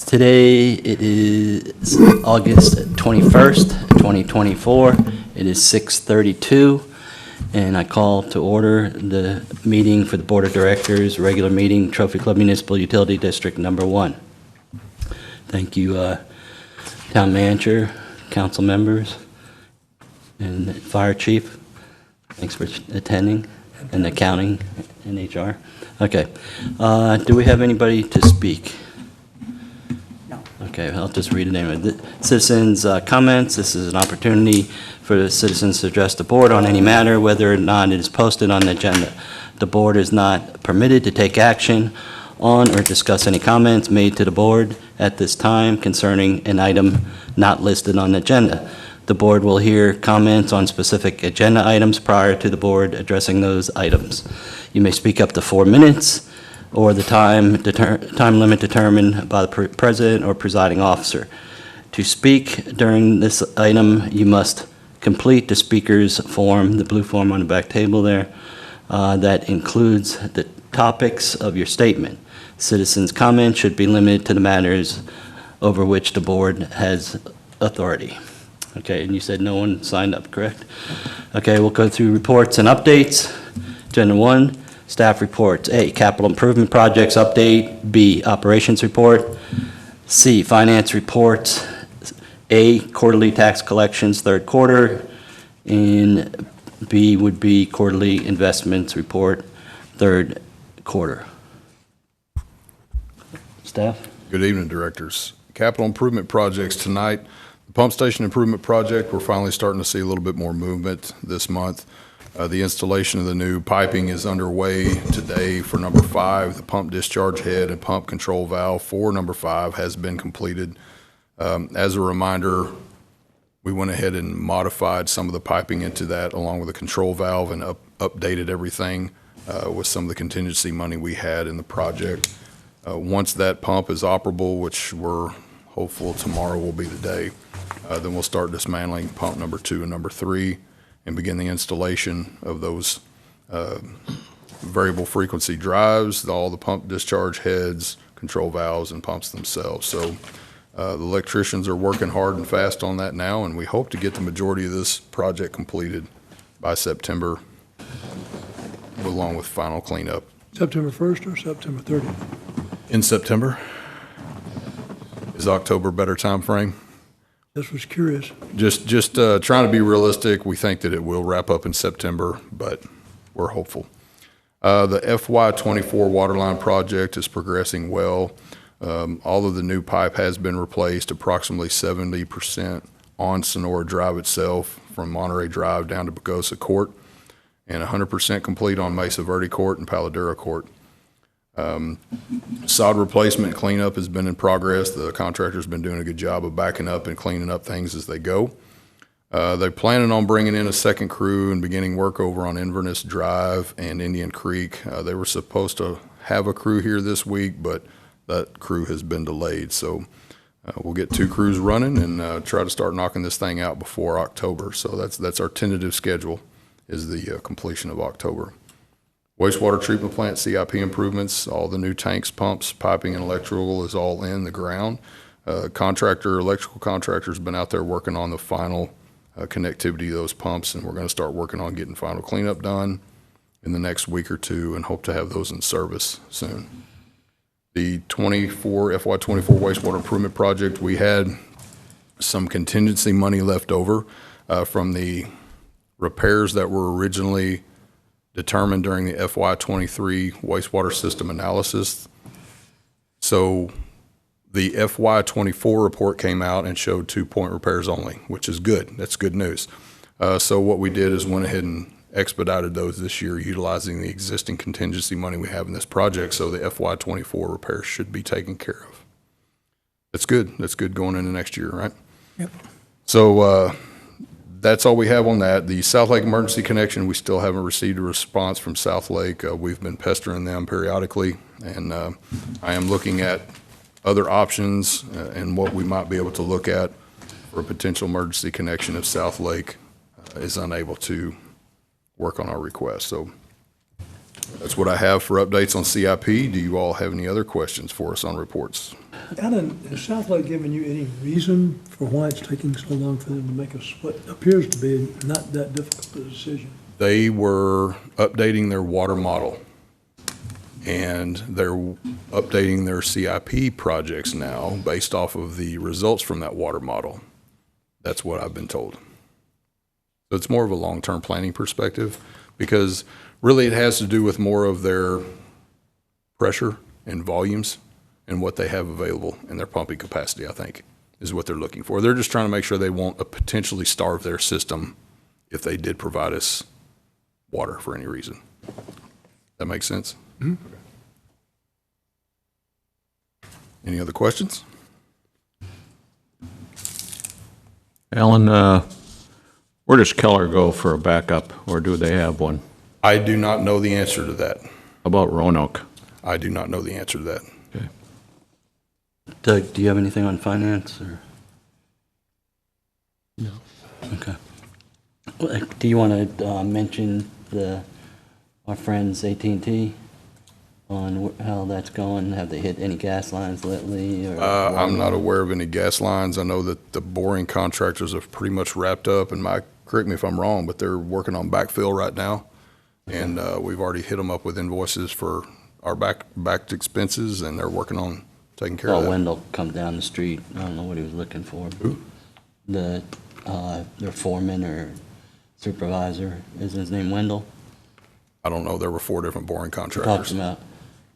Today it is August 21st, 2024. It is 6:32, and I call to order the meeting for the Board of Directors, regular meeting, Trophy Club Municipal Utility District Number 1. Thank you, Town Manager, council members, and Fire Chief. Thanks for attending, and accounting and HR. Okay. Do we have anybody to speak? Okay, I'll just read it anyway. Citizens' comments. This is an opportunity for the citizens to address the board on any matter, whether or not it is posted on the agenda. The board is not permitted to take action on or discuss any comments made to the board at this time concerning an item not listed on the agenda. The board will hear comments on specific agenda items prior to the board addressing those items. You may speak up to 4 minutes, or the time limit determined by the president or presiding officer. To speak during this item, you must complete the speaker's form, the blue form on the back table there, that includes the topics of your statement. Citizens' comments should be limited to the matters over which the board has authority. Okay, and you said no one signed up, correct? Okay, we'll go through reports and updates. Agenda 1. Staff reports. A, capital improvement projects update. B, operations report. C, finance reports. A, quarterly tax collections, third quarter. And B would be quarterly investments report, third quarter. Staff? Good evening, directors. Capital improvement projects tonight. The pump station improvement project, we're finally starting to see a little bit more movement this month. The installation of the new piping is underway today for number 5. The pump discharge head and pump control valve for number 5 has been completed. As a reminder, we went ahead and modified some of the piping into that along with the control valve and updated everything with some of the contingency money we had in the project. Once that pump is operable, which we're hopeful tomorrow will be the day, then we'll start dismantling pump number 2 and number 3. And begin the installation of those variable frequency drives, all the pump discharge heads, control valves, and pumps themselves. So the electricians are working hard and fast on that now, and we hope to get the majority of this project completed by September, along with final cleanup. September 1st or September 30th? In September? Is October a better time frame? This was curious. Just trying to be realistic. We think that it will wrap up in September, but we're hopeful. The FY24 waterline project is progressing well. All of the new pipe has been replaced, approximately 70% on Sonora Drive itself, from Monterey Drive down to Pagosa Court, and 100% complete on Mesa Verde Court and Paladera Court. Sod replacement cleanup has been in progress. The contractor's been doing a good job of backing up and cleaning up things as they go. They're planning on bringing in a second crew and beginning work over on Inverness Drive and Indian Creek. They were supposed to have a crew here this week, but that crew has been delayed. So we'll get 2 crews running and try to start knocking this thing out before October. So that's our tentative schedule, is the completion of October. Wastewater treatment plant CIP improvements, all the new tanks, pumps, piping, and electrical is all in the ground. Electrical contractor's been out there working on the final connectivity of those pumps, and we're going to start working on getting final cleanup done in the next week or 2 and hope to have those in service soon. The FY24 wastewater improvement project, we had some contingency money left over from the repairs that were originally determined during the FY23 wastewater system analysis. So the FY24 report came out and showed 2-point repairs only, which is good. That's good news. So what we did is went ahead and expedited those this year, utilizing the existing contingency money we have in this project. So the FY24 repairs should be taken care of. That's good. That's good going into next year, right? Yep. So that's all we have on that. The South Lake emergency connection, we still haven't received a response from South Lake. We've been pestering them periodically, and I am looking at other options and what we might be able to look at for a potential emergency connection if South Lake is unable to work on our request. So That's what I have for updates on CIP. Do you all have any other questions for us on reports? Alan, has South Lake given you any reason for why it's taking so long for them to make what appears to be not that difficult a decision? They were updating their water model, and they're updating their CIP projects now based off of the results from that water model. That's what I've been told. So it's more of a long-term planning perspective, because really it has to do with more of their pressure and volumes and what they have available in their pumping capacity, I think, is what they're looking for. They're just trying to make sure they won't potentially starve their system if they did provide us water for any reason. That makes sense? Mm-hmm. Any other questions? Alan, where does Keller go for a backup, or do they have one? I do not know the answer to that. How about Roanoke? I do not know the answer to that. Okay. Doug, do you have anything on finance, or? No. Okay. Well, do you want to mention our friends AT&T on how that's going? Have they hit any gas lines lately? Or I'm not aware of any gas lines. I know that the boring contractors have pretty much wrapped up, and Mike, correct me if I'm wrong, but they're working on backfill right now. And we've already hit them up with invoices for our backed expenses, and they're working on taking care of that. Wendell come down the street. I don't know what he was looking for. Who? Their foreman or supervisor, isn't his name Wendell? I don't know. There were 4 different boring Talking contractors. about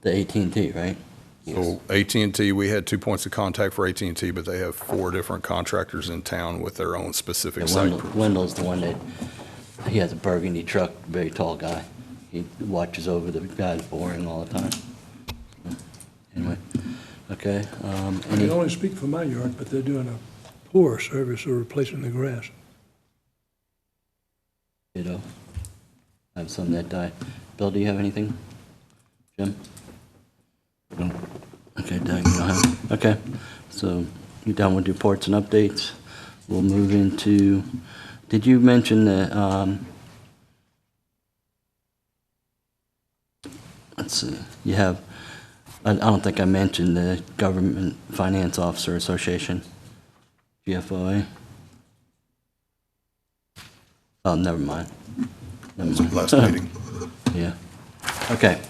the AT&T, right? So AT&T, we had 2 points of contact for AT&T, but they have 4 different contractors in town with their own specific site. Wendell's the one that, he has a burgundy truck, very tall guy. He watches over the guys boring all the time. Anyway, okay. I can only speak for my yard, but they're doing a poor service of replacing the grass. I have some that die. Bill, do you have anything? Jim? No. Okay, Doug, you don't have? Okay, so you're done with reports and updates. We'll move into, did you mention that, let's see, you have, I don't think I mentioned the Government Finance Officer Association, GFOA. Oh, never mind. Never mind. Last meeting. Yeah. Okay.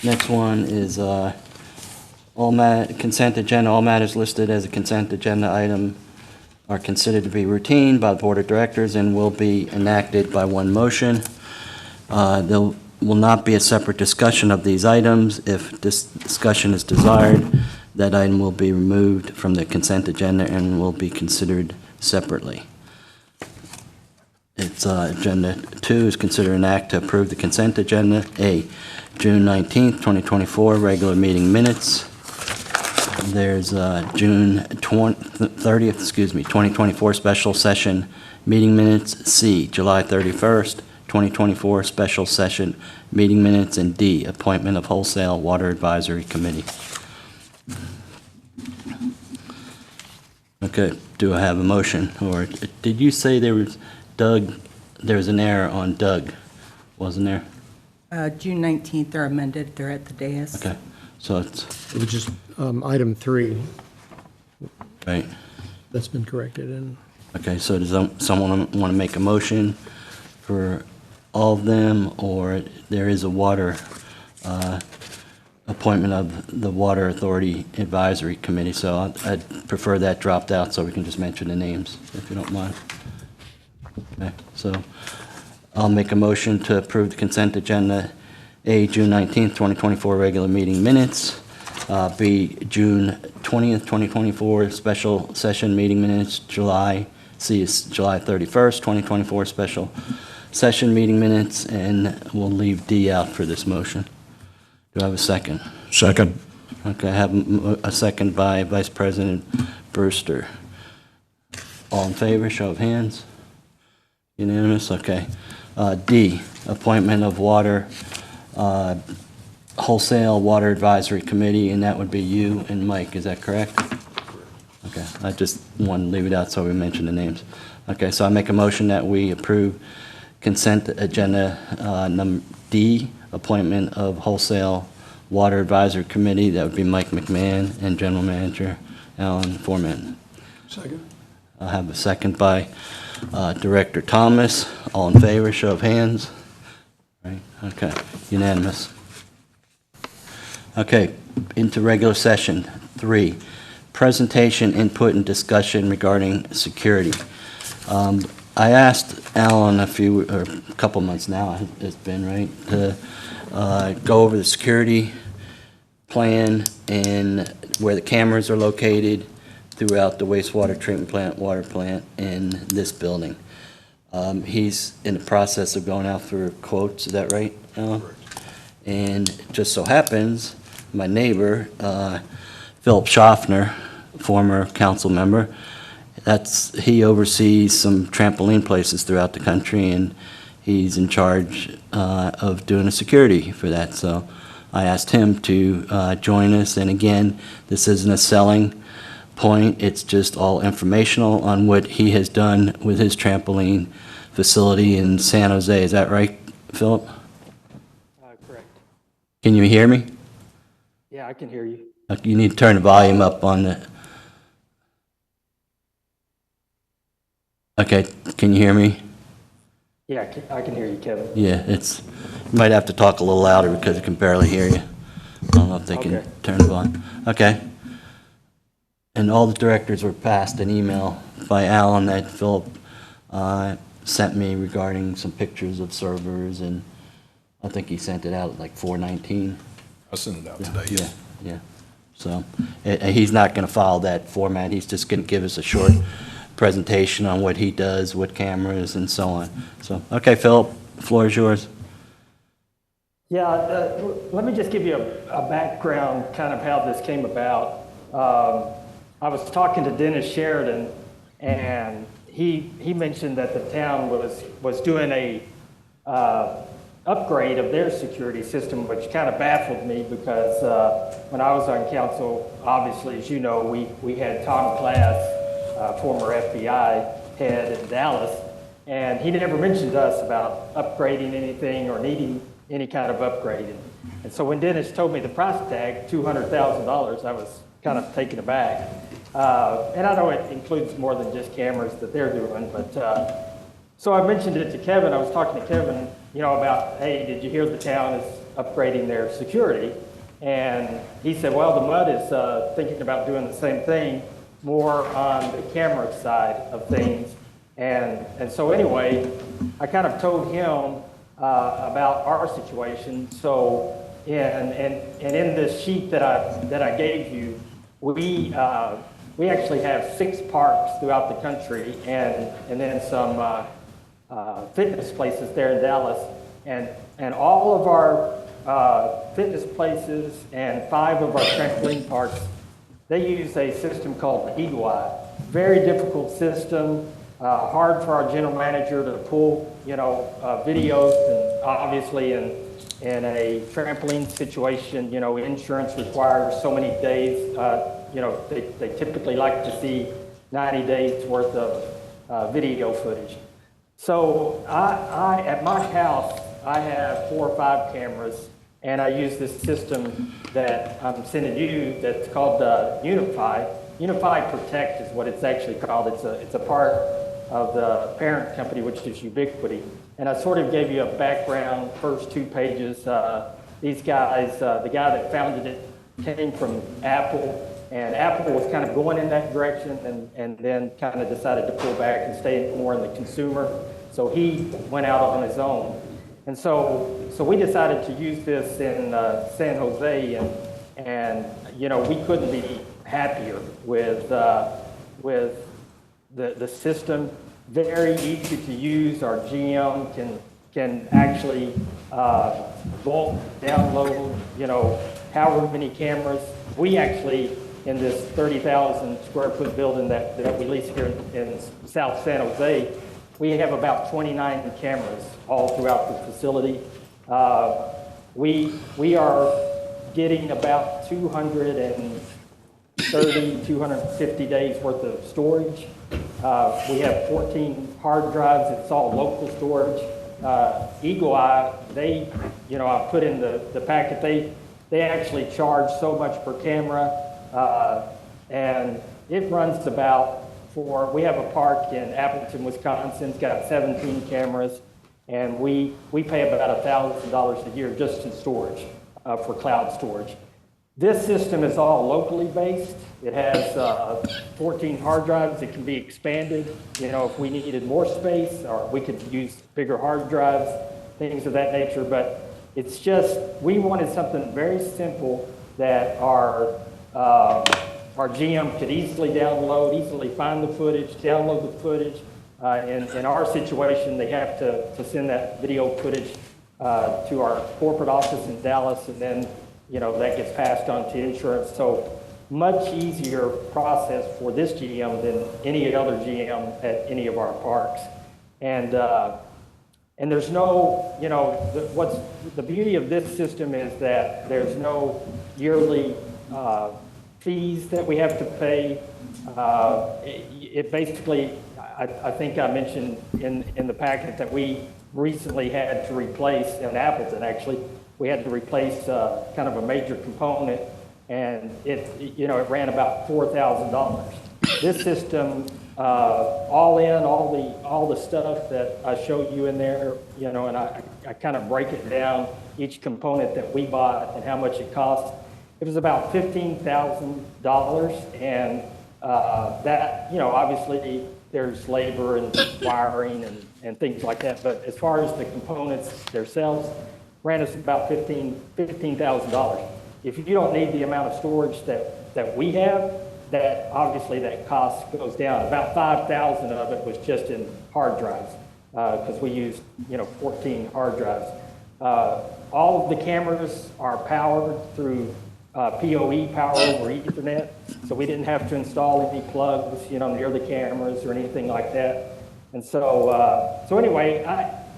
Next one is consent agenda. All matters listed as a consent agenda item are considered to be routine by the Board of Directors and will be enacted by one motion. There will not be a separate discussion of these items. If this discussion is desired, that item will be removed from the consent agenda and will be considered separately. It's Agenda 2 is consider an act to approve the consent agenda. A, June 19th, 2024, regular meeting minutes. There's June 30th, 2024, special session meeting minutes. C, July 31st, 2024, special session meeting minutes. And D, appointment of Wholesale Water Advisory Committee. Okay, do I have a motion? Or did you say there was Doug, there was an error on Doug, wasn't there? June 19th, they're amended, they're at the dais. Okay, so it's, It was just item 3 right, that's been corrected, and okay, so does someone want to make a motion for all of them, or there is a water, appointment of the Water Authority Advisory Committee, so I'd prefer that dropped out so we can just mention the names, if you don't mind. Okay, so I'll make a motion to approve the consent agenda. A, June 19th, 2024, regular meeting minutes. B, June 20th, 2024, special session meeting minutes. C is July 31st, 2024, special session meeting minutes, and we'll leave D out for this motion. Do I have a second? Second. Okay, I have a second by Vice President Brewster. All in favor, show of hands. Unanimous, okay. D, appointment of Wholesale Water Advisory Committee, and that would be you and Mike, is that correct? Okay, I just want to leave it out so we mention the names. Okay, so I make a motion that we approve consent agenda number D, appointment of Wholesale Water Advisory Committee, that would be Mike McMahon, and General Manager Alan Foreman. Second. I'll have a second by Director Thomas. All in favor, show of hands. Right, okay, unanimous. Okay, into regular session. 3, presentation, input, and discussion regarding security. I asked Alan a couple months now, it's been, right, to go over the security plan and where the cameras are located throughout the wastewater treatment plant, water plant, and this building. He's in the process of going out for quotes, is that right, Alan? Correct. And just so happens, my neighbor, Philip Schaffner, former council member, he oversees some trampoline places throughout the country, and he's in charge of doing the security for that. So I asked him to join us, and again, this isn't a selling point, it's just all informational on what he has done with his trampoline facility in San Jose. Is that right, Philip? Correct. Can you hear me? Yeah, I can hear you. You need to turn the volume up on the... Okay, can you hear me? Yeah, I can hear you, Kevin. Yeah, you might have to talk a little louder because I can barely hear you. I don't know if they can Okay. turn the volume. Okay. And all the directors were passed an email by Alan that Philip sent me regarding some pictures of servers, and I think he sent it out at like 4/19. I sent it out today. Yeah, yeah. So he's not going to follow that format. He's just going to give us a short presentation on what he does, what cameras, and so on. So, okay, Philip, the floor is yours. Yeah, let me just give you a background, kind of how this came about. I was talking to Dennis Sheridan, and he mentioned that the town was doing a upgrade of their security system, which kind of baffled me because when I was on council, obviously, as you know, we had Tom Class, former FBI head in Dallas, and he never mentioned to us about upgrading anything or needing any kind of upgrading. And so when Dennis told me the price tag, $200,000, I was kind of taken aback. And I know it includes more than just cameras that they're doing, but so I mentioned it to Kevin. I was talking to Kevin, about, hey, did you hear the town is upgrading their security? And he said, well, the MUD is thinking about doing the same thing, more on the camera side of things. And so anyway, I kind of told him about our situation. So, and in this sheet that I gave you, we actually have 6 parks throughout the country, and then some fitness places there in Dallas, and all of our fitness places and 5 of our trampoline parks, they use a system called Eagle Eye. Very difficult system, hard for our general manager to pull, videos, and obviously in a trampoline situation, insurance requires so many days. They typically like to see 90 days worth of video footage. So I at my house, I have 4 or 5 cameras, and I use this system that I'm sending you that's called Unify. Unify Protect is what it's actually called. It's a part of the parent company, which is Ubiquity. And I sort of gave you a background, first 2 pages. These guys, the guy that founded it came from Apple, and Apple was kind of going in that direction and then kind of decided to pull back and stay more in the consumer. So he went out on his own. And so we decided to use this in San Jose, and we couldn't be happier with the system. Very easy to use. Our GM can actually bulk download, however many cameras. We actually, in this 30,000 square foot building that we lease here in South San Jose, we have about 29 cameras all throughout the facility. We are getting about 250 days worth of storage. We have 14 hard drives. It's all local storage. Eagle Eye, I put in the packet, they actually charge so much per camera, and it runs about we have a park in Appleton, Wisconsin. It's got 17 cameras, and we pay about $1,000 a year just in storage, for cloud storage. This system is all locally based. It has 14 hard drives that can be expanded. You know, if we needed more space, or we could use bigger hard drives, things of that nature. But it's just, we wanted something very simple that our GM could easily download, easily find the footage, download the footage. In our situation, they have to send that video footage to our corporate office in Dallas, and then, you know, that gets passed on to insurance. So much easier process for this GM than any other GM at any of our parks. And there's no, you know, what's the beauty of this system is that there's no yearly fees that we have to pay. It basically, I think I mentioned in the packet that we recently had to replace, in Appleton actually, we had to replace kind of a major component, and it ran about $4,000. This system, all in, all the stuff that I showed you in there, you know, and I kind of break it down, each component that we bought and how much it cost. It was about $15,000, and that, you know, obviously there's labor and wiring and things like that, but as far as the components themselves, ran us about $15,000. If you don't need the amount of storage that we have, that obviously that cost goes down. About 5,000 of it was just in hard drives, because we used, you know, 14 hard drives. All of the cameras are powered through PoE, power over Ethernet, so we didn't have to install any plugs, you know, near the cameras or anything like that. And so, anyway,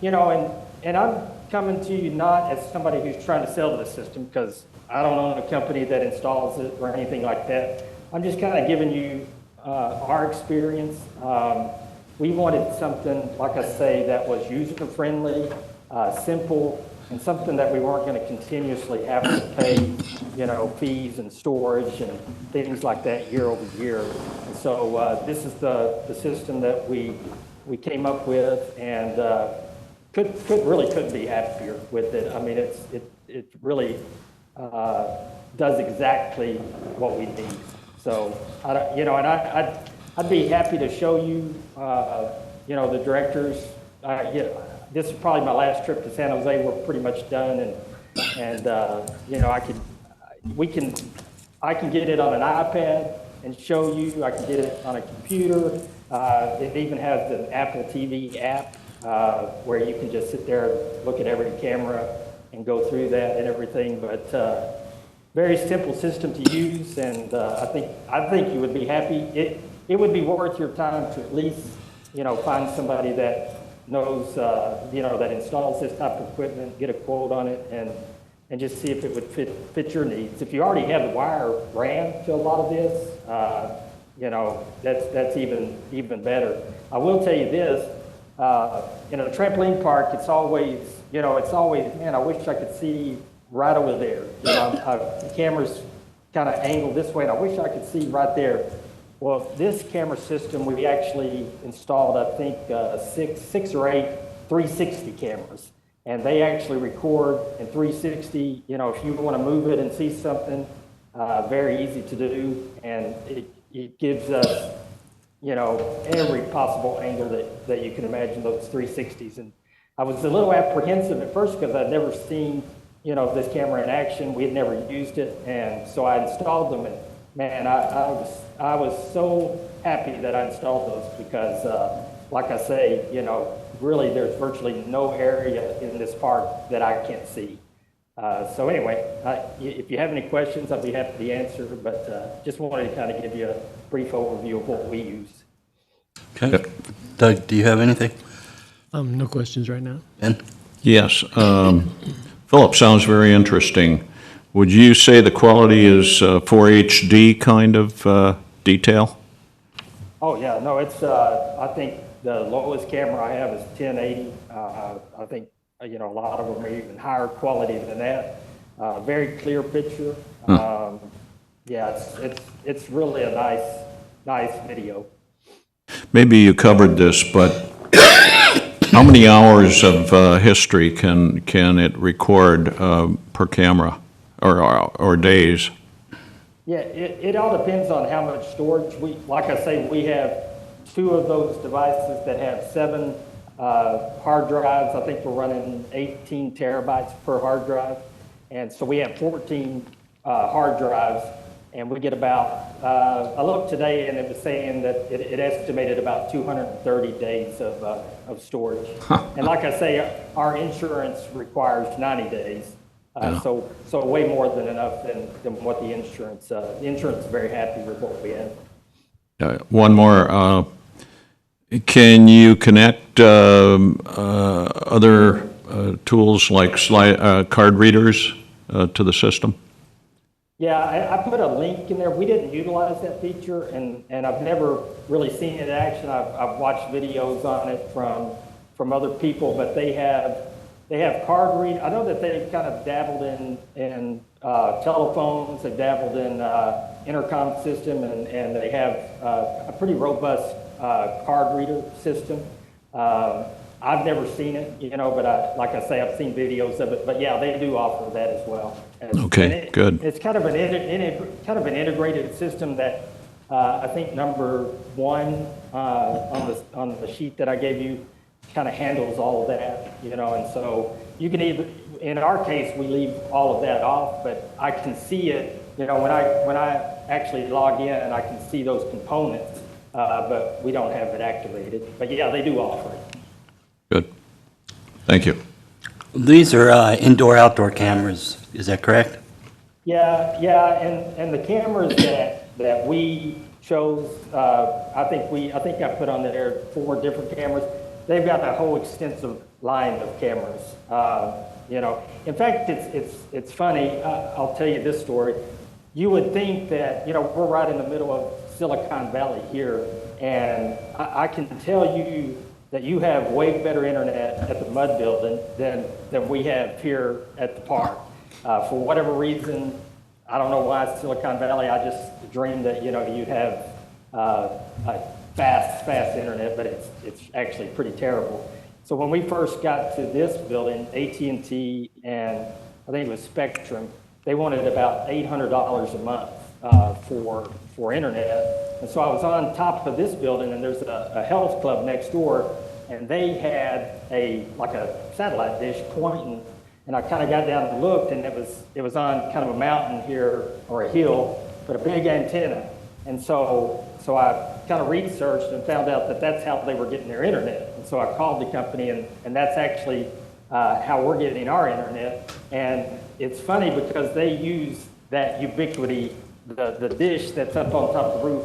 and I'm coming to you not as somebody who's trying to sell the system, because I don't own a company that installs it or anything like that. I'm just kind of giving you our experience. We wanted something, like I say, that was user-friendly, simple, and something that we weren't going to continuously have to pay, you know, fees and storage and things like that year over year. And so this is the system that we came up with, and couldn't be happier with it. I mean, it really does exactly what we need. So I'd be happy to show you, you know, the directors. This is probably my last trip to San Jose. We're pretty much done, and you know, I can get it on an iPad and show you. I can get it on a computer. It even has the Apple TV app where you can just sit there and look at every camera and go through that and everything. But very simple system to use, and I think you would be happy. It would be worth your time to at least, you know, find somebody that knows, you know, that installs this type of equipment, get a quote on it, and just see if it would fit your needs. If you already have the wire ran to a lot of this, you know, that's even better. I will tell you this, in a trampoline park, it's always, man, I wish I could see right over there. You know, the camera's kind of angled this way, and I wish I could see right there. Well, this camera system, we actually installed, I think, six or eight 360 cameras. And they actually record in 360. You know, if you want to move it and see something, very easy to do. And it gives us, you know, every possible angle that you can imagine, those 360s. And I was a little apprehensive at first because I'd never seen, you know, this camera in action. We had never used it. And so I installed them, and man, I was so happy that I installed those because, like I say, you know, really there's virtually no area in this park that I can't see. So anyway, if you have any questions, I'll be happy to answer, but just wanted to kind of give you a brief overview of what we use. Okay. Doug, do you have anything? No questions right now. Ben? Yes. Philip, sounds very interesting. Would you say the quality is 4HD kind of detail? Oh, yeah, no, it's, I think the lowest camera I have is 1080. I think, you know, a lot of them are even higher quality than that. very clear picture. Yeah, it's really a nice video. Maybe you covered this, but how many hours of history can it record per camera, or days? Yeah, it all depends on how much storage. Like I say, we have 2 of those devices that have 7 hard drives. I think we're running 18 terabytes per hard drive. And so we have 14 hard drives, and we get about, I looked today and it was saying that it estimated about 230 days of storage. And like I say, our insurance requires 90 days. So way more than enough than what the insurance is very happy with what we have. One more. Can you connect other tools like card readers to the system? Yeah, I put a link in there. We didn't utilize that feature, and I've never really seen it in action. I've watched videos on it from other people, but they have card read. I know that they've kind of dabbled in telephones. They've dabbled in intercom system, and they have a pretty robust card reader system. I've never seen it, but like I say, I've seen videos of it. But yeah, they do offer that as well. Okay, good. It's kind of an integrated system that I think number 1 on the sheet that I gave you kind of handles all of that, and so you can even, in our case, we leave all of that off, but I can see it, when I actually log in, and I can see those components, but we don't have it activated. But yeah, they do offer it. Good. Thank you. These are indoor-outdoor cameras, is that correct? Yeah, and the cameras that we chose, I think I put on there 4 different cameras. They've got a whole extensive line of cameras. In fact, it's funny. I'll tell you this story. You would think that we're right in the middle of Silicon Valley here, and I can tell you that you have way better internet at the Mud Building than we have here at the park. For whatever reason, I don't know why it's Silicon Valley. I just dreamed that you'd have a fast internet, but it's actually pretty terrible. So when we first got to this building, AT&T and I think it was Spectrum, they wanted about $800 a month for internet. And so I was on top of this building, and there's a health club next door, and they had a satellite dish pointing, and I kind of got down and looked, and it was on kind of a mountain here, or a hill, but a big antenna. And so I kind of researched and found out that that's how they were getting their internet. And so I called the company, and that's actually how we're getting our internet. And it's funny because they use that Ubiquity. The dish that's up on top of the roof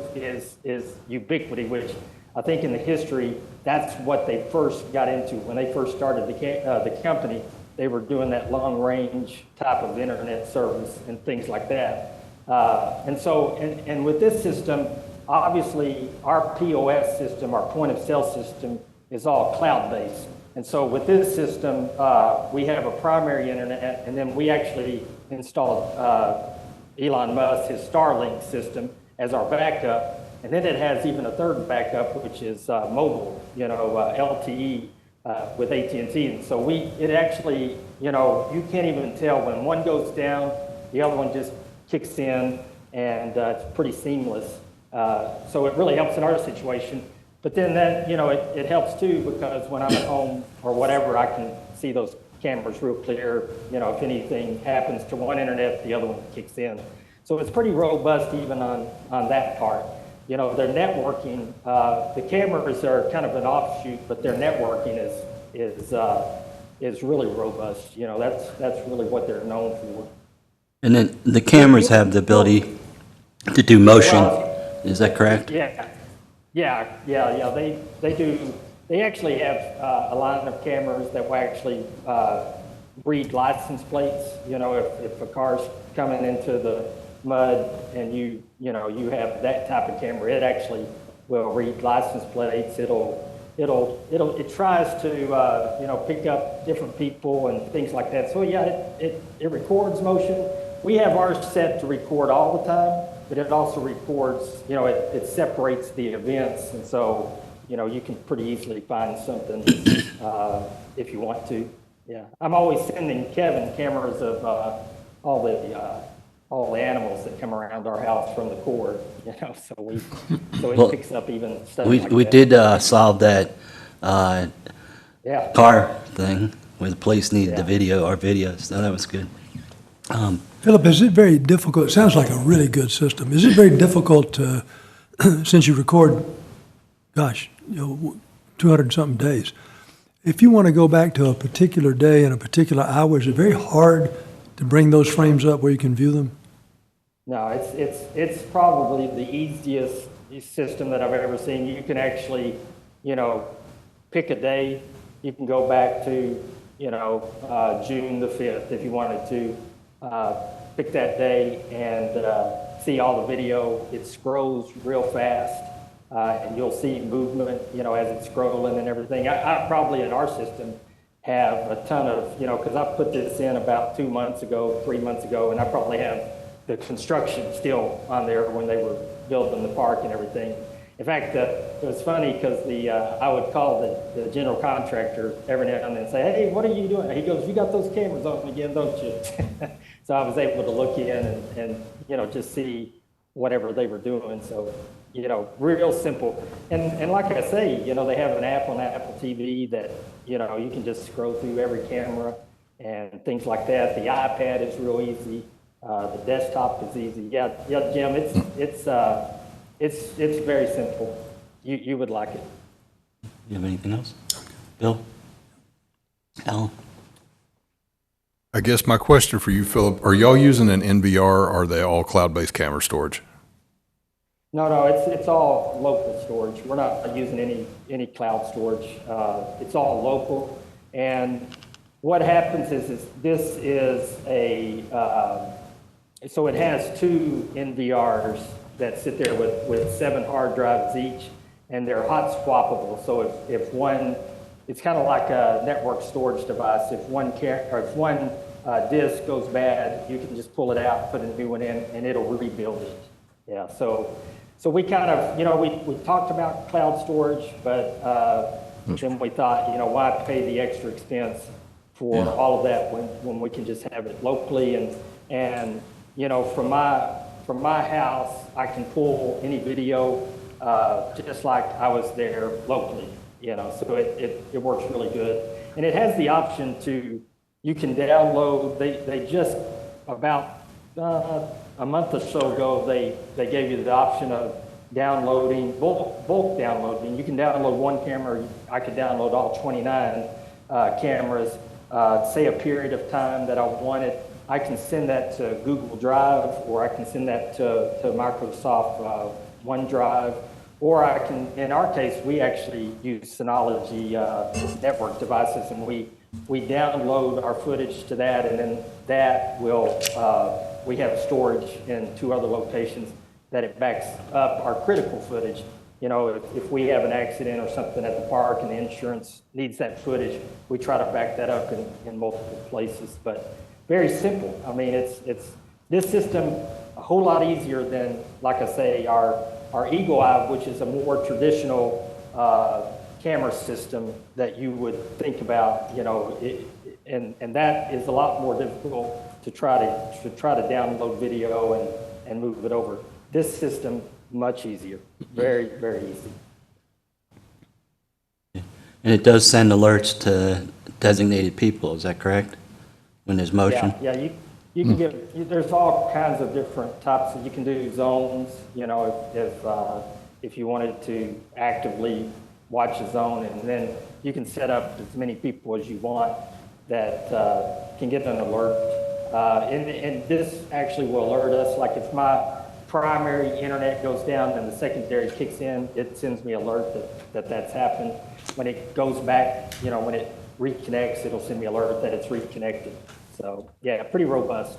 is Ubiquity, which I think in the history, that's what they first got into. When they first started the company, they were doing that long-range type of internet service and things like that. And with this system, obviously our POS system, our point-of-sale system, is all cloud-based. And so with this system, we have a primary internet, and then we actually installed Elon Musk, his Starlink system, as our backup. And then it has even a third backup, which is mobile, LTE with AT&T. And so it actually, you can't even tell when one goes down, the other one just kicks in, and it's pretty seamless. So it really helps in our situation. But then that, it helps too, because when I'm at home or whatever, I can see those cameras real clear. If anything happens to one internet, the other one kicks in. So it's pretty robust even on that part. Their networking, the cameras are kind of an offshoot, but their networking is really robust. That's really what they're known for. And then the cameras have the ability to do motion, is that correct? Yeah. They do. They actually have a line of cameras that will actually read license plates. If a car's coming into the mud and you have that type of camera, it actually will read license plates. It'll it tries to, pick up different people and things like that. So yeah, it records motion. We have ours set to record all the time, but it also records, it separates the events. And so, you can pretty easily find something if you want to. Yeah, I'm always sending Kevin cameras of all the animals that come around our house from the cord, so it Well, picks up even stuff We like we that. did solve that Yeah. car thing where the police needed the Yeah. our videos, so that was good. Philip, is it very difficult, it sounds like a really good system, is it very difficult to, since you record, 200 and something days, if you want to go back to a particular day and a particular hour, is it very hard to bring those frames up where you can view them? No, it's probably the easiest system that I've ever seen. You can actually, pick a day. You can go back to, June the 5th if you wanted to. Pick that day and see all the video. It scrolls real fast, and you'll see movement, as it's scrolling and everything. I probably in our system have a ton of, because I put this in about 2 months ago, 3 months ago, and I probably have the construction still on there when they were building the park and everything. In fact, it was funny because I would call the general contractor every now and then and say, "Hey, what are you doing?" He goes, "You got those cameras on again, don't you?" So I was able to look in and just see whatever they were doing. So, real simple. And like I say, they have an app on Apple TV that, you can just scroll through every camera and things like that. The iPad is real easy. The desktop is easy. Yeah, Jim, it's very simple. You would like it. You have anything else? Bill? Alan? I guess my question for you, Philip, are y'all using an NVR or are they all cloud-based camera storage? No, it's all local storage. We're not using any cloud storage. It's all local. And what happens is this is so it has 2 NVRs that sit there with 7 hard drives each, and they're hot swappable. So if one, it's kind of like a network storage device. If one disk goes bad, you can just pull it out, put a new one in, and it'll rebuild it. Yeah, so we kind of, we talked about cloud storage, but then we thought, why pay the extra expense for all of that when we can just have it locally and from my house, I can pull any video just like I was there locally, so it works really good. And it has the option you can download, they just about a month or so ago, they gave you the option of downloading, bulk downloading. You can download one camera, I could download all 29 cameras, say a period of time that I wanted. I can send that to Google Drive, or I can send that to Microsoft OneDrive, or I can, in our case, we actually use Synology network devices, and we download our footage to that, and then that will, we have storage in 2 other locations that it backs up our critical footage. If we have an accident or something at the park and the insurance needs that footage, we try to back that up in multiple places. But very simple. I mean, it's this system a whole lot easier than, like I say, our Eagle Eye, which is a more traditional camera system that you would think about, and that is a lot more difficult to try to download video and move it over. This system, much easier, very, very easy. And it does send alerts to designated people, is that correct? When there's motion? Yeah, you can there's all kinds of different types. You can do zones, if you wanted to actively watch a zone, and then you can set up as many people as you want that can get an alert. And this actually will alert us, like if my primary internet goes down and the secondary kicks in, it sends me alert that's happened. When it goes back, when it reconnects, it'll send me alert that it's reconnected. So yeah, pretty robust.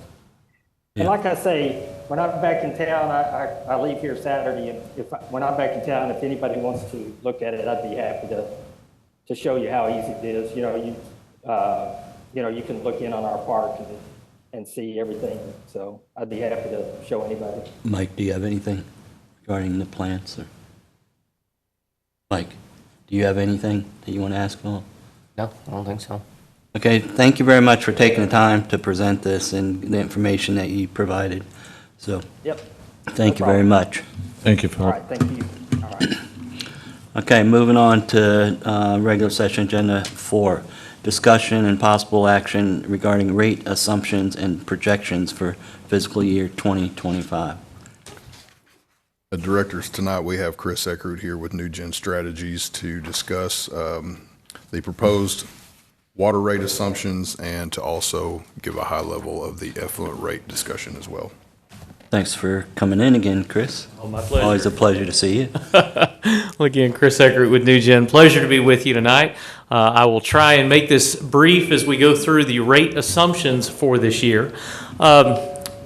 And like I say, when I'm back in town, I leave here Saturday, and when I'm back in town, if anybody wants to look at it, I'd be happy to show you how easy it is. You can look in on our park and see everything. So I'd be happy to show anybody. Mike, do you have anything regarding the plants? Or Mike, do you have anything that you want to ask Phil? No, I don't think so. Okay, thank you very much for taking the time to present this and the information that you provided. So, Yep. thank you No very problem. much. Thank you, All Phil. right, thank you. All right. Okay, moving on to regular session agenda 4, discussion and possible action regarding rate assumptions and projections for fiscal year 2025. Directors, tonight we have Chris Eckert here with New Gen Strategies to discuss the proposed water rate assumptions and to also give a high level of the effluent rate discussion as well. Thanks for coming in again, Chris. Oh, my pleasure. Always a pleasure to see you. Well, again, Chris Eckert with New Gen. Pleasure to be with you tonight. I will try and make this brief as we go through the rate assumptions for this year.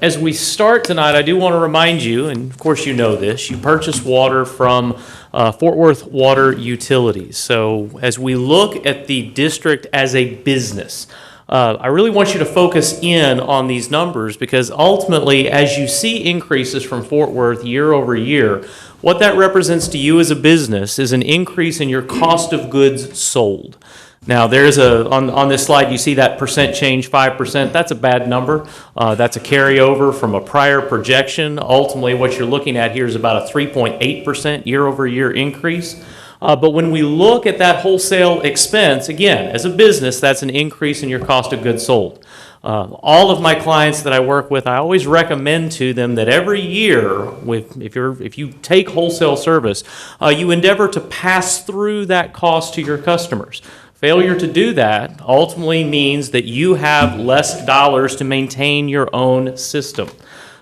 As we start tonight, I do want to remind you, and of course you know this, you purchase water from Fort Worth Water Utilities. So as we look at the district as a business, I really want you to focus in on these numbers because ultimately, as you see increases from Fort Worth year over year, what that represents to you as a business is an increase in your cost of goods sold. Now, on this slide, you see that percent change, 5%. That's a bad number. That's a carryover from a prior projection. Ultimately, what you're looking at here is about a 3.8% year-over-year increase. But when we look at that wholesale expense, again, as a business, that's an increase in your cost of goods sold. All of my clients that I work with, I always recommend to them that every year, if you take wholesale service, you endeavor to pass through that cost to your customers. Failure to do that ultimately means that you have less dollars to maintain your own system.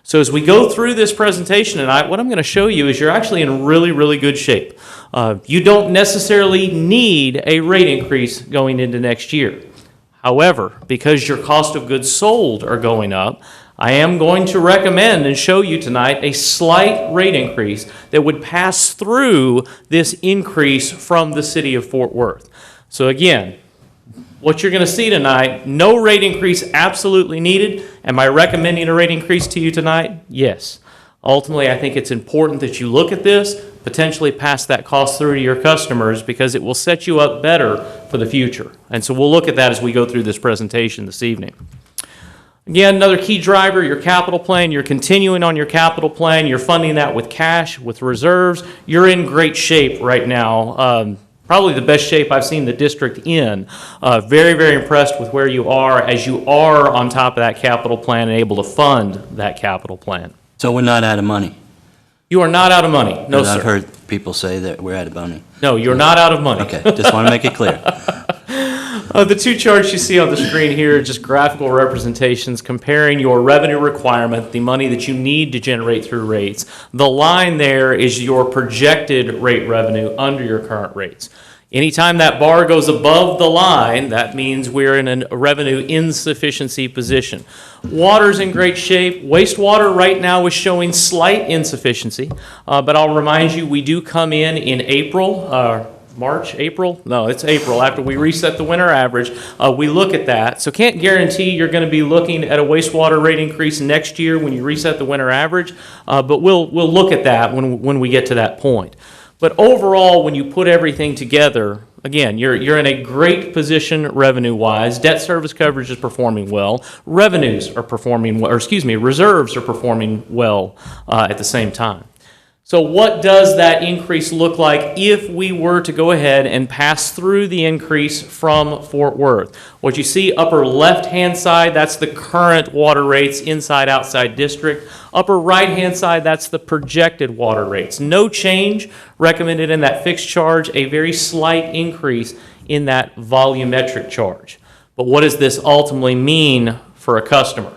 So as we go through this presentation tonight, what I'm going to show you is you're actually in really, really good shape. You don't necessarily need a rate increase going into next year. However, because your cost of goods sold are going up, I am going to recommend and show you tonight a slight rate increase that would pass through this increase from the city of Fort Worth. So again, what you're going to see tonight, no rate increase absolutely needed. Am I recommending a rate increase to you tonight? Yes. Ultimately, I think it's important that you look at this, potentially pass that cost through to your customers because it will set you up better for the future. And so we'll look at that as we go through this presentation this evening. Again, another key driver, your capital plan. You're continuing on your capital plan. You're funding that with cash, with reserves. You're in great shape right now. Probably the best shape I've seen the district in. Very, very impressed with where you are as you are on top of that capital plan and able to fund that capital plan. So we're not out of money? You are not out of money. No, Because sir. I've heard people say that we're out of money. No, you're not out of money. Okay, just want to make it clear. The two charts you see on the screen here are just graphical representations comparing your revenue requirement, the money that you need to generate through rates. The line there is your projected rate revenue under your current rates. Anytime that bar goes above the line, that means we're in a revenue insufficiency position. Water's in great shape. Wastewater right now is showing slight insufficiency, but I'll remind you, we do come in April, March, April? No, it's April. After we reset the winter average, we look at that. So can't guarantee you're going to be looking at a wastewater rate increase next year when you reset the winter average, but we'll look at that when we get to that point. But overall, when you put everything together, again, you're in a great position revenue-wise. Debt service coverage is performing well. Revenues are performing well, reserves are performing well at the same time. So what does that increase look like if we were to go ahead and pass through the increase from Fort Worth? What you see upper left-hand side, that's the current water rates inside-outside district. Upper right-hand side, that's the projected water rates. No change recommended in that fixed charge, a very slight increase in that volumetric charge. But what does this ultimately mean for a customer?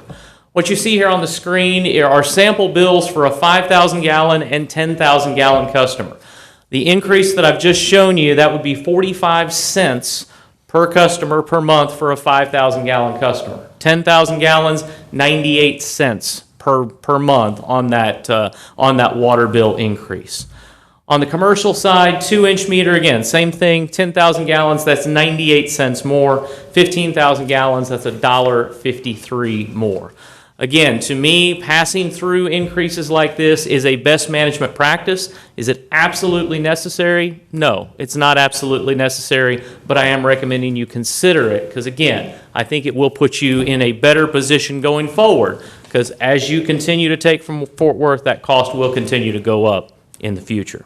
What you see here on the screen are sample bills for a 5,000-gallon and 10,000-gallon customer. The increase that I've just shown you, that would be 45 cents per customer per month for a 5,000-gallon customer. 10,000 gallons, 98 cents per month on that water bill increase. On the commercial side, 2-inch meter, again, same thing, 10,000 gallons, that's 98 cents more. 15,000 gallons, that's $1.53 more. Again, to me, passing through increases like this is a best management practice. Is it absolutely necessary? No, it's not absolutely necessary, but I am recommending you consider it because, again, I think it will put you in a better position going forward because as you continue to take from Fort Worth, that cost will continue to go up in the future.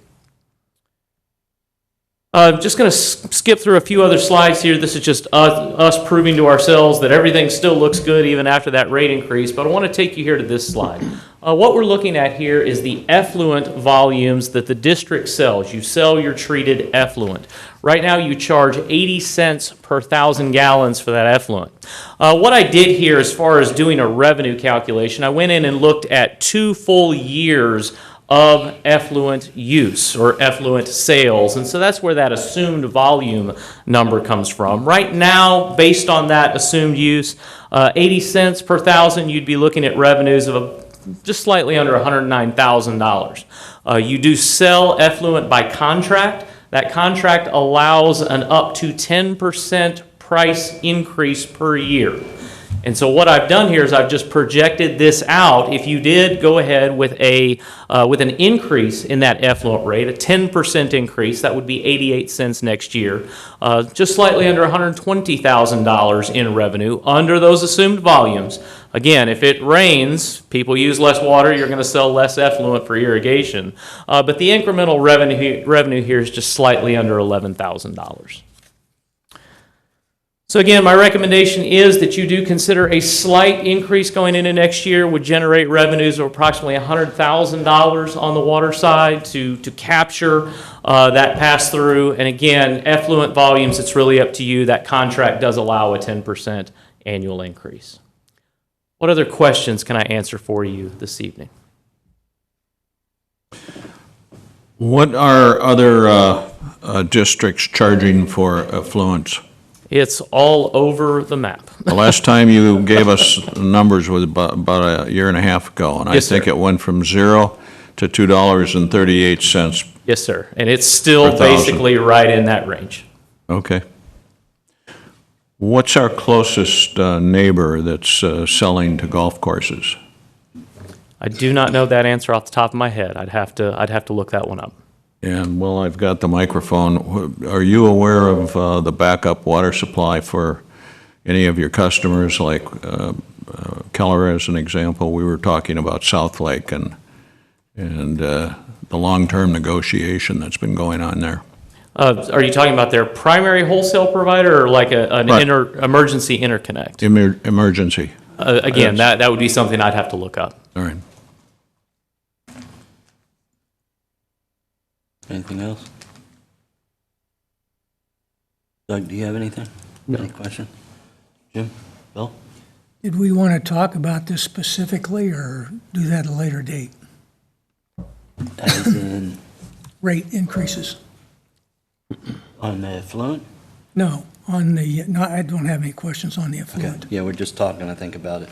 Just going to skip through a few other slides here. This is just us proving to ourselves that everything still looks good even after that rate increase, but I want to take you here to this slide. What we're looking at here is the effluent volumes that the district sells. You sell your treated effluent. Right now you charge 80 cents per 1,000 gallons for that effluent. What I did here as far as doing a revenue calculation, I went in and looked at 2 full years of effluent use or effluent sales. And so that's where that assumed volume number comes from. Right now, based on that assumed use, 80 cents per 1,000, you'd be looking at revenues of just slightly under $109,000. You do sell effluent by contract. That contract allows an up to 10% price increase per year. And so what I've done here is I've just projected this out. If you did go ahead with an increase in that effluent rate, a 10% increase, that would be 88 cents next year, just slightly under $120,000 in revenue under those assumed volumes. Again, if it rains, people use less water, you're going to sell less effluent for irrigation. But the incremental revenue here is just slightly under $11,000. So again, my recommendation is that you do consider a slight increase going into next year would generate revenues of approximately $100,000 on the water side to capture that pass-through. And again, effluent volumes, it's really up to you. That contract does allow a 10% annual increase. What other questions can I answer for you this evening? What are other districts charging for effluents? It's all over the map. The last time you gave us numbers was about a year and a half ago, and I Yes, think sir. it went from $0 to $2.38. Yes, sir. And it's still Per thousand. basically right in that range. Okay. What's our closest neighbor that's selling to golf courses? I do not know that answer off the top of my head. I'd have to look that one up. And while I've got the microphone, are you aware of the backup water supply for any of your customers, like Keller as an example? We were talking about South Lake and the long-term negotiation that's been going on there. Are you talking about their primary wholesale provider or like an Right. emergency interconnect? Emergency. Again, that would be something I'd have to look up. All right. Anything else? Doug, do you have anything? No. Any question? Jim? Bill? Did we want to talk about this specifically or do that at a later date? As in, Rate increases? on the effluent? No, I don't have any questions on the Okay, effluent. yeah, we're just talking, I think, about it.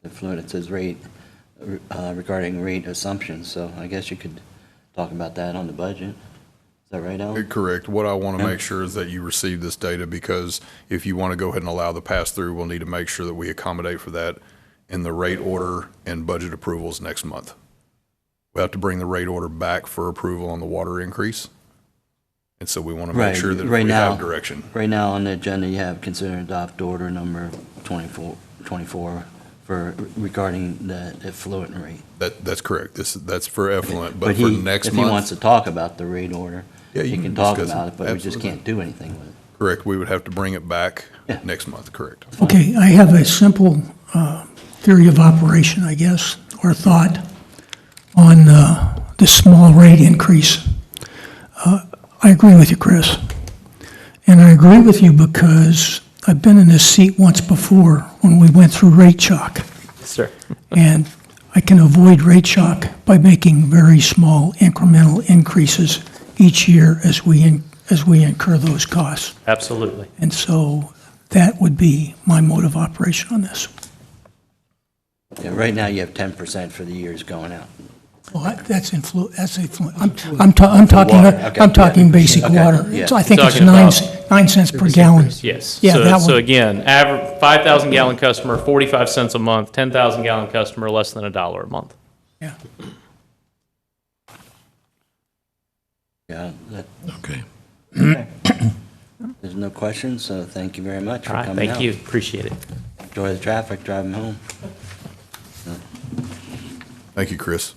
Effluent, it says rate, regarding rate assumptions, so I guess you could talk about that on the budget. Is that right, Alan? Correct. What I want to Yeah. make sure is that you receive this data, because if you want to go ahead and allow the pass-through, we'll need to make sure that we accommodate for that in the rate order and budget approvals next month. We have to bring the rate order back for approval on the water increase. And so we want to make Right, sure that right we now- have direction. Right now on the agenda, you have consider and adopt order number 24 for regarding the effluent rate. That's correct. That's for effluent, But but for next if he wants month, to talk about the rate order, Yeah, you he can can talk discuss it. about it, but we just Absolutely. can't do anything with it. correct, we would have to bring it back Yeah. next month, correct. Okay, I have a simple theory of operation, I guess, or thought on the small rate increase. I agree with you, Chris. And I agree with you because I've been in this seat once before when we went through rate shock. Sir. And I can avoid rate shock by making very small incremental increases each year as we incur those costs. Absolutely. And so that would be my mode of operation on this. Okay, right now you have 10% for the years going out. Well, that's I'm talking, Water, okay, I'm talking yeah. basic Okay, water. yeah. So I think it's Talking about- 9 cents per gallon. Yes. Yeah, So- that So one. again, average 5,000 gallon customer, 45 cents a month, 10,000 gallon customer, less than $1 a month. Yeah. Yeah, Okay. there's no questions, so thank you very much for All right, coming out. thank you, appreciate it. Enjoy the traffic, driving home. Thank you, Chris.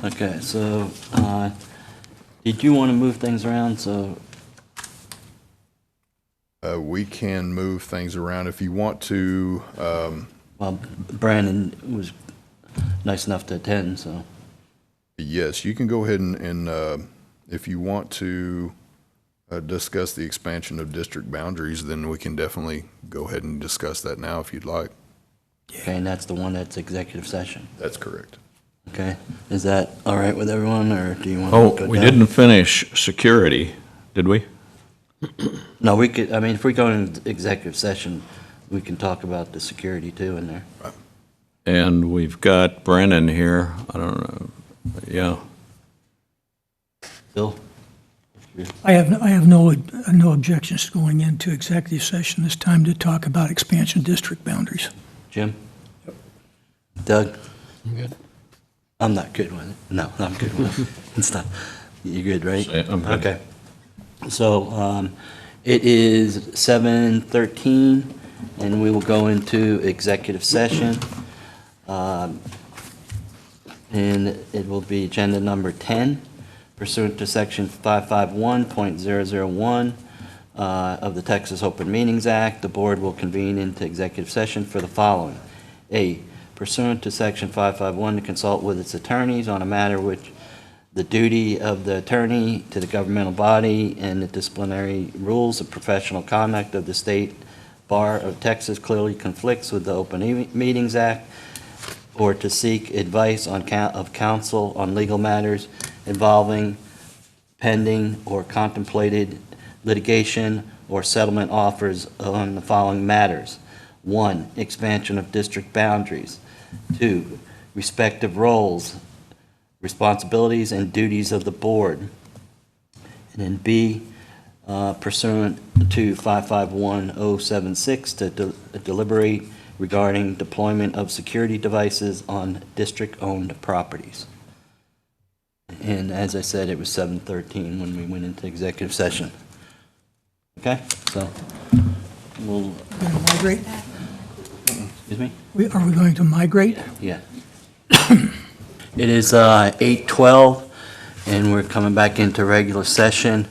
Okay, so, did you want to move things around? So, We can move things around if you want to. well, Brandon was nice enough to attend, so. Yes, you can go ahead and if you want to discuss the expansion of district boundaries, then we can definitely go ahead and discuss that now if you'd like. Okay, and that's the one that's executive session. That's correct. Okay, is that all right with everyone, or do you want Oh, to go down? we didn't finish security, did we? No, we could, I mean, if we go into executive session, we can talk about the security too in there. And we've got Brennan here, I don't know, yeah. Bill? I have no objections to going into executive session this time to talk about expansion district boundaries. Jim? Doug? I'm good. I'm not good with it. No, I'm good with it. Stop. You good, right? I'm good. Okay. So, it is 7:13, and we will go into executive session. And it will be agenda number 10 pursuant to section 551.001 of the Texas Open Meetings Act. The board will convene into executive session for the following. A, pursuant to section 551, to consult with its attorneys on a matter which the duty of the attorney to the governmental body and the disciplinary rules of professional conduct of the State Bar of Texas clearly conflicts with the Open Meetings Act, or to seek advice of counsel on legal matters involving pending or contemplated litigation or settlement offers on the following matters. 1, expansion of district boundaries. 2, respective roles, responsibilities, and duties of the board. And then B, pursuant to 551.076, to deliberate regarding deployment of security devices on district-owned properties. And as I said, it was 7:13 when we went into executive session. Okay, so we'll, Going to migrate? excuse me? Are we going to migrate? Yeah. It is 8:12, and we're coming back into regular session.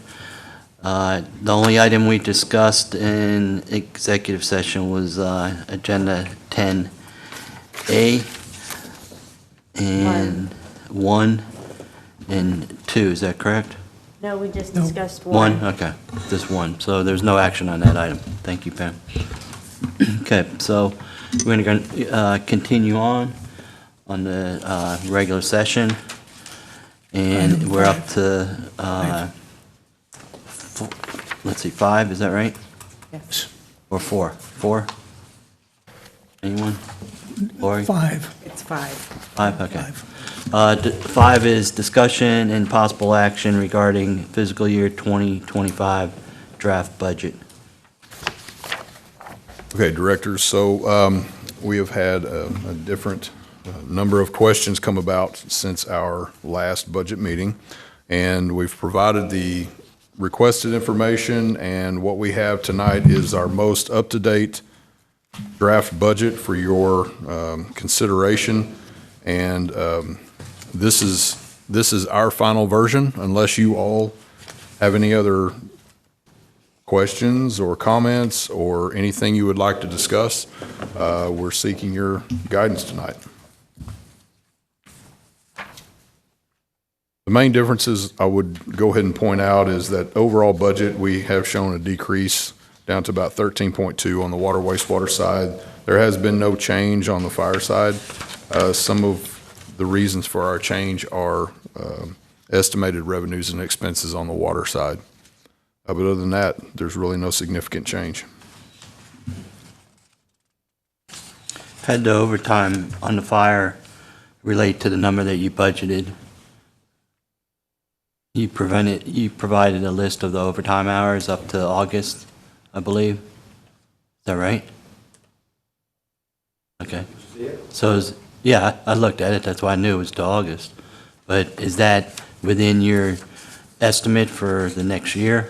The only item we discussed in executive session was Agenda 10A and 1 and 2, is that correct? No, we just No. discussed one. Okay, just one. So there's no action on that item. Thank you, Pam. Okay, so we're going to continue on the regular session, and Item we're up five. to, let's see, 5, is that right? Yes. Or 4? 4? Anyone? Lori? 5. It's 5. 5, okay. 5 is discussion and possible action regarding fiscal year 2025 draft budget. Okay, directors, so we have had a different number of questions come about since our last budget meeting, and we've provided the requested information, and what we have tonight is our most up-to-date draft budget for your consideration, and this is our final version, unless you all have any other questions or comments or anything you would like to discuss. We're seeking your guidance tonight. The main differences I would go ahead and point out is that overall budget, we have shown a decrease down to about 13.2 on the water wastewater side. There has been no change on the fire side. Some of the reasons for our change are estimated revenues and expenses on the water side. But other than that, there's really no significant change. Had the overtime on the fire relate to the number that you budgeted? You provided a list of the overtime hours up to August, I believe. Is that right? Okay. So, yeah, I looked at it, that's why I knew it was to August. But is that within your estimate for the next year?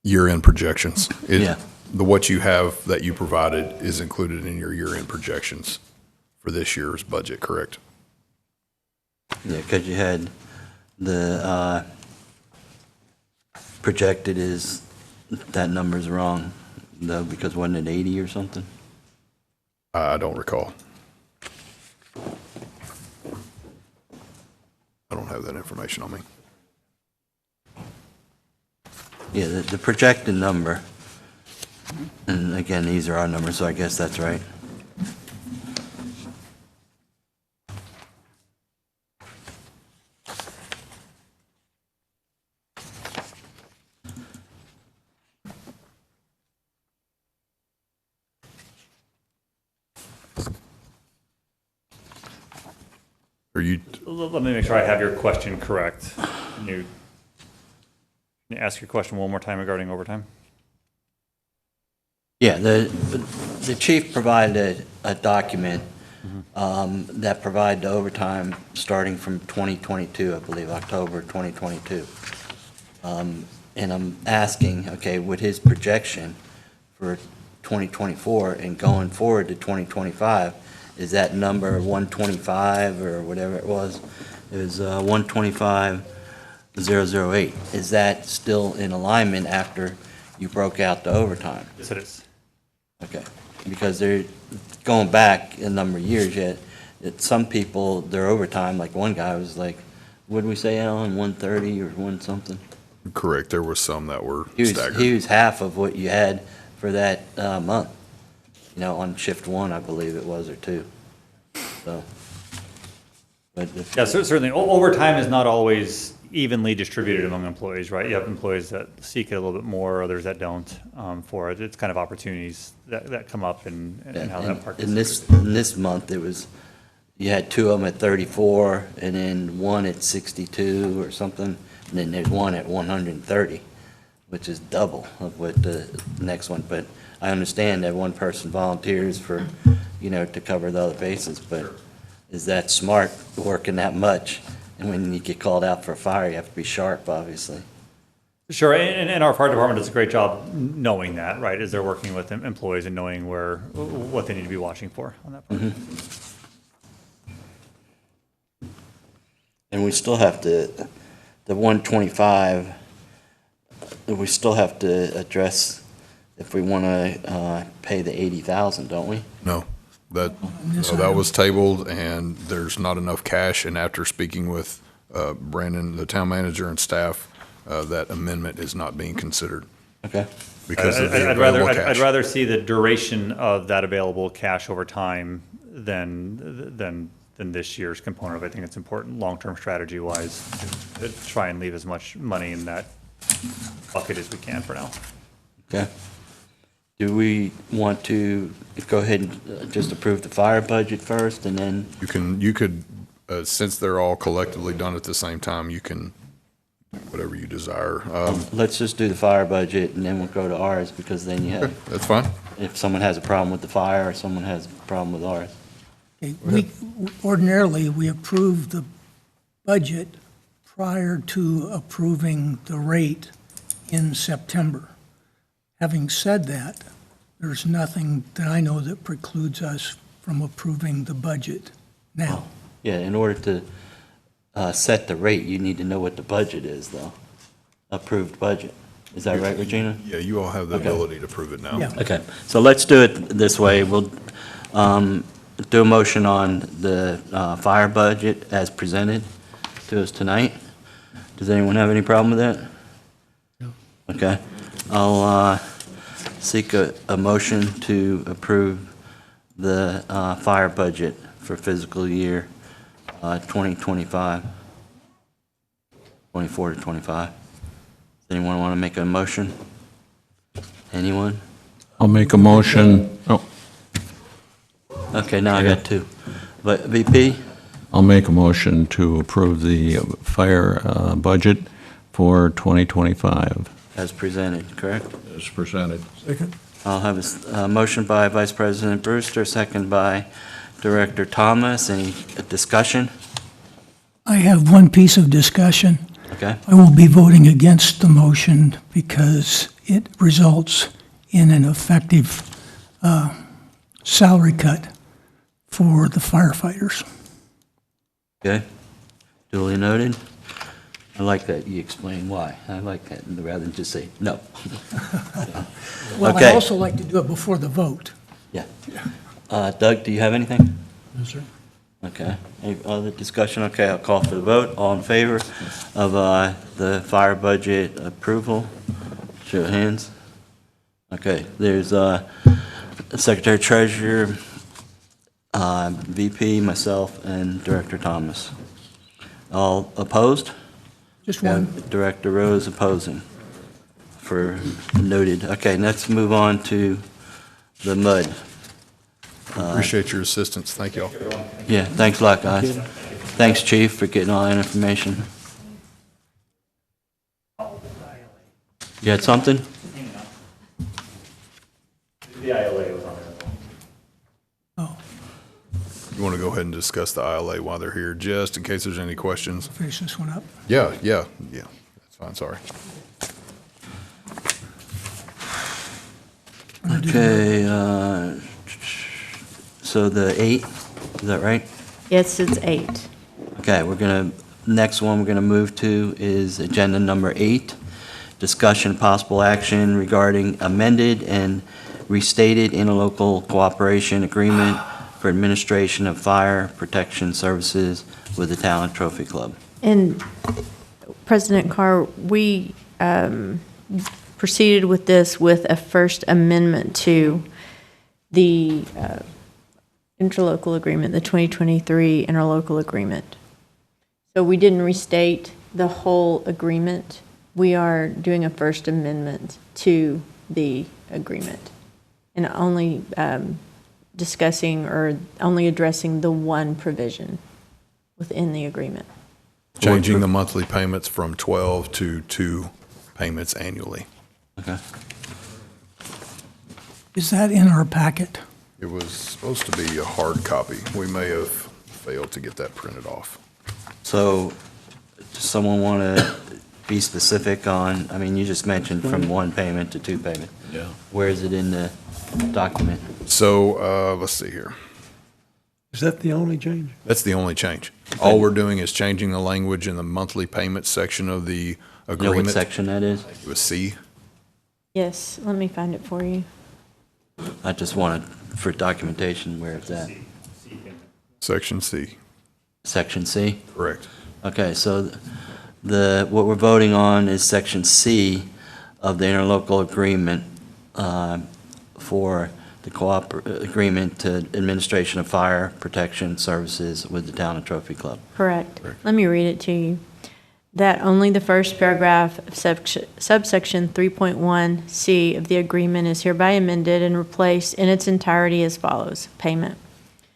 Year-end projections. Yeah. What you have that you provided is included in your year-end projections for this year's budget, correct? Yeah, because you had the projected is, that number's wrong, though, because wasn't it 80 or something? I don't recall. I don't have that information on me. Yeah, the projected number, and again, these are our numbers, so I guess that's right. Are you, Let me make sure I have your question correct. Can you ask your question one more time regarding overtime? Yeah, the chief provided a document that provided the overtime starting from 2022, I believe, October 2022. And I'm asking, okay, with his projection for 2024 and going forward to 2025, is that number 125 or whatever it was? It was 125,008. Is that still in alignment after you broke out the overtime? Yes, it is. Okay, because they're going back a number of years yet, some people, their overtime, like one guy was like, what did we say, Alan, 130 or one something? correct, there were some that were He staggered. was half of what you had for that month, you know, on shift one, I believe it was, or two, so. But if, Yeah, certainly, overtime is not always evenly distributed among employees, right? You have employees that seek it a little bit more, others that don't for it. It's kind of opportunities that come up and how that part in gets this month, it was, you had two of them at 34, and then one at 62 or something, and then there's one at 130, which is double of what the next one, but I understand that one person volunteers for, you know, to cover the other bases, but is that smart, working that much? And when you get called out for a fire, you have to be sharp, obviously. Sure, and our fire department does a great job knowing that, right, as they're working with employees and knowing what they need to be watching for on that part. And we still have to, the 125, we still have to address if we want to pay the 80,000, don't we? No, that was tabled, and there's not enough cash, and after speaking with Brandon, the town manager, and staff, that amendment is not being considered Okay. because of the I'd available cash. I'd rather see the duration of that available cash over time than this year's component of it. I think it's important, long-term strategy-wise, to try and leave as much money in that bucket as we can for now. Okay. Do we want to go ahead and just approve the fire budget first, and then, You could, since they're all collectively done at the same time, you can, whatever you desire. let's just do the fire budget, and then we'll go to ours, because then you have, That's fine. if someone has a problem with the fire, or someone has a problem with ours. Okay, ordinarily, we approve the budget prior to approving the rate in September. Having said that, there's nothing that I know that precludes us from approving the budget now. Yeah, in order to set the rate, you need to know what the budget is, though. Approved budget. Is that right, Regina? Yeah, you all have the Okay. ability to prove it now. Yeah. Okay, so let's do it this way. We'll do a motion on the fire budget as presented to us tonight. Does anyone have any problem with that? No. Okay. I'll seek a motion to approve the fire budget for fiscal year 2025, 24 to 25. Does anyone want to make a motion? Anyone? I'll make a motion, Okay, now I got two. But VP, I'll make a motion to approve the fire budget for 2025. as presented, correct? As presented. Second? I'll have a motion by Vice President Brewster, second by Director Thomas. Any discussion? I have one piece of discussion. Okay, I will be voting against the motion because it results in an effective salary cut for the firefighters. okay. Duly noted. I like that you explain why. I like that rather than just say no. Well, Okay. I'd also like to do it before the vote. Yeah. Doug, do you have anything? No, sir. Okay. Any other discussion? Okay, I'll call for the vote. All in favor of the fire budget approval? Show of hands. Okay, there's Secretary Treasurer, VP, myself, and Director Thomas. All opposed? Just one. Director Rose opposing. For noted. Okay, let's move on to the MUD. Appreciate your assistance. Thank y'all. Yeah, thanks a lot, guys. Thanks, Chief, for getting all that information. You had something? The ILA was on there. Oh, You want to go ahead and discuss the ILA while they're here, just in case there's any questions? finish this one up. Yeah. That's fine, sorry. Okay, so the 8, is that right? Yes, it's 8. Okay, next one we're gonna move to is agenda number 8, discussion possible action regarding amended and restated interlocal cooperation agreement for administration of fire protection services with the Talent Trophy Club. And President Carr, we proceeded with this with a first amendment to the interlocal agreement, the 2023 interlocal agreement. So we didn't restate the whole agreement. We are doing a first amendment to the agreement and only discussing or only addressing the one provision within the agreement. Changing the monthly payments from 12 to 2 payments annually. Okay. Is that in our packet? It was supposed to be a hard copy. We may have failed to get that printed off. So, does someone want to be specific on, I mean, you just mentioned from 1 payment to 2 payment. Yeah. Where is it in the document? So, let's see here. Is that the only change? That's the only change. All we're doing is changing the language in the monthly payment section of the You know what agreement. section that is? It was C. Yes, let me find it for you. I just wanted, for documentation, where it's at. Section C, Section C? correct. Okay, so what we're voting on is section C of the interlocal agreement for the agreement to administration of fire protection services with the Town and Trophy Club. Correct. Let me read it to you. That only the first paragraph of subsection 3.1C of the agreement is hereby amended and replaced in its entirety as follows. Payment.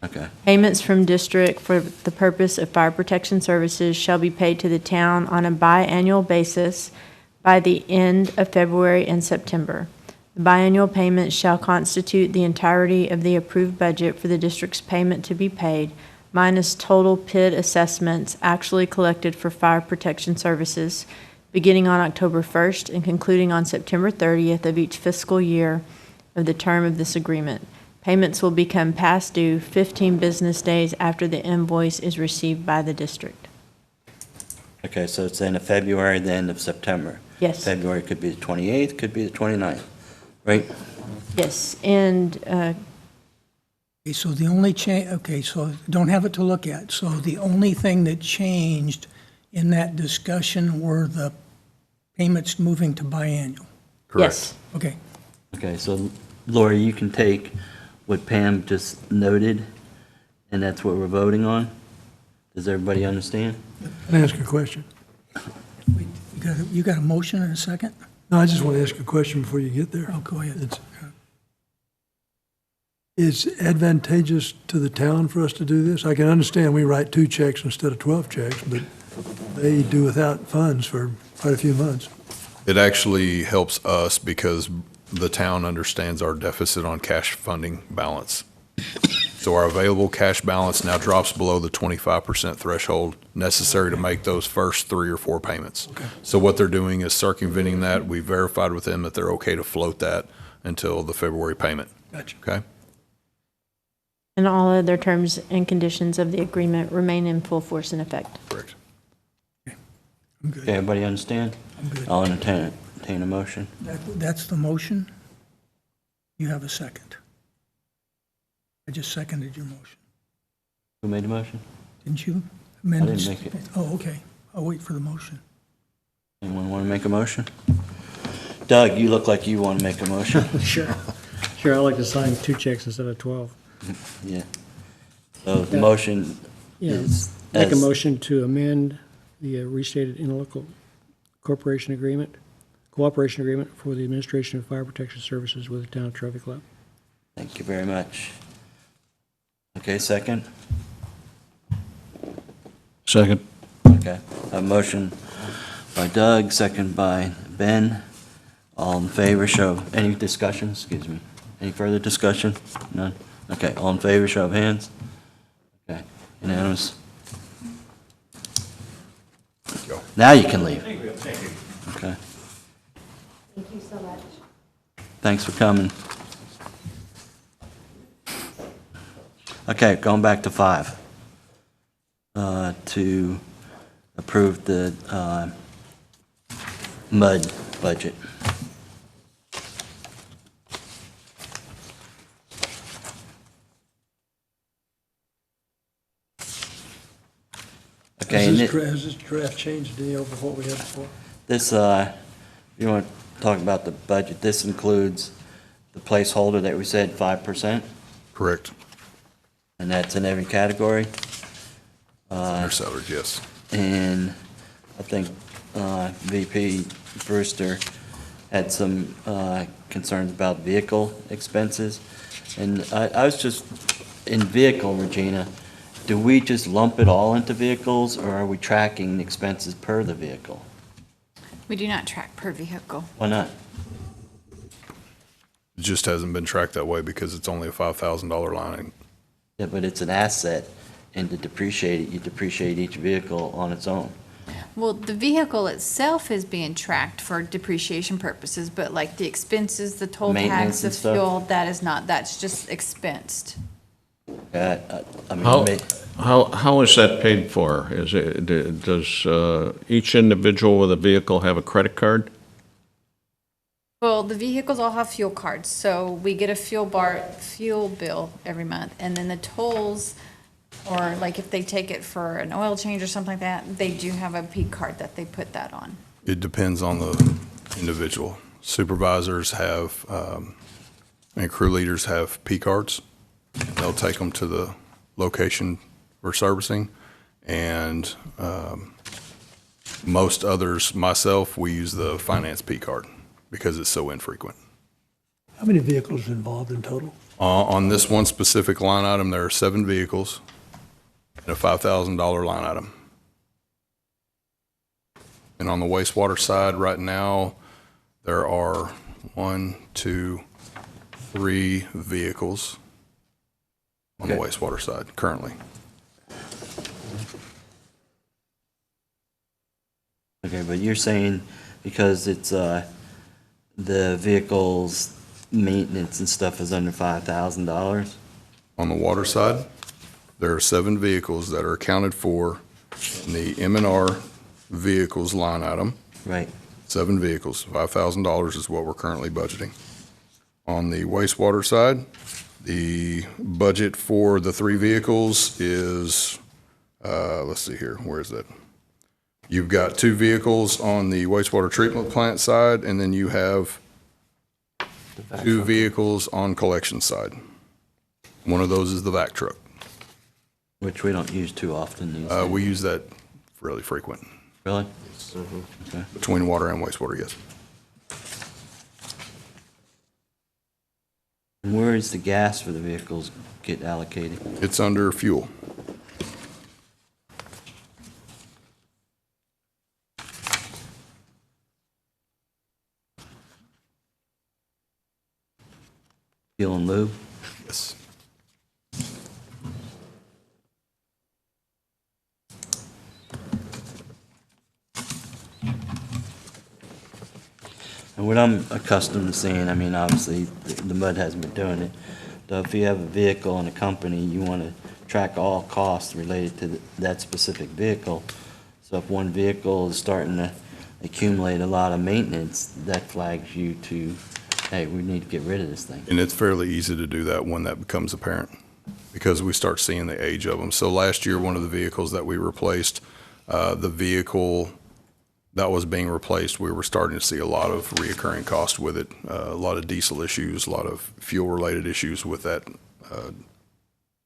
Okay, Payments from district for the purpose of fire protection services shall be paid to the town on a biannual basis by the end of February and September. The biannual payment shall constitute the entirety of the approved budget for the district's payment to be paid, minus total PID assessments actually collected for fire protection services, beginning on October 1st and concluding on September 30th of each fiscal year of the term of this agreement. Payments will become past due 15 business days after the invoice is received by the district. okay, so it's the end of February, the end of September. Yes. February could be the 28th, could be the 29th, right? Yes, and Okay, so the only so don't have it to look at. So the only thing that changed in that discussion were the payments moving to biannual. yes, Okay, Okay, so Lori, you can take what Pam just noted, and that's what we're voting on? Does everybody understand? Can I ask a question? you got a motion and a second? No, I just want to ask a question before you get there. Oh, go ahead. is advantageous to the town for us to do this? I can understand we write 2 checks instead of 12 checks, but they do without funds for quite a few months. It actually helps us because the town understands our deficit on cash funding balance. So our available cash balance now drops below the 25% threshold necessary to make those first 3 or 4 payments. Okay. So what they're doing is circumventing that. We verified with them that they're okay to float that until the February payment. Gotcha. Okay? And all other terms and conditions of the agreement remain in full force and effect. Correct. I'm good. Okay, everybody understand? I'm good. I'll entertain a motion. That's the motion? You have a second? I just seconded your motion. Who made the motion? Didn't you? Amend I didn't make it. Oh, okay. I'll wait for the motion. Anyone want to make a motion? Doug, you look like you want to make a motion. Sure. Sure, I'd like to sign 2 checks instead of 12. Yeah. So the motion Yeah, is. make a as- motion to amend the restated interlocal cooperation agreement for the administration of fire protection services with the town of Trophy Club. Thank you very much. Okay, second? Second. Okay. A motion by Doug, second by Ben. All in favor, show, any discussion, excuse me? Any further discussion? None? Okay, all in favor, show of hands. Okay, unanimous. Go. Now you can leave. Thank you. Okay, Thank you so much. thanks for coming. Okay, going back to 5. To approve the MUD budget. Okay, and Has this draft changed any over what we had before? this, you want to talk about the budget, this includes the placeholder that we said 5%, Correct. and that's in every category. Their salaries, yes. And I think VP Brewster had some concerns about vehicle expenses. And I was just, in vehicle, Regina, do we just lump it all into vehicles, or are we tracking expenses per the vehicle? We do not track per vehicle. Why not? It just hasn't been tracked that way because it's only a $5,000 line. Yeah, but it's an asset, and to depreciate it, you depreciate each vehicle on its own. Well, the vehicle itself is being tracked for depreciation purposes, but like the expenses, the toll Maintenance tax, the and stuff? fuel, that is not, that's just expensed. I mean, How is that paid for? Does each individual with a vehicle have a credit card? Well, the vehicles all have fuel cards, so we get a fuel bill every month, and then the tolls, or like if they take it for an oil change or something like that, they do have a P card that they put that on. It depends on the individual. Supervisors have, and crew leaders have P cards. They'll take them to the location for servicing. And most others, myself, we use the finance P card because it's so infrequent. How many vehicles are involved in total? On this one specific line item, there are 7 vehicles and a $5,000 line item. And on the wastewater side, right now, there are 1, 2, 3 vehicles on the Okay. wastewater side currently. Okay, but you're saying because it's, the vehicle's maintenance and stuff is under $5,000? On the water side, there are 7 vehicles that are accounted for in the M&R vehicles line item. Right. 7 vehicles, $5,000 is what we're currently budgeting. On the wastewater side, the budget for the 3 vehicles is, let's see here, where is that? You've got 2 vehicles on the wastewater treatment plant side, and then you have 2 vehicles on collection side. One of those is the vac truck. Which we don't use too often these days. We use that fairly frequent, Really? Okay. between water and wastewater, yes. And where is the gas for the vehicles get allocated? It's under fuel. Fuel and lube? Yes. And what I'm accustomed to seeing, I mean, obviously, the MUD hasn't been doing it. So if you have a vehicle in a company, you want to track all costs related to that specific vehicle. So if one vehicle is starting to accumulate a lot of maintenance, that flags you to, hey, we need to get rid of this thing. And it's fairly easy to do that when that becomes apparent, because we start seeing the age of them. So last year, one of the vehicles that we replaced, the vehicle that was being replaced, we were starting to see a lot of reoccurring costs with it, a lot of diesel issues, a lot of fuel-related issues with that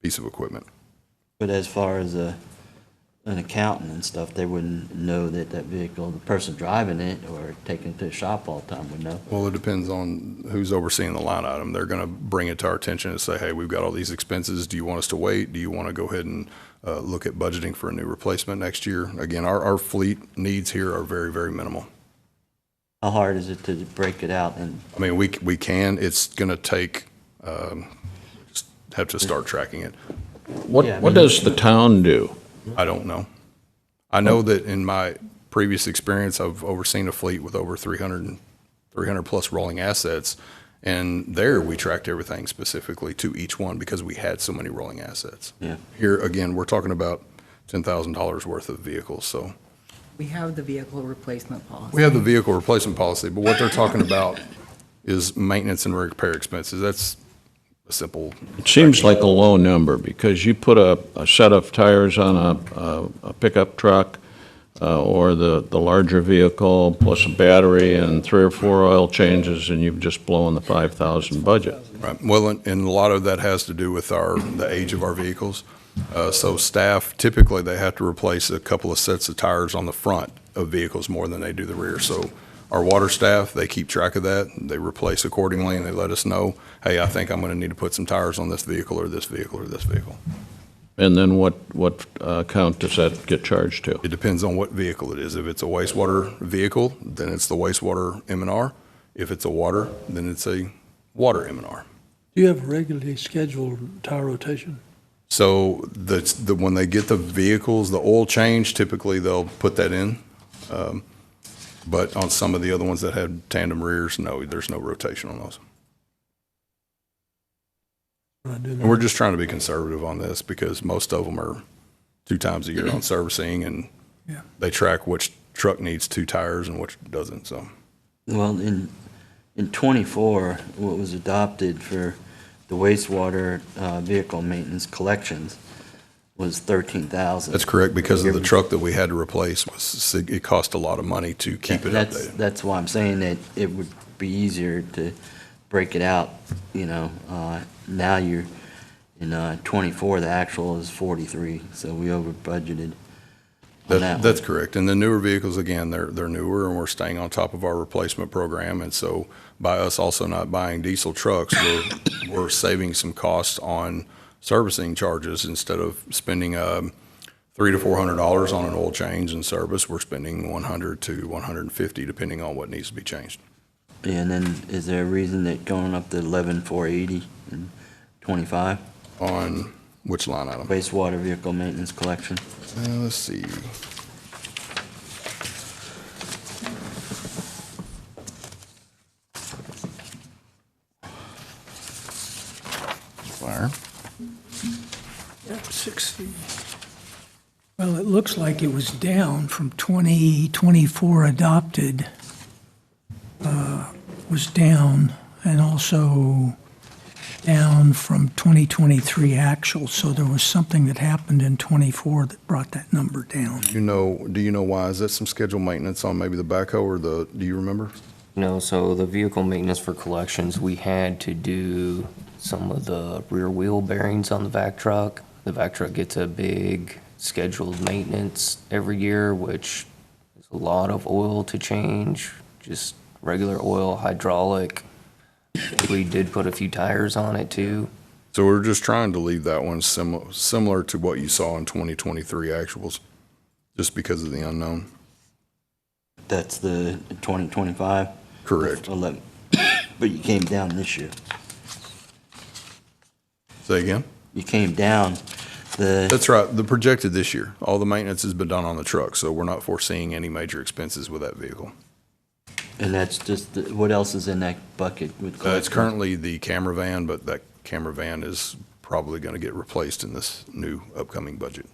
piece of equipment. But as far as an accountant and stuff, they wouldn't know that that vehicle, the person driving it or taking it to the shop all the time would know. Well, it depends on who's overseeing the line item. They're going to bring it to our attention and say, hey, we've got all these expenses. Do you want us to wait? Do you want to go ahead and look at budgeting for a new replacement next year? Again, our fleet needs here are very, very minimal. How hard is it to break it out? And I mean, we can. It's going to take, just have to start tracking it. What does the town do? I don't know. I know that in my previous experience, I've overseen a fleet with over 300 plus rolling assets. And there we tracked everything specifically to each one because we had so many rolling assets. Yeah. Here, again, we're talking about $10,000 worth of vehicles, so. We have the vehicle replacement policy. We have the vehicle replacement policy, but what they're talking about is maintenance and repair expenses. That's a simple. It seems like a low number, because you put a set of tires on a pickup truck, or the larger vehicle, plus a battery and 3 or 4 oil changes, and you've just blown the 5,000 budget. Right. Well, and a lot of that has to do with the age of our vehicles. So staff, typically, they have to replace a couple of sets of tires on the front of vehicles more than they do the rear. So our water staff, they keep track of that. They replace accordingly, and they let us know, hey, I think I'm going to need to put some tires on this vehicle or this vehicle or this vehicle. And then what account does that get charged to? It depends on what vehicle it is. If it's a wastewater vehicle, then it's the wastewater M&R. If it's a water, then it's a water M&R. Do you have regularly scheduled tire rotation? So when they get the vehicles, the oil change, typically they'll put that in. But on some of the other ones that had tandem rears, no, there's no rotation on those. And we're just trying to be conservative on this because most of them are 2 times a year on servicing, and they track which truck needs 2 tires and which doesn't. So, well, in 24, what was adopted for the wastewater vehicle maintenance collections was $13,000. that's correct, because of the truck that we had to replace. It cost a lot of money to keep it updated. That's why I'm saying that it would be easier to break it out, now you're in 24, the actual is 43, so we over budgeted on that That's one. correct. And the newer vehicles, again, they're newer, and we're staying on top of our replacement program. And so by us also not buying diesel trucks, we're saving some costs on servicing charges. Instead of spending $300 to $400 on an oil change and service, we're spending $100 to $150, depending on what needs to be changed. Yeah, and then is there a reason that going up to 11,480 and 25 On which line item? wastewater vehicle maintenance collection? Let's see. Fire. Yep, 60. Well, it looks like it was down from 2024 adopted, was down, and also down from 2023 actual. So there was something that happened in '24 that brought that number down. Do you know why? Is that some scheduled maintenance on maybe the backhoe or do you remember? No, so the vehicle maintenance for collections, we had to do some of the rear wheel bearings on the vac truck. The vac truck gets a big scheduled maintenance every year, which is a lot of oil to change, just regular oil, hydraulic. We did put a few tires on it too. So we're just trying to leave that one similar to what you saw in 2023 actuals, just because of the unknown. That's the 2025? Correct. 11. But you came down this year. Say again? You came down That's right. The projected this year, all the maintenance has been done on the truck, so we're not foreseeing any major expenses with that vehicle. And that's just, what else is in that bucket with It's collections? currently the camera van, but that camera van is probably going to get replaced in this new upcoming budget.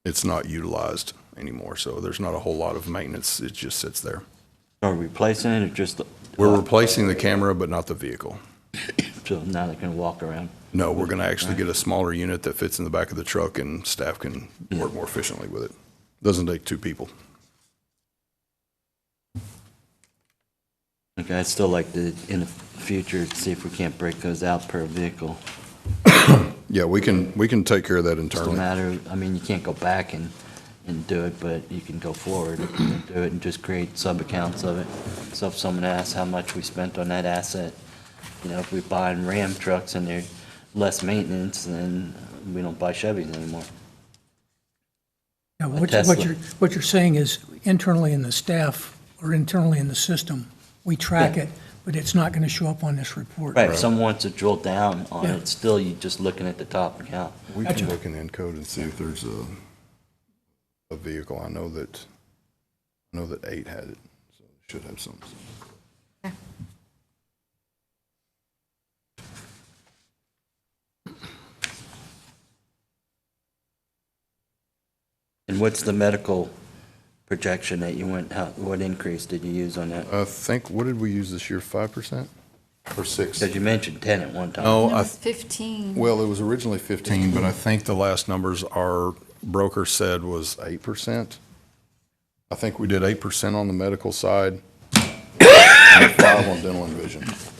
It's not utilized anymore, so there's not a whole lot of maintenance. It just sits there. Are we replacing it or just? We're replacing the camera, but not the vehicle. So now they can walk around? No, we're going to actually get a smaller unit that fits in the back of the truck, and staff can work more efficiently with it. Doesn't take two people. Okay, I'd still like to, in the future, see if we can't break those out per vehicle. Yeah, we can take care of that Just a internally. matter, I mean, you can't go back and do it, but you can go forward and do it and just create sub-accounts of it. So if someone asks how much we spent on that asset, you know, if we buy Ram trucks and they're less maintenance, then we don't buy Chevys anymore. Yeah, A what Tesla. what you're saying is internally in the staff or internally in the system, we track Yeah. it, but it's not going to show up on this report. Right, if someone wants to drill down on Yeah. it, still, you're just looking at the top account. We Gotcha. can look in Encode and see if there's a vehicle. I know that 8 had it, so it should have some. And what's the medical projection that you went, what increase did you use on that? I think, what did we use this year, 5% or 6? Because you mentioned 10 at one time. No, It was 15. well, it was originally 15, but I think the last numbers our broker said was 8%. I think we did 8% on the medical side, and 5 on dental and vision. If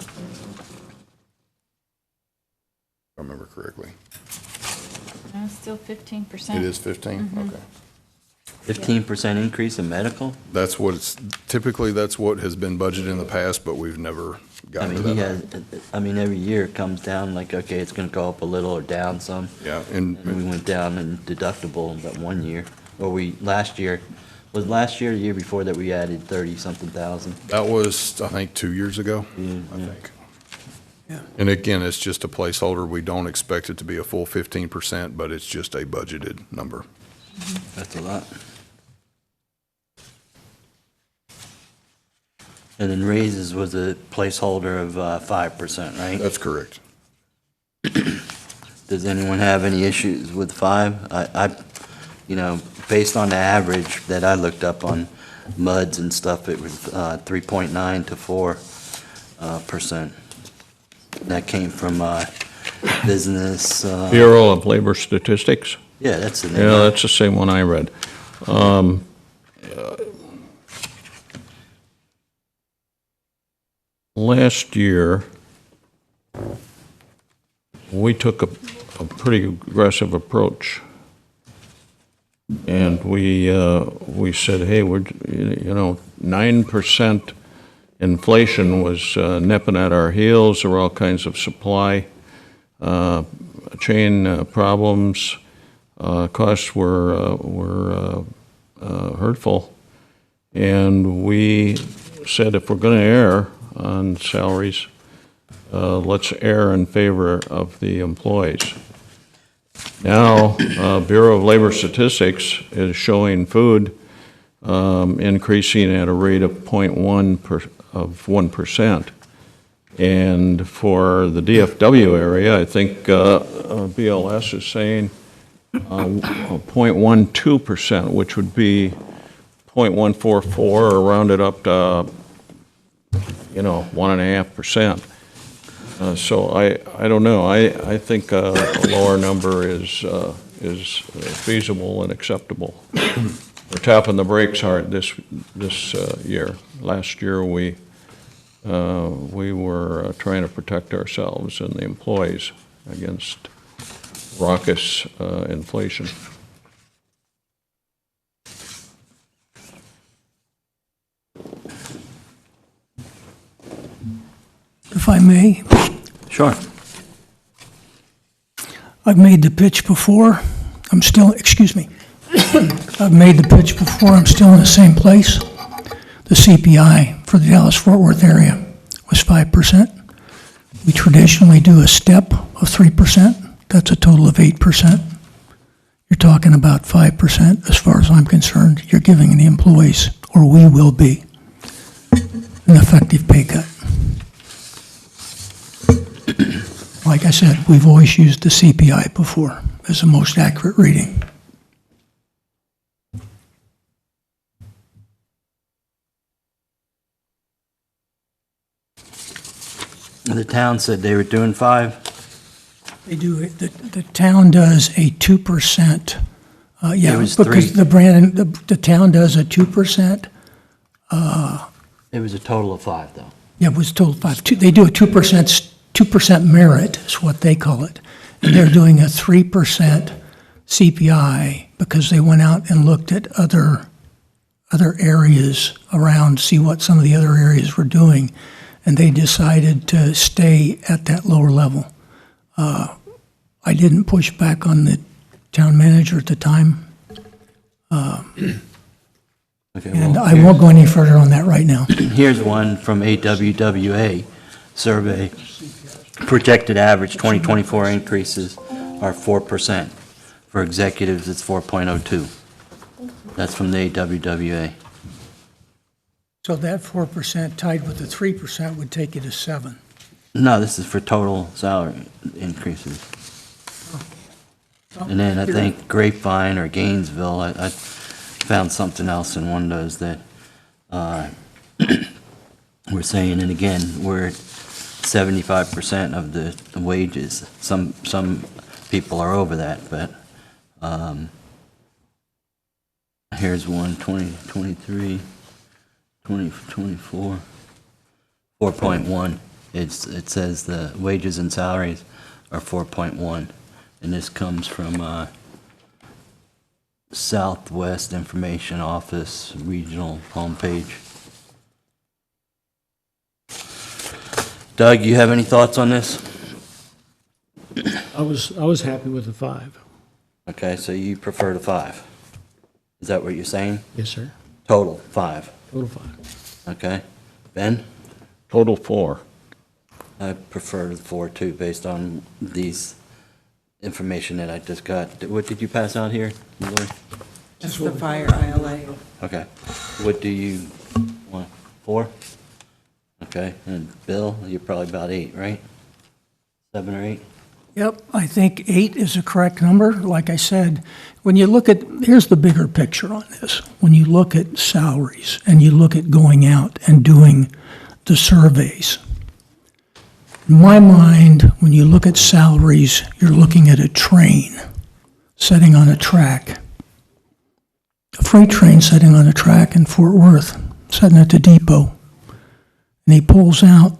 I remember correctly. No, still 15%. It is 15? Okay. 15% increase in medical? That's what it's, typically, that's what has been budgeted in the past, but we've never I gotten to mean, he that. has, I mean, every year it comes down, like, okay, it's gonna go up a little or down some. Yeah, And we and went down in deductible that one year, or last year, was last year, or the year before that we added 30-something thousand? that was, I think, 2 years ago, I think. Yeah. And again, it's just a placeholder. We don't expect it to be a full 15%, but it's just a budgeted number. That's a lot. And then raises was a placeholder of 5%, right? That's correct. Does anyone have any issues with 5? You know, based on the average that I looked up on MUDs and stuff, it was 3.9 to 4%. That came from business. Bureau of Labor Statistics? Yeah, that's the name. Yeah, that's the same one I read. Last year, we took a pretty aggressive approach. And we said, hey, we're, 9% inflation was nipping at our heels. There were all kinds of supply chain problems. Costs were hurtful. And we said, if we're going to err on salaries, let's err in favor of the employees. Now, Bureau of Labor Statistics is showing food increasing at a rate of 1%. And for the DFW area, I think BLS is saying 0.12%, which would be 0.144 or rounded up to 1.5%. So I don't know. I think a lower number is feasible and acceptable. We're tapping the brakes hard this year. Last year we were trying to protect ourselves and the employees against raucous inflation. I may. Sure. I've made the pitch before. I'm still, excuse me. I've made the pitch before. I'm still in the same place. The CPI for the Dallas-Fort Worth area was 5%. We traditionally do a step of 3%. That's a total of 8%. You're talking about 5%, as far as I'm concerned. You're giving the employees, or we will be, an effective pay cut. Like I said, we've always used the CPI before as the most accurate reading. The town said they were doing 5. They do, the town does a 2%, yeah, It was because 3. the town does a 2%. It was a total of 5, though. Yeah, it was total 5. They do a 2% merit is what they call it. And they're doing a 3% CPI because they went out and looked at other areas around, see what some of the other areas were doing, and they decided to stay at that lower level. I didn't push back on the town manager at the time, Okay, and well, I won't go any further on that right now. here's one from AWWA survey. Projected average 2024 increases are 4%. For executives, it's 4.02. That's from the AWWA. So that 4% tied with the 3% would take you to 7. No, this is for total salary increases. And then I think Grapevine or Gainesville, I found something else in one of those that we're saying, and again, we're at 75% of the wages. Some people are over that, but here's one, 2023, 2024, 4.1. It says the wages and salaries are 4.1, and this comes from Southwest Information Office Regional homepage. Doug, you have any thoughts on this? I was happy with the 5. Okay, so you prefer the 5. Is that what you're saying? Yes, sir. Total 5. Total 5. Okay. Ben? Total 4. I prefer the 4 too, based on these information that I just got. What did you pass out here, Lori? Just the fire ILA. Okay. What do you want? 4? Okay. And Bill, you're probably about 8, right? 7 or 8? Yep, I think 8 is a correct number. Like I said, when you look at, here's the bigger picture on this. When you look at salaries and you look at going out and doing the surveys, in my mind, when you look at salaries, you're looking at a train sitting on a track, a freight train sitting on a track in Fort Worth, sitting at the depot, and he pulls out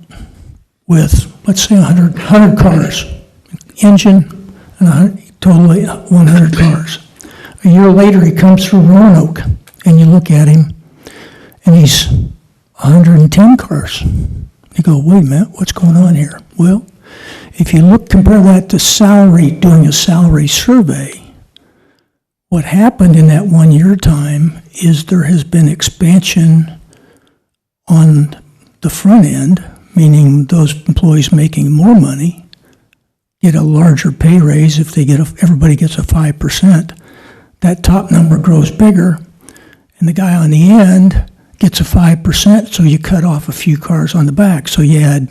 with, let's say, 100 cars, engine, and totally 100 cars. A year later, he comes through Roanoke, and you look at him, and he's 110 cars. You go, wait a minute, what's going on here? Well, if you compare that to salary, doing a salary survey, what happened in that 1 year time is there has been expansion on the front end, meaning those employees making more money get a larger pay raise if everybody gets a 5%. That top number grows bigger, and the guy on the end gets a 5%, so you cut off a few cars on the back. So you add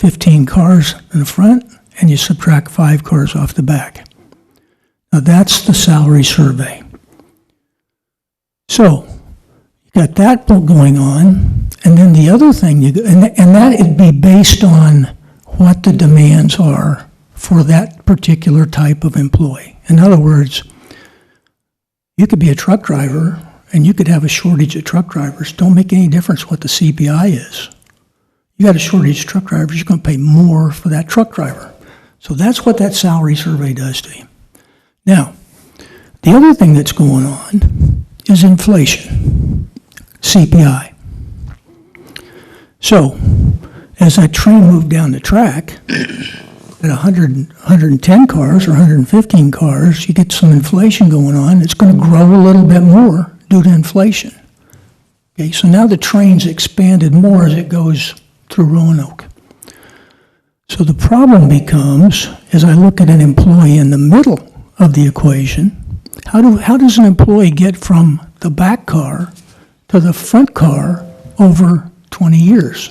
15 cars in the front, and you subtract 5 cars off the back. Now that's the salary survey. So you got that going on, and then the other thing, and that would be based on what the demands are for that particular type of employee. In other words, you could be a truck driver, and you could have a shortage of truck drivers. Don't make any difference what the CPI is. You got a shortage of truck drivers, you're going to pay more for that truck driver. So that's what that salary survey does to you. Now, the other thing that's going on is inflation, CPI. So, as that train moved down the track, at 110 cars or 115 cars, you get some inflation going on. It's going to grow a little bit more due to inflation. Okay, so now the train's expanded more as it goes through Roanoke. So the problem becomes, as I look at an employee in the middle of the equation, how does an employee get from the back car to the front car over 20 years?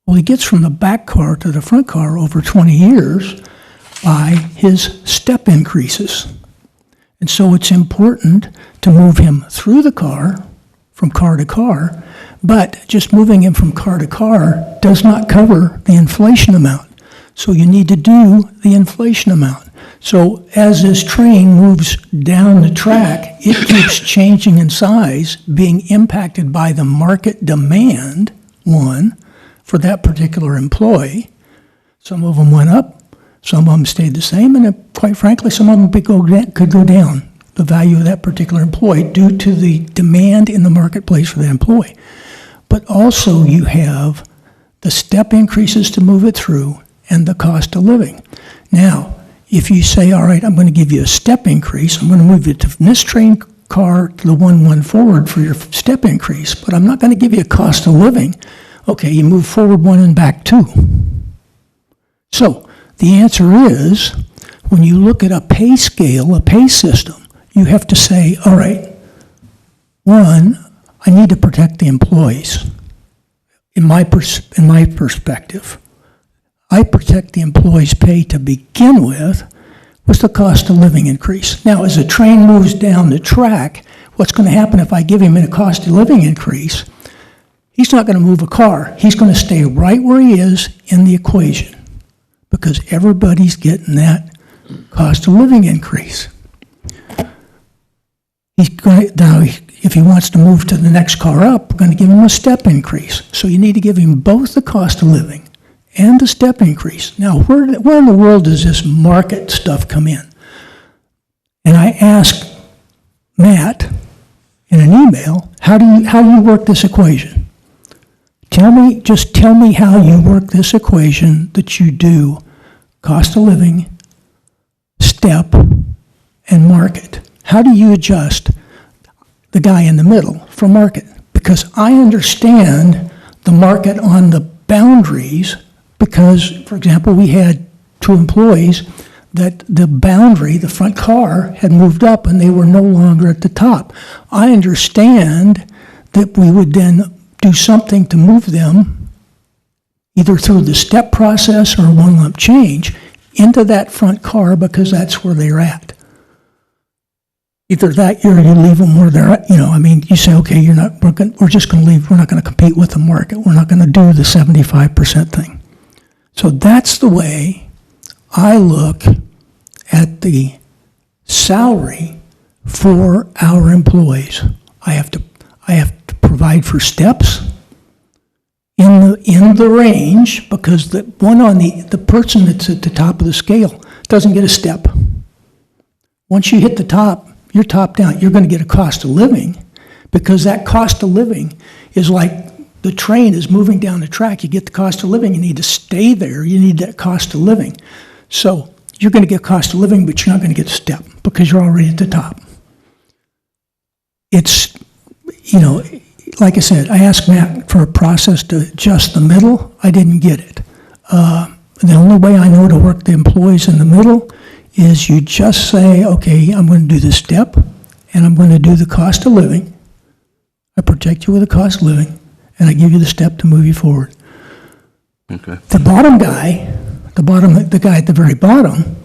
Well, he gets from the back car to the front car over 20 years by his step increases. And so it's important to move him through the car, from car to car, but just moving him from car to car does not cover the inflation amount. So you need to do the inflation amount. So as this train moves down the track, it keeps changing in size, being impacted by the market demand, one, for that particular employee. Some of them went up, some of them stayed the same, and quite frankly, some of them could go down, the value of that particular employee, due to the demand in the marketplace for that employee. But also you have the step increases to move it through and the cost of living. Now, if you say, all right, I'm going to give you a step increase, I'm going to move you from this train car to the one forward for your step increase, but I'm not going to give you a cost of living. Okay, you move forward one and back two. So the answer is, when you look at a pay scale, a pay system, you have to say, all right, one, I need to protect the employees. In my perspective, I protect the employees' pay to begin with the cost of living increase. Now, as the train moves down the track, what's going to happen if I give him a cost of living increase? He's not going to move a car. He's going to stay right where he is in the equation because everybody's getting that cost of living increase. He's going to, now, if he wants to move to the next car up, we're going to give him a step increase. So you need to give him both the cost of living and the step increase. Now, where in the world does this market stuff come in? And I asked Matt in an email, how do you work this equation? Just tell me how you work this equation that you do cost of living, step, and market. How do you adjust the guy in the middle for market? Because I understand the market on the boundaries because, for example, we had 2 employees that the boundary, the front car, had moved up and they were no longer at the top. I understand that we would then do something to move them either through the step process or one lump change into that front car because that's where they're at. Either that or you leave them where they're at. You say, okay, we're just going to leave. We're not going to compete with the market. We're not going to do the 75% thing. So that's the way I look at the salary for our employees. I have to provide for steps in the range because the person that's at the top of the scale doesn't get a step. Once you hit the top, you're top down. You're going to get a cost of living because that cost of living is like the train is moving down the track. You get the cost of living. You need to stay there. You need that cost of living. So you're going to get cost of living, but you're not going to get a step because you're already at the top. It's, like I said, I asked Matt for a process to adjust the middle. I didn't get it. The only way I know to work the employees in the middle is you just say, okay, I'm going to do the step, and I'm going to do the cost of living. I protect you with the cost of living, and I give you the step to move you forward. Okay. The bottom guy, the guy at the very bottom,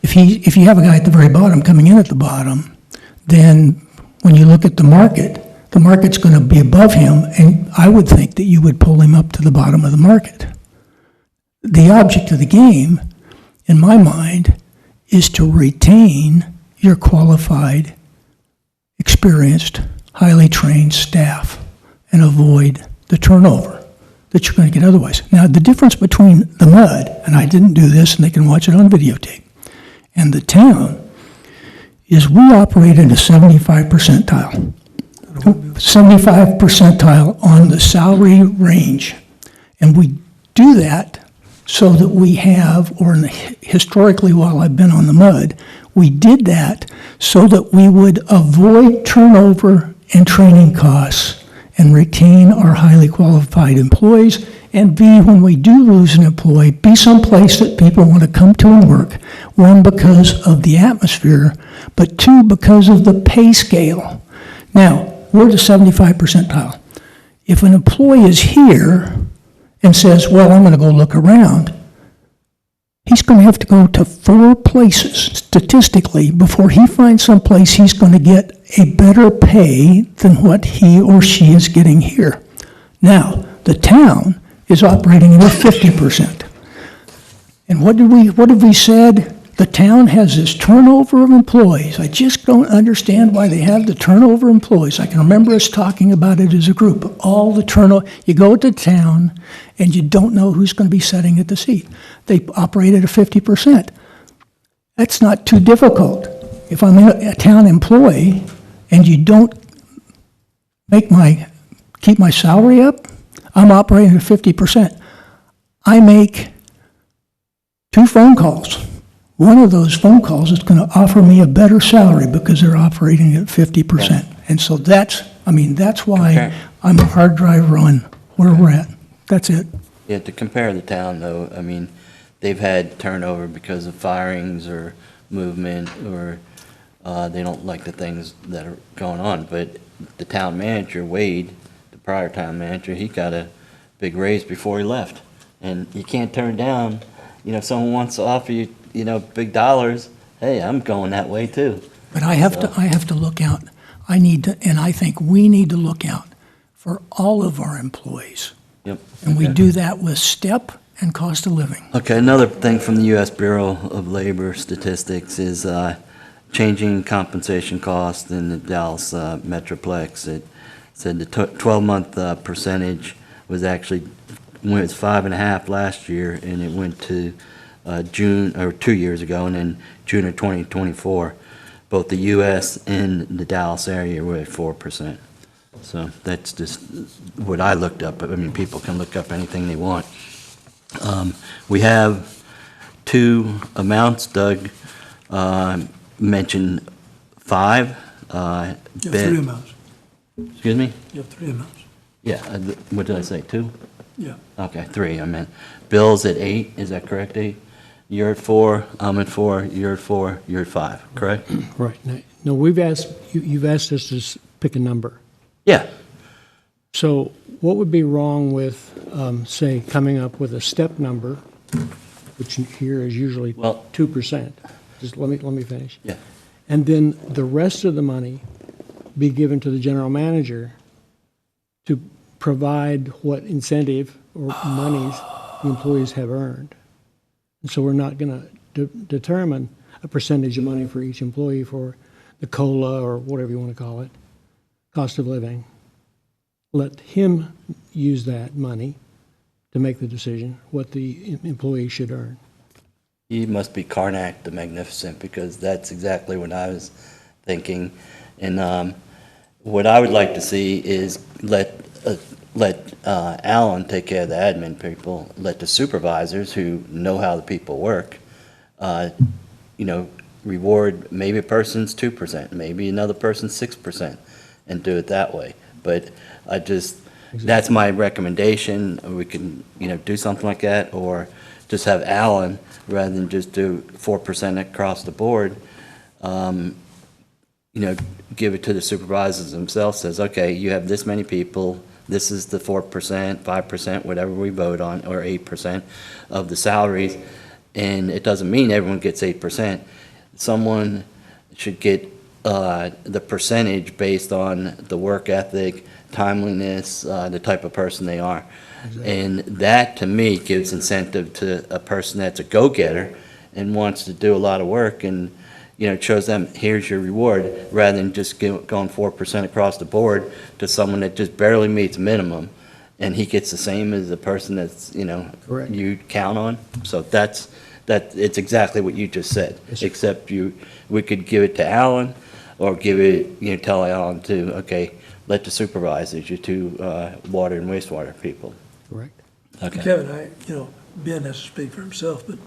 if you have a guy at the very bottom coming in at the bottom, then when you look at the market's going to be above him, and I would think that you would pull him up to the bottom of the market. The object of the game, in my mind, is to retain your qualified, experienced, highly trained staff and avoid the turnover that you're going to get otherwise. Now, the difference between the mud, and I didn't do this, and they can watch it on videotape, and the town is we operate at a 75 percentile. 75 percentile on the salary range. And we do that so that we have, or historically while I've been on the mud, we did that so that we would avoid turnover and training costs and retain our highly qualified employees, and B, when we do lose an employee, be someplace that people want to come to and work. One, because of the atmosphere, but two, because of the pay scale. Now, we're the 75 percentile. If an employee is here and says, well, I'm going to go look around, he's going to have to go to 4 places statistically before he finds someplace he's going to get a better pay than what he or she is getting here. Now, the town is operating at a 50%. And what have we said? The town has this turnover of employees. I just don't understand why they have the turnover of employees. I can remember us talking about it as a group. All the turnover. You go to town and you don't know who's going to be sitting at the seat. They operate at a 50%. That's not too difficult. If I'm a town employee and you don't keep my salary up, I'm operating at 50%. I make 2 phone calls. One of those phone calls is going to offer me a better salary because they're operating at 50%. And so that's why Okay. I'm a hard driver on where we're at. That's it. Yeah, to compare the town, though, I mean, they've had turnover because of firings or movement, or they don't like the things that are going on. But the town manager, Wade, the prior town manager, he got a big raise before he left. And you can't turn down, if someone wants to offer you, big dollars, hey, I'm going that way too. But I have to look out. And I think we need to look out for all of our employees. Yep. And we Okay. do that with step and cost of living. Okay, another thing from the U.S. Bureau of Labor Statistics is changing compensation costs in the Dallas Metroplex. It said the 12-month percentage was 5.5 last year, and it went to June, or 2 years ago, and then June of 2024. Both the U.S. and the Dallas area were at 4%. So that's just what I looked up. I mean, people can look up anything they want. We have 2 amounts. Doug mentioned 5. You have 3 amounts. Excuse me? You have 3 amounts. Yeah, what did I say, 2? Yeah. Okay, 3, I meant. Bill's at 8, is that correct, 8? You're at 4, I'm at 4, you're at 4, you're at 5, correct? Right. No, you've asked us to pick a number. Yeah. So what would be wrong with, say, coming up with a step number, which here is usually 2%? Just let me finish. Yeah. And then the rest of the money be given to the general manager to provide what incentive or monies the employees have earned. And so we're not going to determine a percentage of money for each employee for the COLA or whatever you want to call it, cost of living. Let him use that money to make the decision what the employee should earn. He must be Karnak the Magnificent, because that's exactly what I was thinking. And what I would like to see is let Alan take care of the admin people, let the supervisors who know how the people work, reward maybe a person's 2%, maybe another person's 6%, and do it that way. But that's my recommendation. We can, do something like that, or just have Alan, rather than just do 4% across the board, give it to the supervisors themselves, says, okay, you have this many people, this is the 4%, 5%, whatever we vote on, or 8% of the salaries, and it doesn't mean everyone gets 8%. Someone should get the percentage based on the work ethic, timeliness, the type of person they are. Exactly. And that, to me, gives incentive to a person that's a go-getter and wants to do a lot of work, and it shows them, here's your reward, rather than just going 4% across the board to someone that just barely meets minimum, and he gets the same as the person that's, Correct. you count on. So it's exactly what you just said, yes, except we could give it to Alan, or give it, tell Alan to, okay, let the supervisors, your two water and wastewater people. Correct. Okay. Kevin, Ben has to speak for himself, but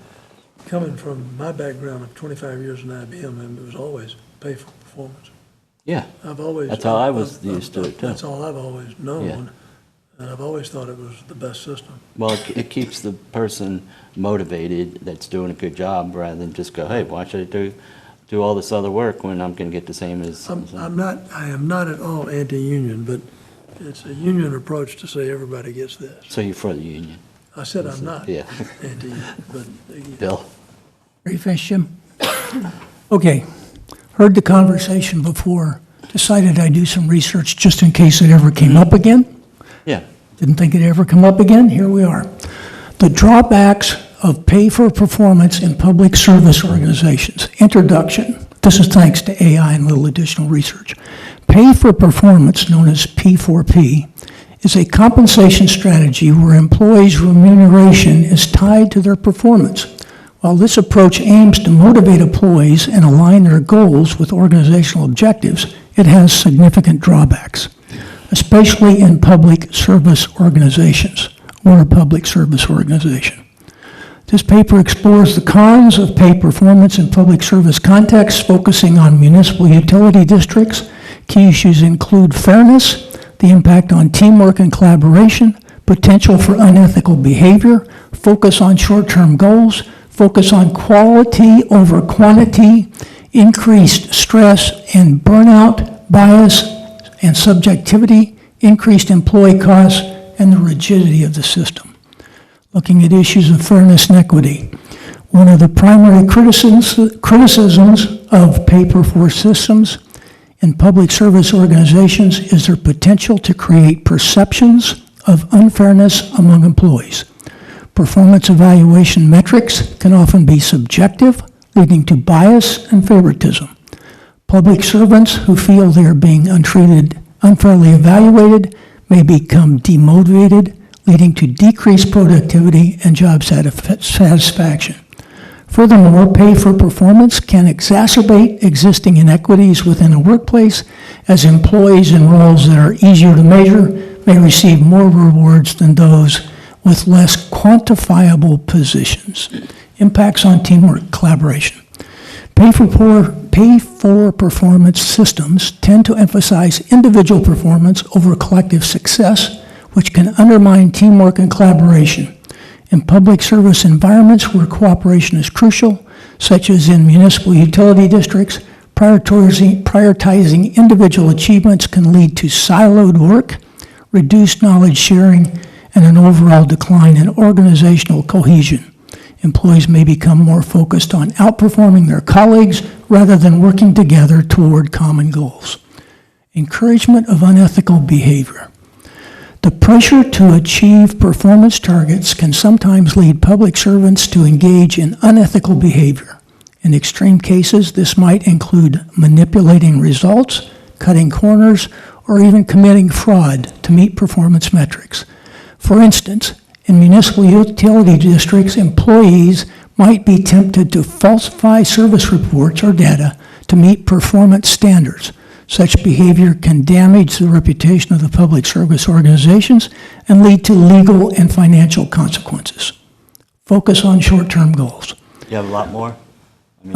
coming from my background of 25 years in IBM, and it was always pay for performance. Yeah, I've always. that's how I was used to it too. That's all I've always known, and I've always thought it was the best system. Well, it keeps the person motivated that's doing a good job rather than just go, hey, why should I do all this other work when I'm going to get the same as. I am not at all anti-union, but it's a union approach to say everybody gets this. So you're for the union? I said I'm not Yeah. anti-union, but. Bill? Are you finished, Jim? Okay, heard the conversation before, decided I'd do some research just in case it ever came up again. Yeah. Didn't think it'd ever come up again, here we are. The drawbacks of pay for performance in public service organizations. Introduction. This is thanks to AI and a little additional research. Pay for performance, known as P4P, is a compensation strategy where employees' remuneration is tied to their performance. While this approach aims to motivate employees and align their goals with organizational objectives, it has significant drawbacks, especially in public service organizations. We're a public service organization. This paper explores the cons of pay performance in public service contexts, focusing on municipal utility districts. Key issues include fairness, the impact on teamwork and collaboration, potential for unethical behavior, focus on short-term goals, focus on quality over quantity, increased stress and burnout, bias and subjectivity, increased employee costs, and the rigidity of the system. Looking at issues of fairness and equity. One of the primary criticisms of pay-for systems in public service organizations is their potential to create perceptions of unfairness among employees. Performance evaluation metrics can often be subjective, leading to bias and favoritism. Public servants who feel they are being unfairly evaluated may become demotivated, leading to decreased productivity and job satisfaction. Furthermore, pay for performance can exacerbate existing inequities within a workplace, as employees in roles that are easier to measure may receive more rewards than those with less quantifiable positions. Impacts on teamwork collaboration. Pay for performance systems tend to emphasize individual performance over collective success, which can undermine teamwork and collaboration. In public service environments where cooperation is crucial, such as in municipal utility districts, prioritizing individual achievements can lead to siloed work, reduced knowledge sharing, and an overall decline in organizational cohesion. Employees may become more focused on outperforming their colleagues rather than working together toward common goals. Encouragement of unethical behavior. The pressure to achieve performance targets can sometimes lead public servants to engage in unethical behavior. In extreme cases, this might include manipulating results, cutting corners, or even committing fraud to meet performance metrics. For instance, in municipal utility districts, employees might be tempted to falsify service reports or data to meet performance standards. Such behavior can damage the reputation of the public service organizations and lead to legal and financial consequences. Focus on short-term goals. You have a lot more? Yeah,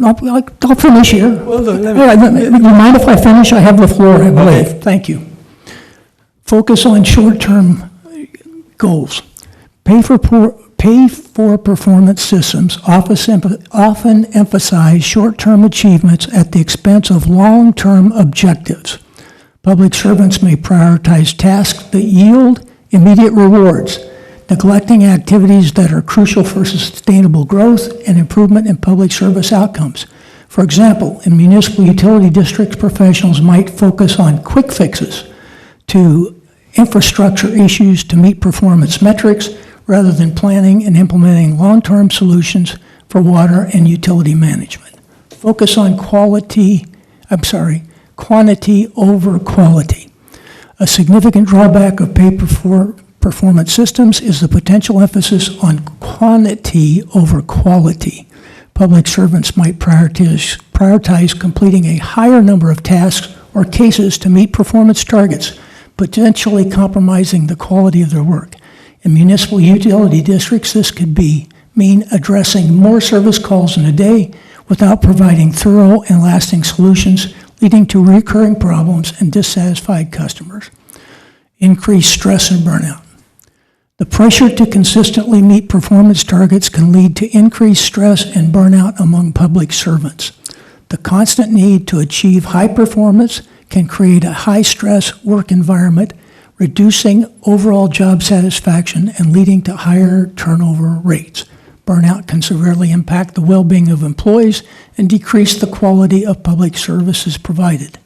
I'll finish here. Well, look, You mind if I finish? I have the floor, I believe. Okay. Thank you. Focus on short-term goals. Pay for performance systems often emphasize short-term achievements at the expense of long-term objectives. Public servants may prioritize tasks that yield immediate rewards, neglecting activities that are crucial for sustainable growth and improvement in public service outcomes. For example, in municipal utility districts, professionals might focus on quick fixes to infrastructure issues to meet performance metrics rather than planning and implementing long-term solutions for water and utility management. Focus on quantity over quality. A significant drawback of pay for performance systems is the potential emphasis on quantity over quality. Public servants might prioritize completing a higher number of tasks or cases to meet performance targets, potentially compromising the quality of their work. In municipal utility districts, this could mean addressing more service calls in a day without providing thorough and lasting solutions, leading to recurring problems and dissatisfied customers. Increased stress and burnout. The pressure to consistently meet performance targets can lead to increased stress and burnout among public servants. The constant need to achieve high performance can create a high-stress work environment, reducing overall job satisfaction and leading to higher turnover rates. Burnout can severely impact the well-being of employees and decrease the quality of public services provided.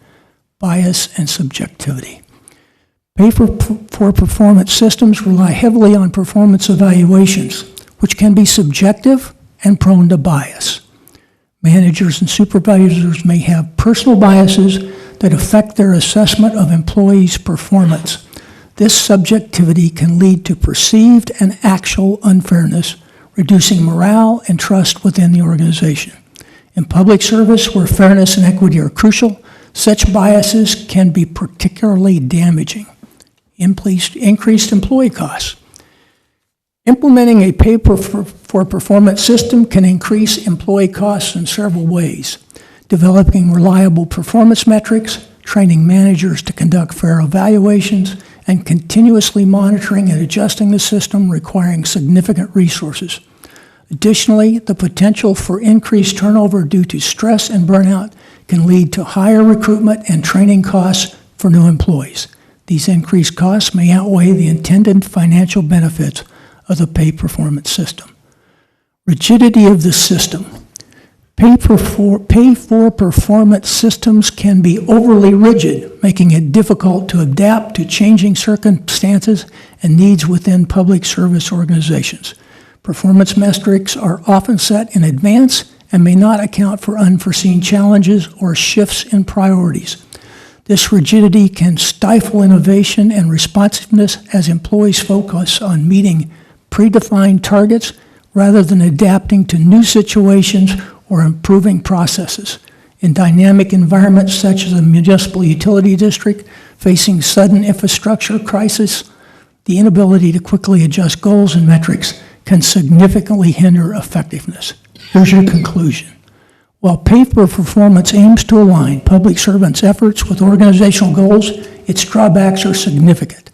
Bias and subjectivity. Pay-for-performance systems rely heavily on performance evaluations, which can be subjective and prone to bias. Managers and supervisors may have personal biases that affect their assessment of employees' performance. This subjectivity can lead to perceived and actual unfairness, reducing morale and trust within the organization. In public service, where fairness and equity are crucial, such biases can be particularly damaging. Increased employee costs. Implementing a pay-for-performance system can increase employee costs in several ways. Developing reliable performance metrics, training managers to conduct fair evaluations, and continuously monitoring and adjusting the system requiring significant resources. Additionally, the potential for increased turnover due to stress and burnout can lead to higher recruitment and training costs for new employees. These increased costs may outweigh the intended financial benefits of the pay-performance system. Rigidity of the system. Pay-for-performance systems can be overly rigid, making it difficult to adapt to changing circumstances and needs within public service organizations. Performance metrics are often set in advance and may not account for unforeseen challenges or shifts in priorities. This rigidity can stifle innovation and responsiveness as employees focus on meeting predefined targets rather than adapting to new situations or improving processes. In dynamic environments such as a municipal utility district facing sudden infrastructure crisis, the inability to quickly adjust goals and metrics can significantly hinder effectiveness. Here's your conclusion. While pay-for-performance aims to align public servants' efforts with organizational goals, its drawbacks are significant.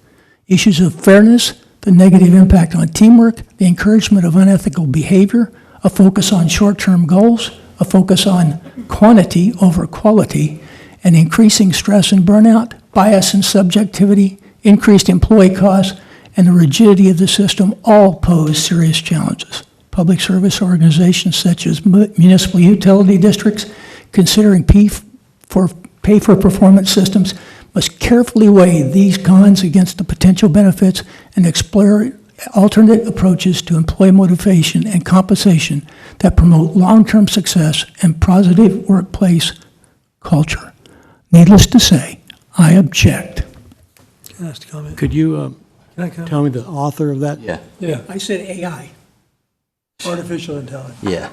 Issues of fairness, the negative impact on teamwork, the encouragement of unethical behavior, a focus on short-term goals, a focus on quantity over quality, and increasing stress and burnout, bias and subjectivity, increased employee costs, and the rigidity of the system all pose serious challenges. Public service organizations such as municipal utility districts considering pay-for-performance systems must carefully weigh these cons against the potential benefits and explore alternate approaches to employee motivation and compensation that promote long-term success and positive workplace culture. Needless to say, I object. Can I ask a comment? Could you Can I comment? tell me the author of that? Yeah, Yeah, I said AI. artificial intelligence. yeah.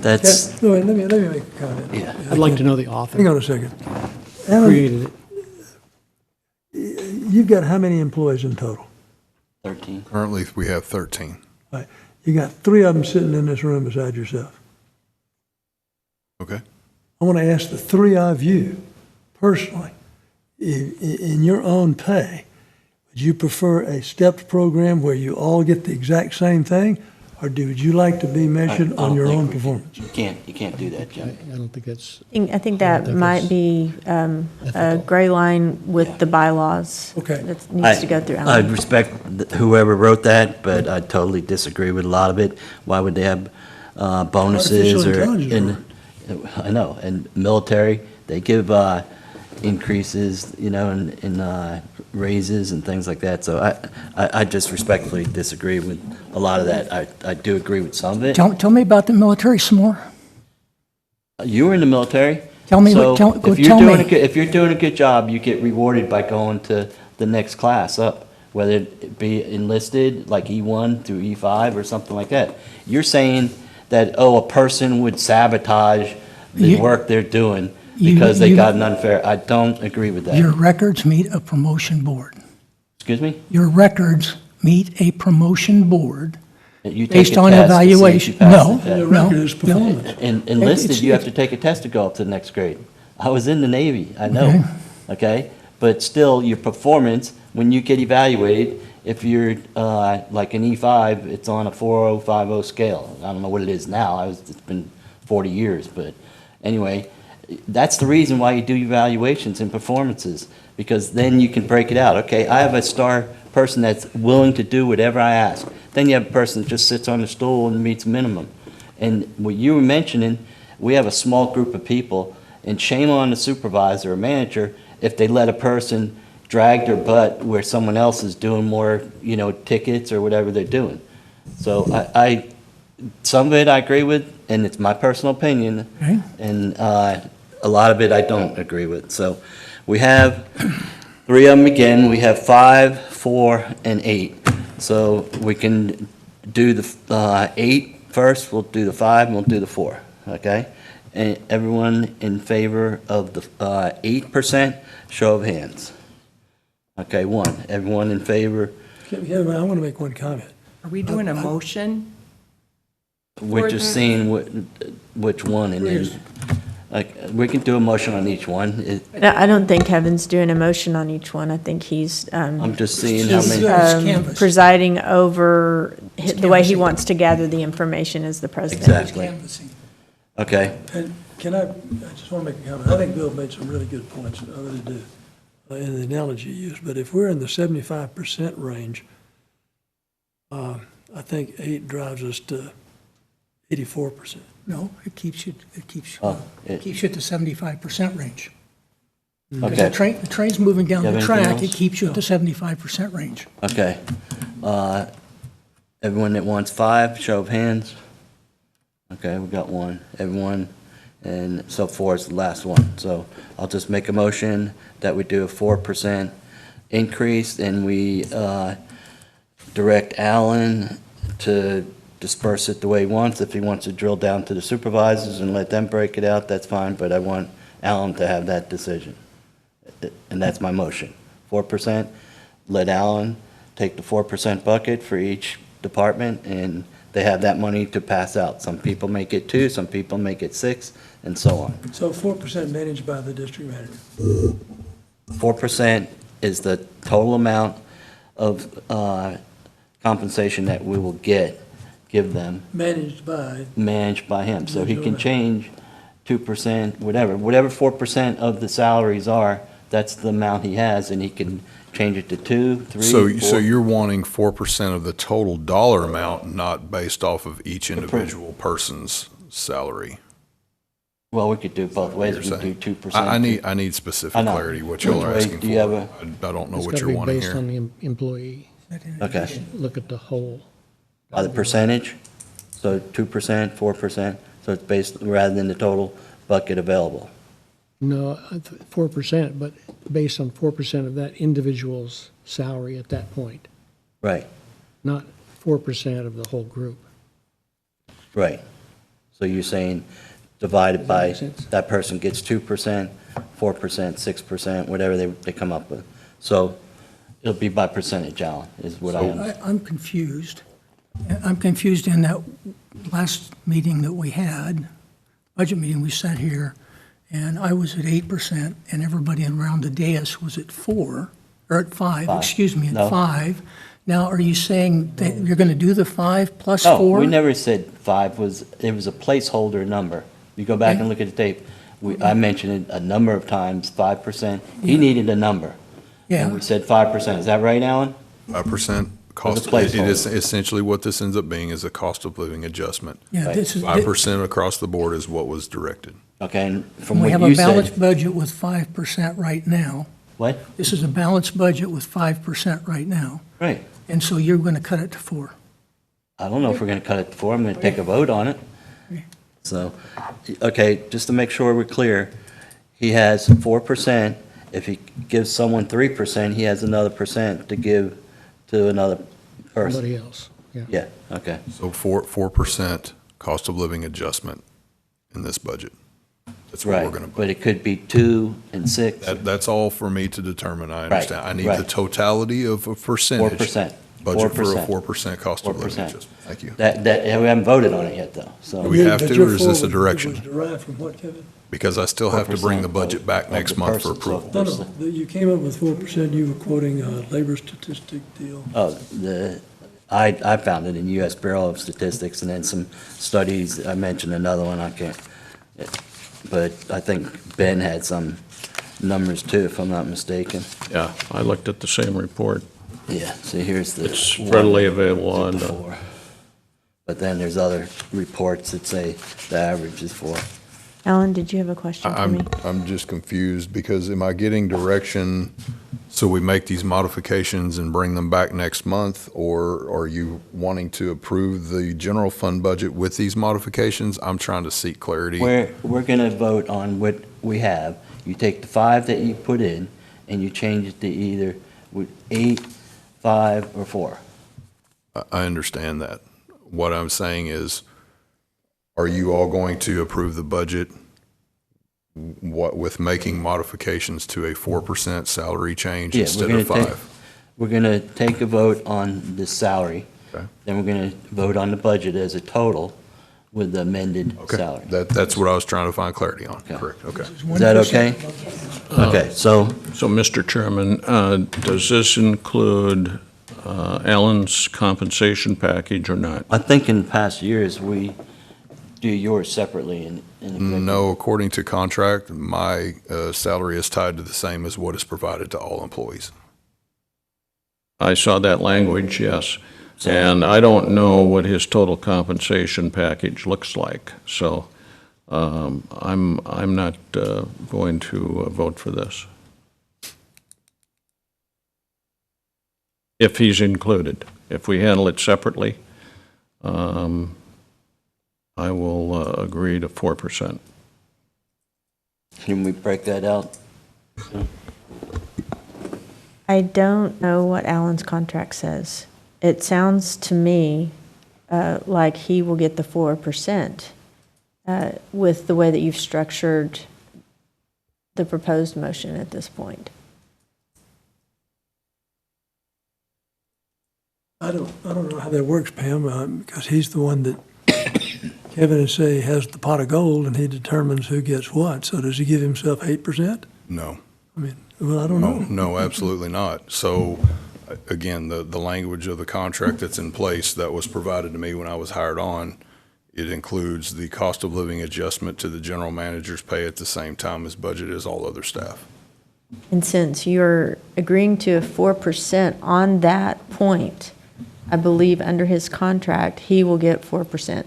That's, Yeah, no, wait, let me make a comment. yeah. I'd like to know the author. Hang on a second. Alan, Created it. you've got how many employees in total? 13. Currently, we have 13. Right. You got 3 of them sitting in this room beside yourself. Okay. I want to ask the 3 of you personally, in your own pay, would you prefer a stepped program where you all get the exact same thing, or would you like to be measured I on don't your think own we can- performance? You can't do that, Jim. I don't think that's, I think that might be a ethical. gray line with the bylaws. Okay. That needs to go through I Alan. respect whoever wrote that, but I totally disagree with a lot of it. Why would they have bonuses Artificial or, intelligence, I know, and military, they give increases, in raises and things like that. So I just respectfully disagree with a lot of that. I do agree with some of it. Tell me about the military some more. You were in the military. Tell me So what- tell if you're tell doing me. if you're doing a good job, you get rewarded by going to the next class up, whether it be enlisted like E1 through E5 or something like that. You're saying that, a person would sabotage the You- work they're doing because they got an unfair, I don't agree with Your that. records meet a promotion board. Excuse me? Your records meet a promotion board You take based a on test to see if you evaluation. pass No, the test. The no, record is performance. In enlisted, It's- you have to take a test to go up to the next grade. I was in the Navy, I know, Okay. okay? But still, your performance, when you get evaluated, if you're like an E5, it's on a 4050 scale. I don't know what it is now, it's been 40 years, but anyway, that's the reason why you do evaluations and performances, because then you can break it out. Okay, I have a star person that's willing to do whatever I ask. Then you have a person that just sits on the stool and meets minimum. And what you were mentioning, we have a small group of people, and shame on the supervisor or manager if they let a person drag their butt where someone else is doing more, tickets or whatever they're doing. So some of it I agree with, and it's my personal opinion, Okay. and a lot of it I don't agree with. So we have three of them again. We have 5, 4, and 8. So we can do the 8 first, we'll do the 5, and we'll do the 4, okay? And everyone in favor of the 8%, show of hands. Okay, 1. Everyone in favor, Kevin, I want to make one comment. Are we doing a motion? we're just seeing which one, and then, we can do a motion on each one. No, I don't think Kevin's doing a motion on each one. I think he's I'm just seeing how he's many. canvas. presiding over the way he canvassing. wants to gather the information as the president. Exactly. Canvassing. Okay, And I just want to make a comment. I think Bill made some really good points, I really do, in the analogy you used. But if we're in the 75% range, I think 8 drives us to 84%. No, it keeps you at the 75% range. Because okay, the train's moving down You have the anything track, else? it keeps you at the 75% range. okay. Everyone that wants 5, show of hands. Okay, we got 1. Everyone, and so 4 is the last one. So I'll just make a motion that we do a 4% increase, and we direct Alan to disperse it the way he wants. If he wants to drill down to the supervisors and let them break it out, that's fine, but I want Alan to have that decision. And that's my motion. 4%, let Alan take the 4% bucket for each department, and they have that money to pass out. Some people make it 2, some people make it 6, and so on. So 4% managed by the district manager. 4% is the total amount of compensation that we will give them, Managed by, managed by him. So he can change 2%, whatever 4% of the salaries are, that's the amount he has, and he can change it to 2, 3, 4. So you're wanting 4% of the total dollar amount, not based off of each individual person's salary? Well, we could do it both ways. You're We could saying. do 2%. I need specific I know. clarity, what y'all are Which way asking do you have for. I don't know It's what got to you're be wanting based here. on the employee. Okay. Look at the whole. By the percentage, so 2%, 4%, so it's based, rather than the total bucket available. No, 4%, but based on 4% of that individual's salary at that point, Right, not 4% of the whole group. right. So you're saying divided by, Does that make sense? that person gets 2%, 4%, 6%, whatever they come up with. So it'll be by percentage, Alan, is what I understand. I'm confused. I'm confused in that last meeting that we had, budget meeting, we sat here, and I was at 8%, and everybody around the dais was at 4, or at 5, excuse me, No. at 5. Now, are you saying that you're going to do the 5 plus 4? No, we never said 5 it was a placeholder number. You go back and look at the tape. I mentioned it a number of times, 5%. He needed a number. Yeah. And we said 5%. Is that right, Alan? 5% cost, placeholder. it is essentially what this ends up being is a cost of living adjustment. Yeah, Right. this is, 5% across the board is what was directed. Okay, and from we what have a you balanced said, budget with 5% right now. what? This is a balanced budget with 5% right now, Right. and so you're going to cut it to 4. I don't know if we're going to cut it to 4. I'm going to take a vote on it. So, okay, just to make sure we're clear, he has 4%. If he gives someone 3%, he has another percent to give to another person. Somebody else, yeah. Yeah, okay. So 4% cost of living adjustment in this budget. That's what we're Right, going to but it could be 2 and 6, That's all for me to determine. I understand. I need the right. totality of a percentage. 4%. Budget for a 4%. 4% cost of living 4%. adjustment. Thank you. That, we haven't voted on it yet, though, so. We have But to, your or is this a 4 direction? was derived from what, Kevin? Because I still have to bring the 4% budget back of next the month for person, so- approval. No, you came up with 4%, you were quoting a labor statistic deal. Oh, I found it in U.S. Bureau of Statistics, and then some studies, I mentioned another one, I can't, but I think Ben had some numbers too, if I'm not mistaken. Yeah, I looked at the same report. Yeah, so here's the. It's one readily available on the- before. But then there's other reports that say the average is 4. Alan, did you have a question for me? I'm just confused because am I getting direction so we make these modifications and bring them back next month? Or are you wanting to approve the general fund budget with these modifications? I'm trying to seek clarity. We're gonna vote on what we have. You take the 5 that you put in, and you change it to either with 8, 5, or 4. I understand that. What I'm saying is, are you all going to approve the budget with making modifications to a 4% salary change Yeah, instead of 5? We're gonna take a vote on the salary. Okay. Then we're gonna vote on the budget as a total with the amended Okay, salary. that's what I was trying to find clarity on. Okay. Correct, okay. Is that okay? Okay, so, So, Mr. Chairman, does this include Alan's compensation package or not? I think in past years, we do yours separately in executive. No, according to contract, my salary is tied to the same as what is provided to all employees. I saw that language, yes. So- And I don't know what his total compensation package looks like, so I'm not going to vote for this. If he's included. If we handle it separately, I will agree to 4%. Can we break that out? I don't know what Alan's contract says. It sounds to me like he will get the 4% with the way that you've structured the proposed motion at this point. I don't know how that works, Pam, because he's the one that Kevin would say has the pot of gold and he determines who gets what. So does he give himself 8%? No. I mean, well, I don't know. No, absolutely not. So, again, the language of the contract that's in place that was provided to me when I was hired on, it includes the cost of living adjustment to the general manager's pay at the same time as budget as all other staff. And since you're agreeing to a 4% on that point, I believe under his contract, he will get 4%.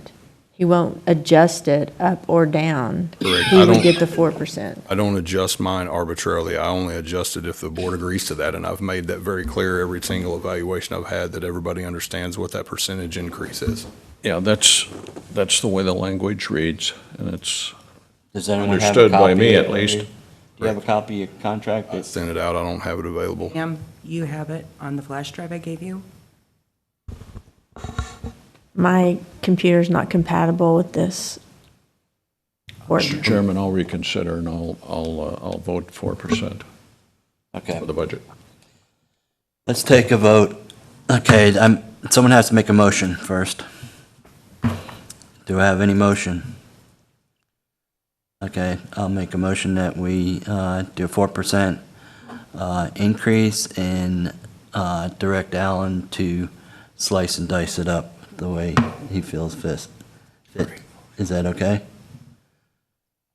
He won't adjust it up or down. Correct. He would get the 4%. I don't adjust mine arbitrarily. I only adjust it if the board agrees to that, and I've made that very clear every single evaluation I've had, that everybody understands what that percentage increase is. Yeah, that's the way the language reads, and it's Does anyone have a understood by copy me of at it? least. Do you have a copy of your contract? I sent it out. I don't have it available. Pam, you have it on the flash drive I gave you? My computer's not compatible with this. Mr. Chairman, I'll reconsider and I'll vote 4% Okay, for the budget. let's take a vote. Okay, someone has to make a motion first. Do I have any motion? Okay, I'll make a motion that we do a 4% increase and direct Alan to slice and dice it up the way he feels fit. Is that okay?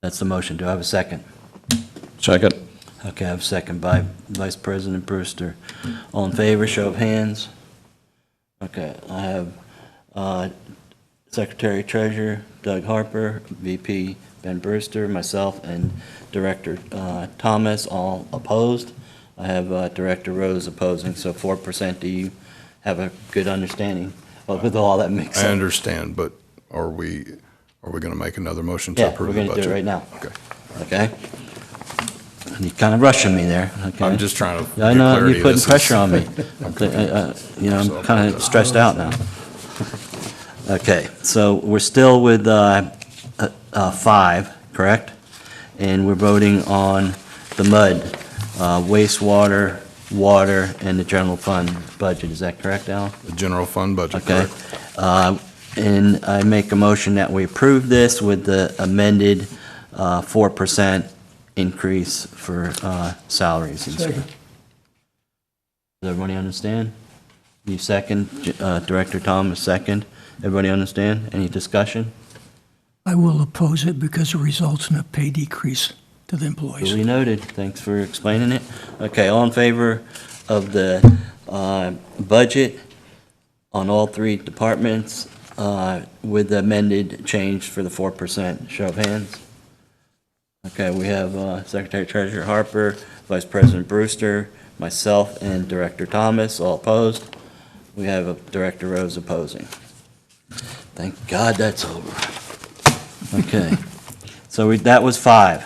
That's the motion. Do I have a second? Second. Okay, I have a second by Vice President Brewster. All in favor, show of hands. Okay, I have Secretary Treasurer Doug Harper, VP Ben Brewster, myself, and Director Thomas, all opposed. I have Director Rose opposing, so 4%. Do you have a good understanding with all that mix up? I understand, but are we going to make another motion to Yeah, approve we're the going budget? to do it right now. Okay. Okay? You're kind of rushing me there, okay? I'm just trying to I get know, clarity. you're putting This is- pressure on me. I'm kind of stressed out now. Okay, so we're still with 5, correct? and we're voting on the MUD, wastewater, water, and the general fund budget. Is that correct, Alan? The general fund budget, Okay. correct? And I make a motion that we approve this with the amended 4% increase for salaries and stuff. Second. Does everybody understand? You second, Director Thomas second. Everybody understand? Any discussion? I will oppose it because it results in a pay decrease to the employees. Duly noted. Thanks for explaining it. Okay, all in favor of the budget on all three departments with the amended change for the 4%? Show of hands. Okay, we have Secretary Treasurer Harper, Vice President Brewster, myself, and Director Thomas, all opposed. We have Director Rose opposing. Thank God that's over. Okay, so that was 5.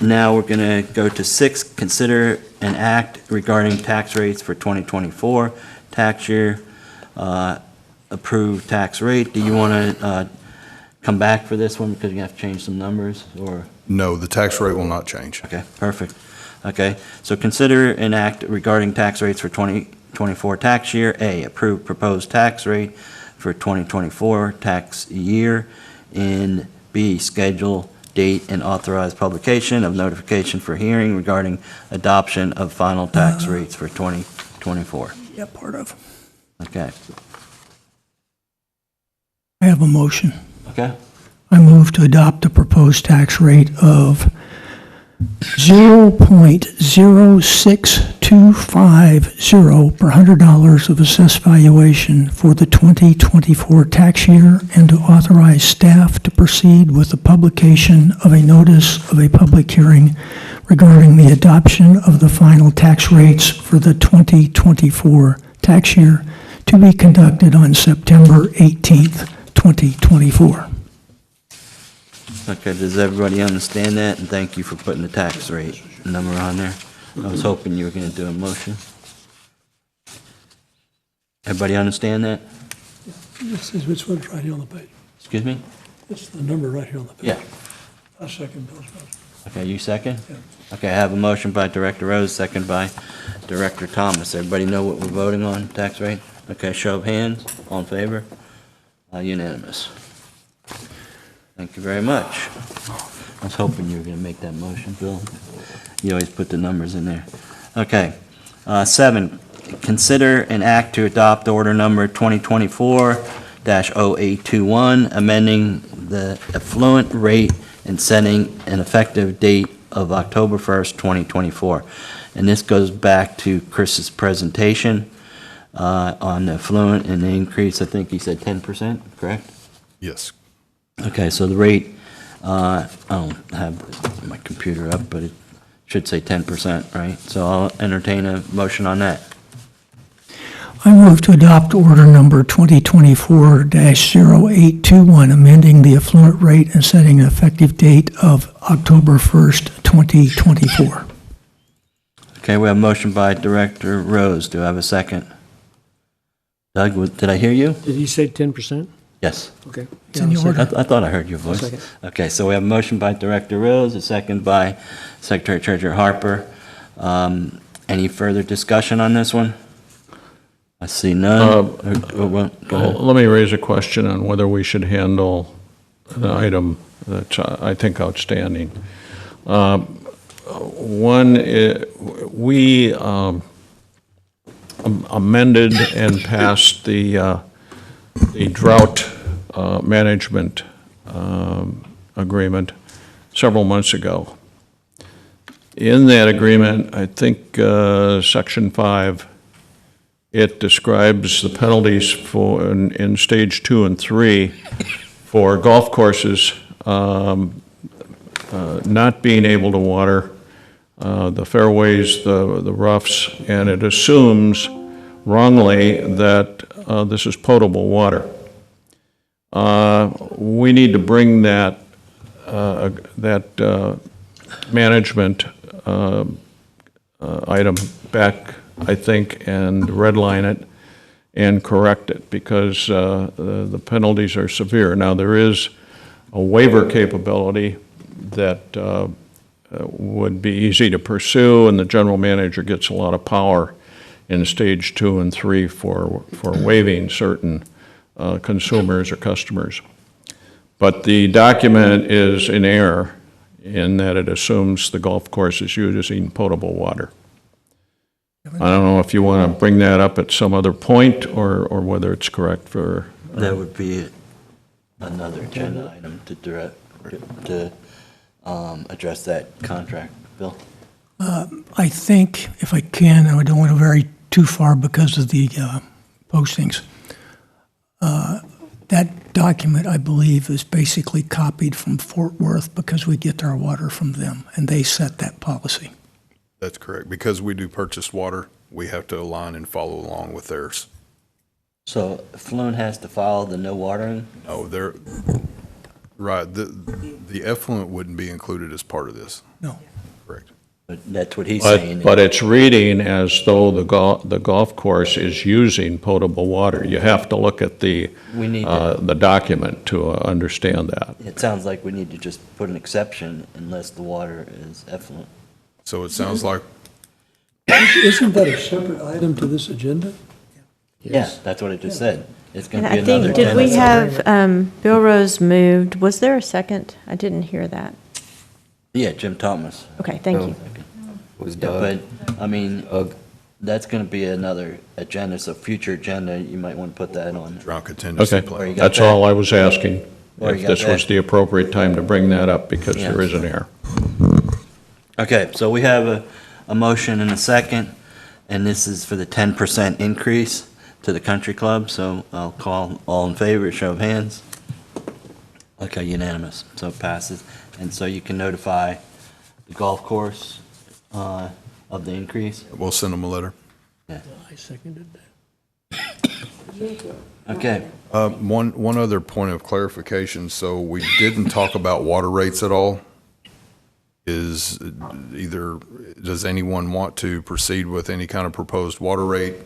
Now we're going to go to 6, consider an act regarding tax rates for 2024 tax year, approved tax rate. Do you want to come back for this one because you have to change some numbers, or? No, the tax rate will not change. Okay, perfect. Okay, so consider an act regarding tax rates for 2024 tax year. A, approve proposed tax rate for 2024 tax year. And B, schedule, date, and authorized publication of notification for hearing regarding adoption of final tax rates for 2024. Yeah, part of. Okay, I have a motion. okay, I move to adopt a proposed tax rate of 0.06250 per $100 of assessed valuation for the 2024 tax year, and to authorize staff to proceed with the publication of a notice of a public hearing regarding the adoption of the final tax rates for the 2024 tax year to be conducted on September 18th, 2024. okay, does everybody understand that? And thank you for putting the tax rate number on there. I was hoping you were going to do a motion. Everybody understand that? This is which one's right here on the page. Excuse me? It's the number right here on the page. Yeah. I second Bill's motion. Okay, you second? Yeah. Okay, I have a motion by Director Rose, second by Director Thomas. Everybody know what we're voting on, tax rate? Okay, show of hands, all in favor? Unanimous. Thank you very much. I was hoping you were going to make that motion, Bill. You always put the numbers in there. Okay, 7, consider an act to adopt order number 2024-0821, amending the affluent rate and setting an effective date of October 1st, 2024. And this goes back to Chris's presentation on the affluent and the increase. I think he said 10%, correct? Yes. Okay, so the rate, I don't have my computer up, but it should say 10%, right? So I'll entertain a motion on that. I move to adopt order number 2024-0821, amending the affluent rate and setting an effective date of October 1st, 2024. Okay, we have a motion by Director Rose. Do I have a second? Doug, did I hear you? Did he say 10%? Yes. Okay. It's in the I'll second. order. I thought I heard your voice. Second. Okay, so we have a motion by Director Rose, a second by Secretary Treasurer Harper. Any further discussion on this one? I see none. Go ahead. Let me raise a question on whether we should handle an item that's, I think, outstanding. One, we amended and passed the drought management agreement several months ago. In that agreement, I think Section 5, it describes the penalties for in Stage 2 and 3 for golf courses not being able to water the fairways, the roughs, and it assumes wrongly that this is potable water. We need to bring that management item back, I think, and redline it and correct it, because the penalties are severe. Now, there is a waiver capability, that would be easy to pursue, and the general manager gets a lot of power in stage 2 and 3 for waiving certain consumers or customers. But the document is in error in that it assumes the golf course is using potable water. I don't know if you want to bring that up at some other point, or whether it's correct for... That would be another agenda item to address that contract. Bill? I think, if I can, and I don't want to vary too far because of the postings, that document, I believe, is basically copied from Fort Worth because we get our water from them, and they set that policy. That's correct. Because we do purchase water, we have to align and follow along with theirs. So Fluent has to follow the no watering? No, they're, right, the effluent wouldn't be included as part of this. No. Correct. But that's what he's saying. But it's reading as though the golf course is using potable water. You have to look at the document to understand that. It sounds like we need to just put an exception unless the water is effluent. So it sounds like, Isn't that a separate item to this agenda? Yeah, that's what I just said. It's going And to be I another think, did we 10. have, Bill Rose moved, was there a second? I didn't hear that. Yeah, Jim Thomas. Okay, thank you. Was Yeah, Doug. but, I mean, that's going to be another agenda, so future agenda, you might want to put that on. drunk contingency Okay, Or plan. you got that's that? all I was asking, Or you if got this was that? the appropriate time to bring that up, because Yeah. there is an error. Okay, so we have a motion and a second, and this is for the 10% increase to the country club, so I'll call all in favor, show of hands. Okay, unanimous, so it passes. And so you can notify the golf course of the increase? We'll send them a letter. I seconded that. Okay, One other point of clarification, so we didn't talk about water rates at all. Is either, does anyone want to proceed with any kind of proposed water rate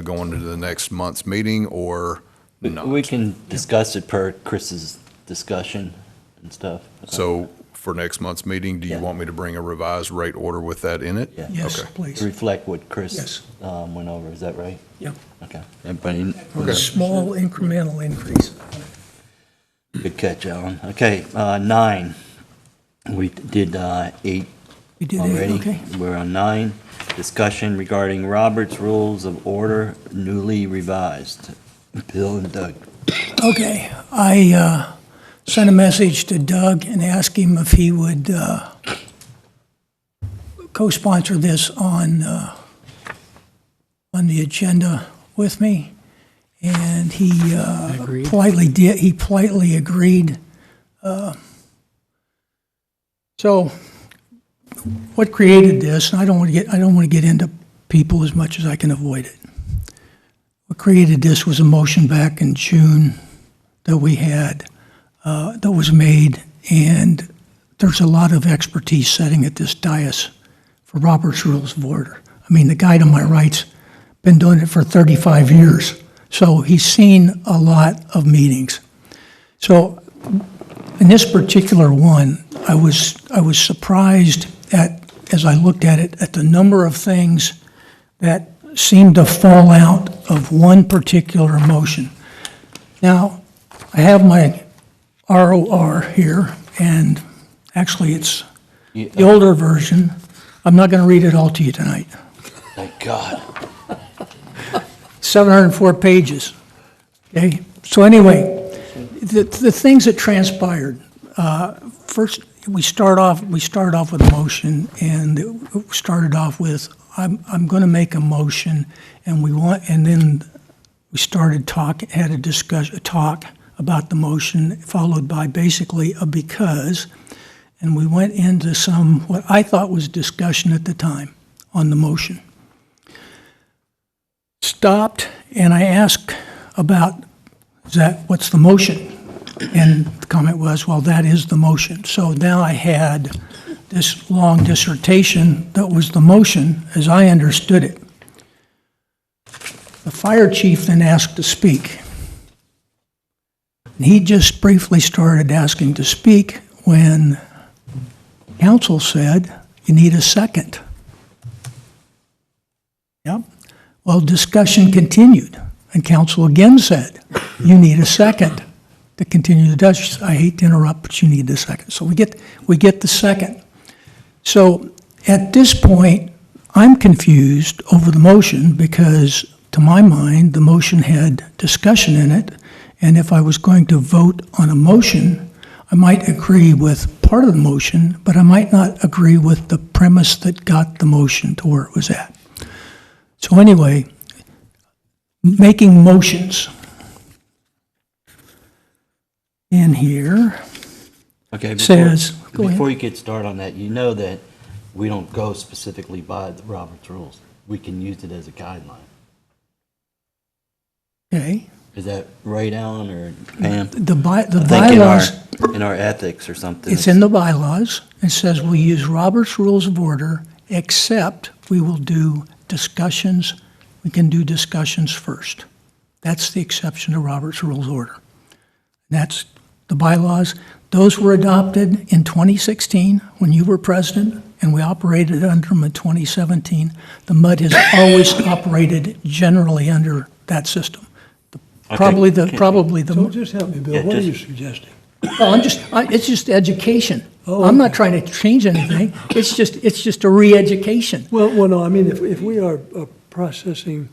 going into the next month's meeting, or not? we can discuss it per Chris's discussion and stuff. So for next month's meeting, do you Yeah. want me to bring a revised rate order with that in it? Yeah. Yes, Okay. please. To reflect what Chris Yes. went over, is that right? Yep. Okay, everybody, A small incremental increase. good catch, Alan. Okay, 9. We did 8 We did already. 8, okay. We're on 9. Discussion regarding Robert's Rules of Order newly revised. Bill and Doug. Okay, I sent a message to Doug and asked him if he would co-sponsor this on the agenda with me, and he Agreed. politely agreed. So, what created this? And I don't want to get into people as much as I can avoid it. What created this was a motion back in June that we had, that was made, and there's a lot of expertise sitting at this dais for Robert's Rules of Order. I mean, the guy to my right's been doing it for 35 years, so he's seen a lot of meetings. So, in this particular one, I was surprised at, as I looked at it, at the number of things that seemed to fall out of one particular motion. Now, I have my ROR here, and actually it's the older version. I'm not going to read it all to you tonight. Thank God. 704 pages. Okay, so anyway, the things that transpired. First, we start off with a motion, and it started off with, I'm going to make a motion, and then we started had a talk about the motion, followed by basically a because, and we went into what I thought was discussion at the time on the motion. Stopped, and I asked about, what's the motion? And the comment was, well, that is the motion. So now I had this long dissertation that was the motion as I understood it. The fire chief then asked to speak. And he just briefly started asking to speak when Council said, you need a second. Yep. Well, discussion continued, and council again said, you need a second to continue the discussion. I hate to interrupt, but you need a second. So we get the second. So at this point, I'm confused over the motion because, to my mind, the motion had discussion in it, and if I was going to vote on a motion, I might agree with part of the motion, but I might not agree with the premise that got the motion to where it was at. So anyway, making motions in here Okay, says, go ahead. before you get started on that, you know that we don't go specifically by the Robert's rules. We can use it as a guideline. Okay. Is that right, Alan, or Pam? The I think bylaws, in our ethics or something. it's in the bylaws. It says we use Robert's Rules of Order, except we will do discussions. We can do discussions first. That's the exception to Robert's Rules of Order. That's the bylaws. Those were adopted in 2016 when you were president, and we operated under them in 2017. The MUD has always operated generally under that system. Probably the. So just help me, Bill, Yeah, what are just- you suggesting? Well, it's just education. Oh, I'm not okay. trying to change anything. It's just a re-education. Well, no, I mean, if we are processing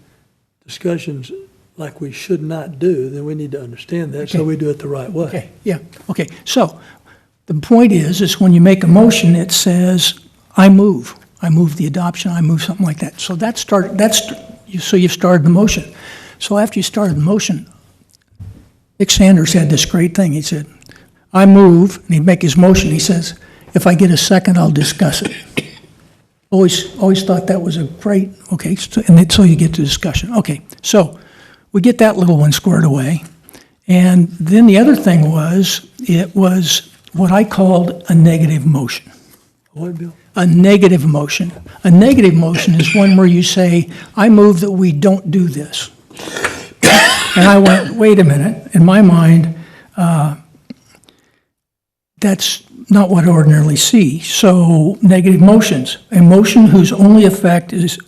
discussions like we should not do, then we need to understand that, so Okay. we do it the right way. Okay, yeah, okay. So the point is when you make a motion, it says, I move the adoption, I move something like that. So so you've started the motion. So after you started the motion, Dick Sanders had this great thing. He said, I move, and he'd make his motion. He says, if I get a second, I'll discuss it. Always thought that was a great, okay, so you get to discussion. Okay, so we get that little one squared away. And then the other thing it was what I called a negative motion. What, Bill? A negative motion. A negative motion is one where you say, I move that we don't do this. And I went, wait a minute, in my mind, that's not what I ordinarily see. So negative motions, a motion whose only effect is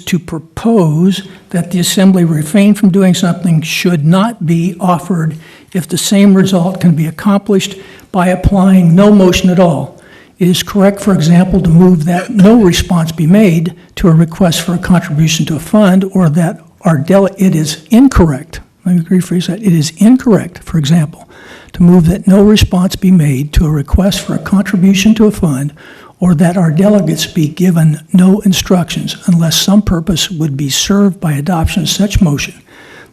to propose that the assembly refrain from doing something should not be offered if the same result can be accomplished by applying no motion at all. It is correct, for example, to move that no response be made to a request for a contribution to a fund, or that it is incorrect. Let me rephrase that. It is incorrect, for example, to move that no response be made to a request for a contribution to a fund, or that our delegates be given no instructions unless some purpose would be served by adoption of such motion.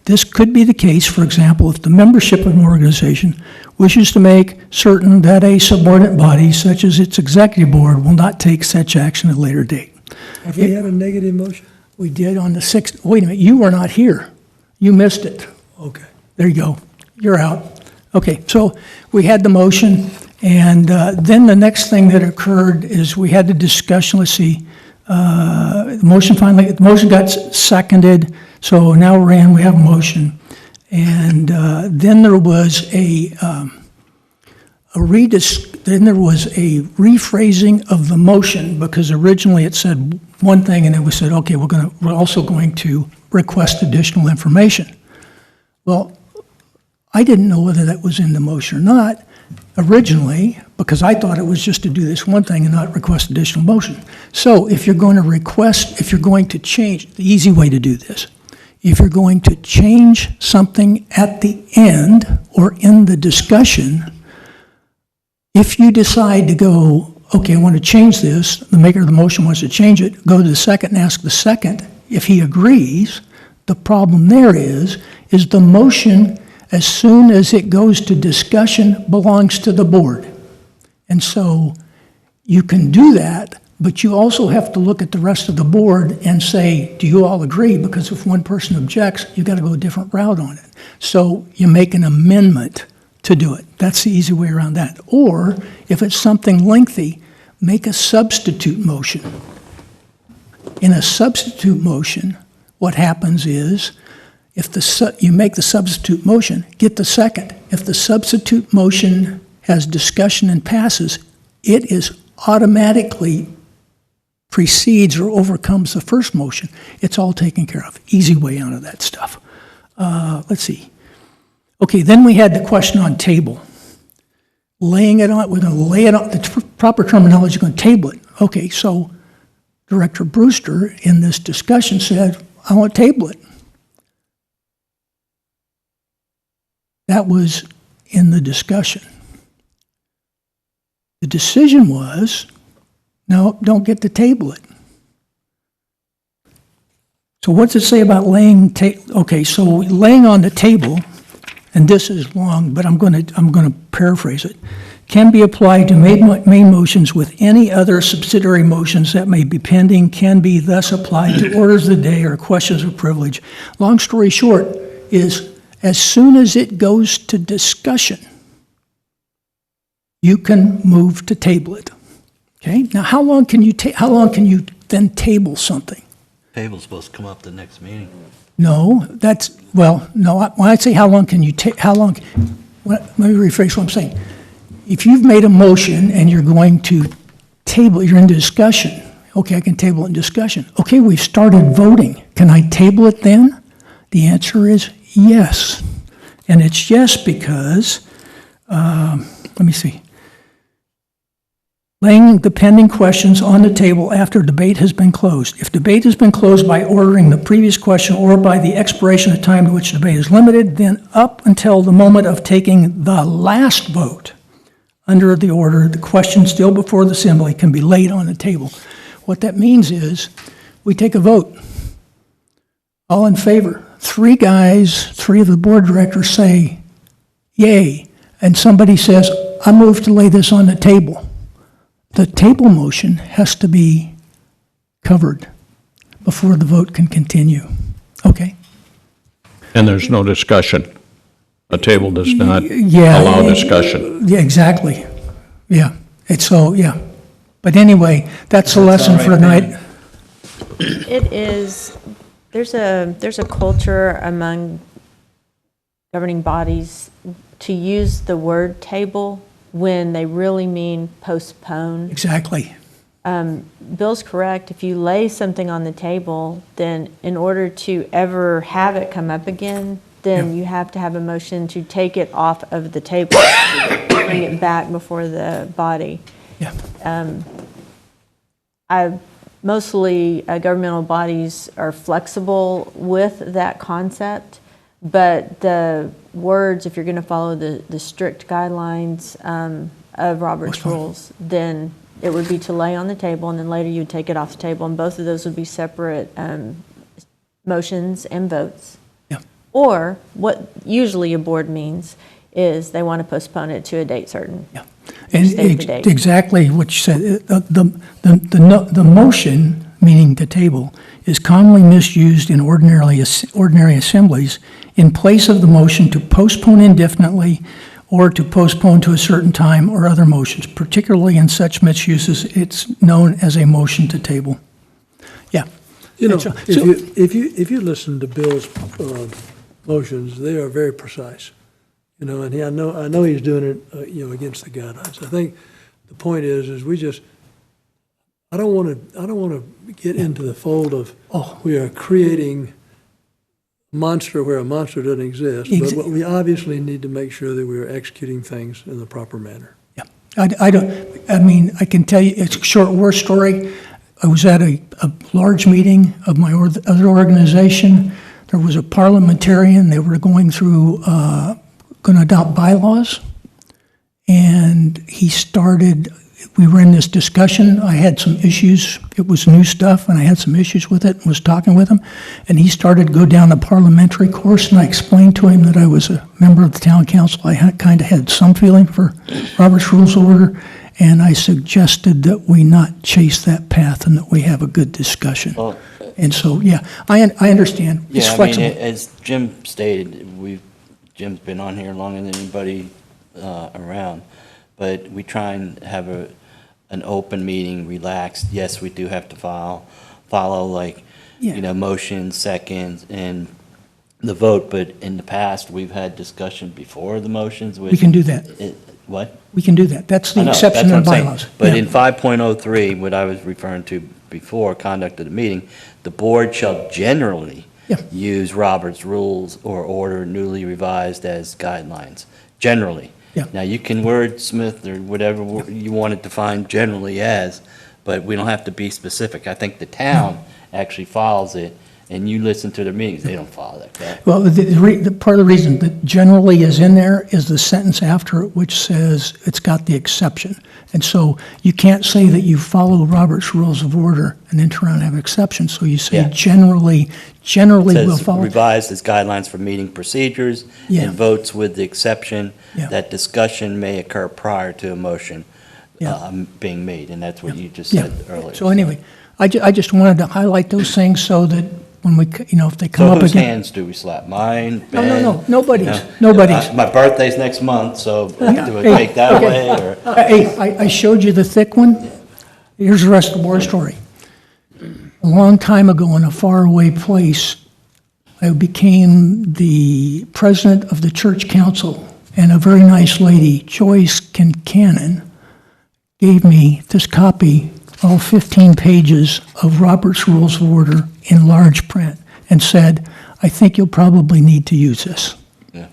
This could be the case, for example, if the membership of an organization wishes to make certain that a subordinate body, such as its executive board, will not take such action at a later date. Have we had a negative motion? We did on the 6th. Wait a minute, you were not here. You missed it. Okay. There you go. You're out. Okay, so we had the motion, and then the next thing that occurred is we had the discussion. Let's see. The motion got seconded, so now we're in, we have a motion. And then there was a rephrasing of the motion, because originally it said one thing, and then we said, okay, we're also going to request additional information. Well, I didn't know whether that was in the motion or not originally, because I thought it was just to do this one thing and not request additional motion. So if you're going to change, the easy way to do this, if you're going to change something at the end or in the discussion, if you decide to go, okay, I want to change this, the maker of the motion wants to change it, go to the second and ask the second if he agrees. The problem there is the motion, as soon as it goes to discussion, belongs to the board. And so you can do that, but you also have to look at the rest of the board and say, do you all agree? Because if one person objects, you've got to go a different route on it. So you make an amendment to do it. That's the easy way around that. Or if it's something lengthy, make a substitute motion. In a substitute motion, what happens is, if you make the substitute motion, get the second. If the substitute motion has discussion and passes, it is automatically precedes or overcomes the first motion, it's all taken care of. Easy way out of that stuff. Let's see. Okay, then we had the question on table. Laying it on, we're going to lay it on, the proper terminology is going to table it. Okay, so Director Brewster in this discussion said, I want to table it. That was in the discussion. The decision was, no, don't get to table it. So what's it say about laying, okay, so laying on the table, and this is long, but I'm going to paraphrase it, can be applied to main motions with any other subsidiary motions that may be pending, can be thus applied to orders of the day or questions of privilege. Long story short is, as soon as it goes to discussion, you can move to table it. Okay? Now, how long can you then table something? Table's supposed to come up the next meeting. No, no, when I say how long can you let me rephrase what I'm saying. If you've made a motion and you're going to table, you're in discussion, okay, I can table it in discussion. Okay, we've started voting. Can I table it then? The answer is yes. And it's yes because, let me see. Laying the pending questions on the table after debate has been closed. If debate has been closed by ordering the previous question or by the expiration of time to which debate is limited, then up until the moment of taking the last vote under the order, the question still before the assembly can be laid on the table. What that means is we take a vote. All in favor. Three of the board directors say yay, and somebody says, I move to lay this on the table. The table motion has to be covered before the vote can continue. Okay? And there's no discussion. A table does not Yeah, allow discussion. Yeah, exactly. Yeah. Yeah. But anyway, that's the lesson for tonight. It is, there's a culture among governing bodies to use the word table when they really mean postpone. Exactly. Bill's correct. If you lay something on the table, then in order to ever have it come up again, then you have to have a motion to take it off of the table, bring it back before the body. Yeah. Mostly governmental bodies are flexible with that concept, but the words, if you're going to follow the strict guidelines of Robert's rules, then it would be to lay on the table, and then later you'd take it off the table, and both of those would be separate motions and votes. Yeah. Or what usually a board means is they want to postpone it to a date certain. Yeah. And State the date. exactly what you said. The motion, meaning the table, is commonly misused in ordinary assemblies in place of the motion to postpone indefinitely or to postpone to a certain time or other motions. Particularly in such misuses, it's known as a motion to table. Yeah. You know, So- if you listen to Bill's motions, they are very precise. You know, and I know he's doing it, against the guidelines. I think the point is we just, I don't want to get into the fold of we are creating a monster where a monster doesn't exist. But we obviously need to make sure that we are executing things in the proper manner. Yeah, I can tell you, it's a short war story. I was at a large meeting of my other organization. There was a parliamentarian. They were going through, going to adopt bylaws. And we were in this discussion. I had some issues. It was new stuff, and I had some issues with it and was talking with him. And he started to go down the parliamentary course, and I explained to him that I was a member of the town council. I kind of had some feeling for Robert's Rules of Order, and I suggested that we not chase that path and that we have a good discussion. Well, And so, yeah, I understand. It's yeah, I mean, flexible. as Jim stated, Jim's been on here longer than anybody around, but we try and have an open meeting, relaxed. Yes, we do have to follow like, motions, seconds, and the vote, but in the past, we've had discussion before the motions. We can do that. What? We can do that. That's I the know, exception that's in what I'm saying. bylaws. But Yeah. in 5.03, what I was referring to before, conduct of the meeting, the board shall generally Yeah. use Robert's rules or order newly revised as guidelines, generally. Yeah. Now, you can wordsmith or whatever you want it defined generally as, but we don't have to be specific. I think the town actually follows it, and you listen to their meetings, they don't follow that, correct? Well, the part of the reason that generally is in there is the sentence after it, which says it's got the exception. And so you can't say that you follow Robert's Rules of Order and then turn around and have exceptions. So you say Yeah. generally we'll Says follow. revised as guidelines for meeting procedures Yeah. and votes with the exception Yeah. that discussion may occur prior to a motion Yeah. being made, and that's what you just Yeah. said earlier. So anyway, I just wanted to highlight those things so that when we, if they come So up whose again. hands do we slap? Mine, No, Ben? no, nobody's, No. nobody's. My birthday's next month, so do I Hey, take that okay. away, or? Hey, I showed you the thick one. Here's the rest of the war story. A long time ago in a faraway place, I became the president of the church council, and a very nice lady, Joyce Kincannon, gave me this copy, all 15 pages of Robert's Rules of Order in large print, and said, I think you'll probably need to use this. Yeah.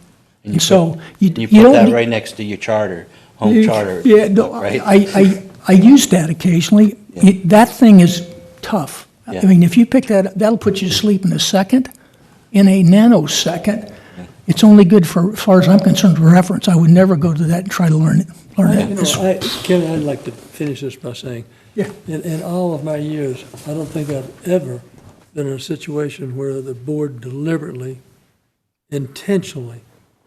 And so you You you put don't that need- right next to your charter, home charter. Yeah, no, right? I use that occasionally. Yeah. That thing is tough. Yeah. I mean, if you pick that, that'll put you to sleep in a second, in a nanosecond. It's only good for, as far as I'm concerned, reference. I would never go to that and try to learn it. Kevin, I'd like to finish this by saying, Yeah. in all of my years, I don't think I've ever been in a situation where the board deliberately, intentionally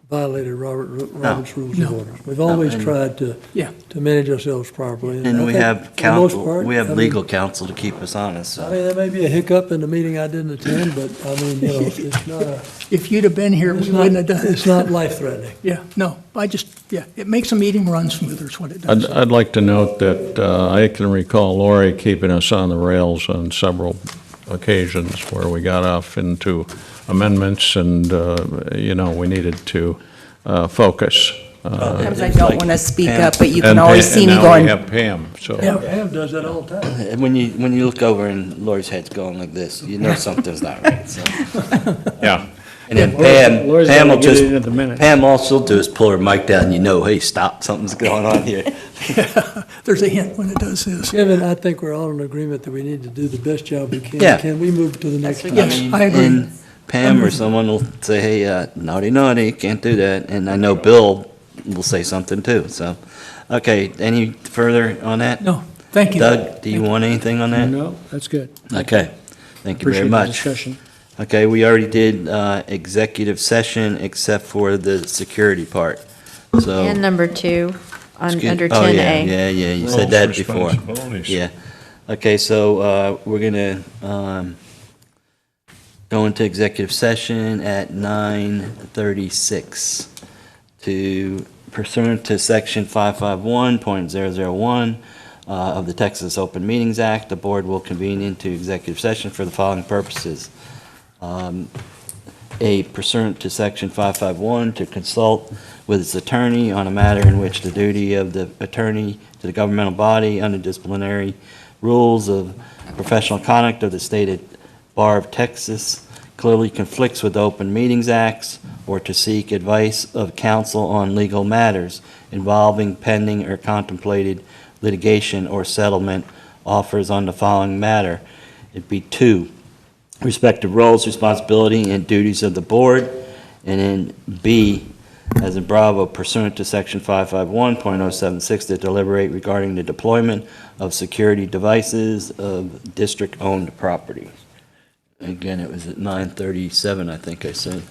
violated Robert's Rules of No. Order. We've always and- tried to Yeah. manage ourselves properly. And I we think have for the most counsel, part, we have I mean, legal counsel to keep us honest, I so. mean, there may be a hiccup in the meeting I didn't attend, but I mean, it's not If you'd have been here, we wouldn't have done it's it. not life-threatening. Yeah, no, it makes a meeting run smoother is what it does. I'd like to note that I can recall Lori keeping us on the rails on several occasions where we got off into amendments and, we needed to focus. Sometimes I It's don't like want to speak Pam- up, but you can And always Pa- see me And now going. we have Pam, so. Pam does that all the time. And when you look over and Lori's head's going like this, you know something's not right, so. Yeah. And then Lori's Pam gotta will get just, it in the minute. Pam, all she'll do is pull her mic down, you know, hey, stop, something's going on here. There's a hint when it does this. Kevin, I think we're all in agreement that we need to do the best job we can. Yeah. Can we move to the next item? Yes, I agree. And Pam or someone will say, hey, naughty, naughty, can't do that, and I know Bill will say something too, so. Okay, any further on that? No, thank you. Doug, do you want anything on that? No, that's good. Okay, thank you very Appreciate the much. discussion. Okay, we already did executive session except for the security part, so. And number 2, Excuse- under oh, 10A. Yeah, you Roles, said that before. responsibilities. Yeah. Okay, so we're gonna go into executive session at 9:36 to pursuant to section 551.001 of the Texas Open Meetings Act, the board will convene into executive session for the following purposes. A, pursuant to section 551, to consult with its attorney on a matter in which the duty of the attorney to the governmental body under disciplinary rules of professional conduct of the state bar of Texas clearly conflicts with the Open Meetings Acts, or to seek advice of counsel on legal matters involving pending or contemplated litigation or settlement offers on the following matter. It'd be 2, respective roles, responsibility, and duties of the board. And then B, as in Bravo, pursuant to section 551.076, to deliberate regarding the deployment of security devices of district-owned property. Again, it was at 9:37, I think I said.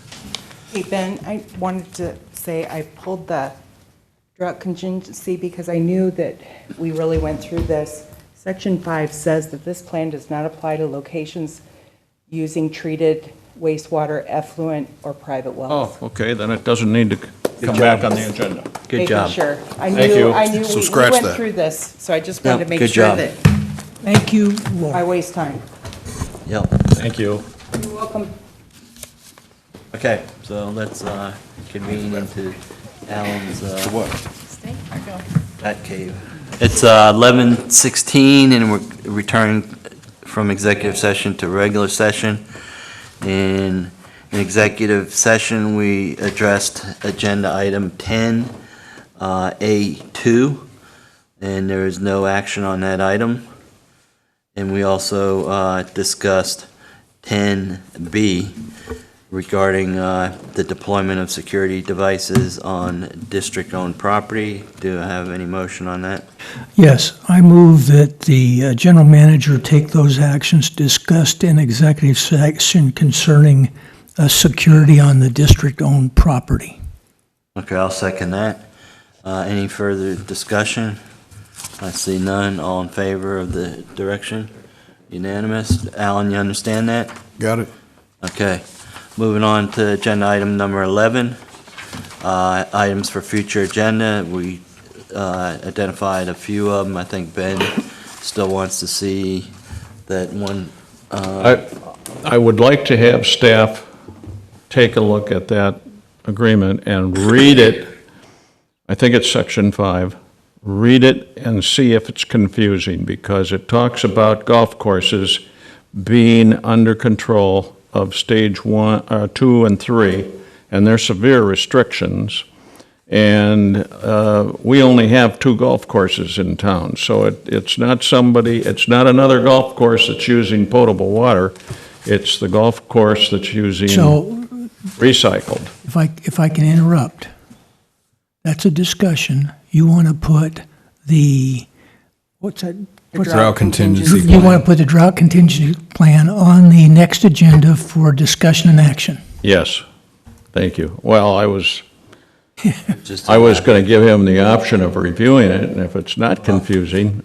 Hey, Ben, I wanted to say I pulled the drought contingency because I knew that we really went through this. Section 5 says that this plan does not apply to locations using treated wastewater, effluent, or private wells. Oh, okay, then it doesn't need to come back on the agenda. Good job. Making sure. I Thank you. knew So we scratch went that. through this, so I just No, wanted to make good sure job. that Thank you, Laura. I waste time. Yep. Thank you. You're welcome. Okay, so let's convene into Alan's. Stay. Bat Cave. It's 11:16, and we're returning from executive session to regular session. In executive session, we addressed agenda item 10A2, and there is no action on that item. And we also discussed 10B regarding the deployment of security devices on district-owned property. Do I have any motion on that? Yes, I move that the general manager take those actions discussed in executive session concerning security on the district-owned property. Okay, I'll second that. Any further discussion? I see none. All in favor of the direction? Unanimous. Alan, you understand that? Got it. Okay. Moving on to agenda item number 11. Items for future agenda. We identified a few of them. I think Ben still wants to see that one. I would like to have staff take a look at that agreement and read it. I think it's section 5. Read it and see if it's confusing, because it talks about golf courses being under control of stage 1, 2, and 3, and there's severe restrictions. And we only have 2 golf courses in town, so it's not another golf course that's using potable water. It's the golf course that's using recycled. If I can interrupt, that's a discussion. You want to put what's that? Drought contingency You want to put the drought contingency plan on the next agenda for discussion and action. Yes, thank you. Well, I was Just going to give him the option of reviewing it, and if it's not confusing,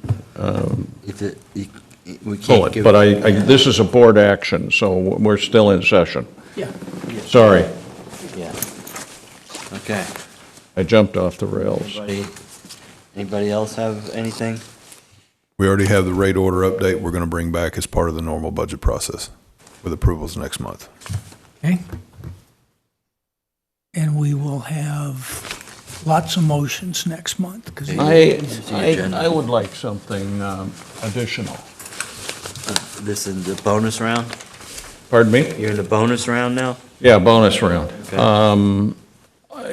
we pull can't it. give. But this is a board action, so we're still in session. Yeah. Sorry, Yeah. Okay. I jumped off the rails. Anybody else have anything? We already have the rate order update we're going to bring back as part of the normal budget process with approvals next month. Okay. And we will have lots of motions next month, because I would like something additional. This is the bonus round? Pardon me? You're in the bonus round now? Yeah, bonus round. Okay.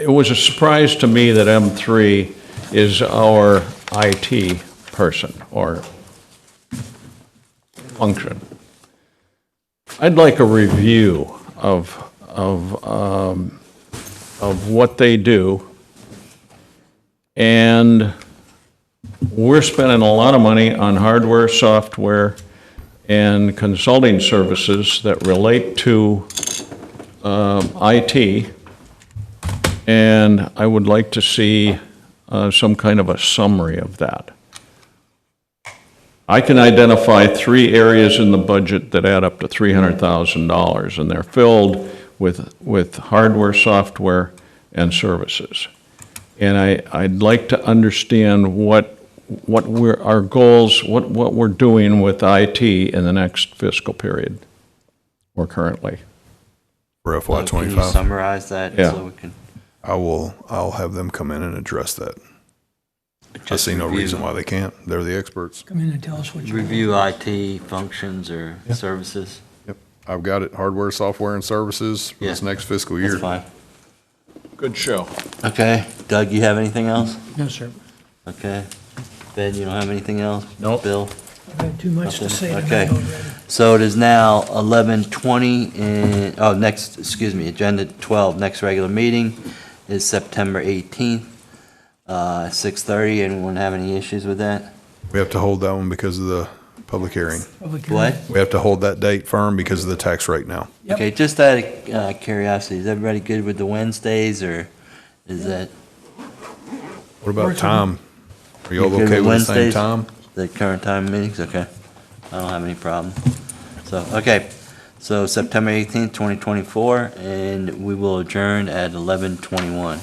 It was a surprise to me that M3 is our IT person or function. I'd like a review of what they do. And we're spending a lot of money on hardware, software, and consulting services that relate to IT. And I would like to see some kind of a summary of that. I can identify 3 areas in the budget that add up to $300,000, and they're filled with hardware, software, and services. And I'd like to understand what our goals, what we're doing with IT in the next fiscal period, or currently. For FY Can you '25. summarize that? Yeah. So we can I'll have them come in and address that. I just see no review- reason why they can't. They're the experts. come in and tell us what you want. Review IT functions or services? Yep. I've got it, hardware, software, and services for this Yeah. next fiscal year. That's fine. Good show. Okay. Doug, you have anything else? No, sir. Okay. Ben, you don't have anything else? Nope. Bill? I've had too much to Nothing? say Okay. tonight already. So it is now 11:20 and, agenda 12, next regular meeting is September 18th, 6:30. Anyone have any issues with that? We have to hold that one because of the public hearing. Public hearing. What? We have to hold that date firm because of the tax rate now. Yep. Okay, just out of curiosity, is everybody good with the Wednesdays, or is that What about time? Are you all You good okay with with the same Wednesdays? time? the current time meetings? Okay. I don't have any problem. So, okay, so September 18th, 2024, and we will adjourn at 11:21.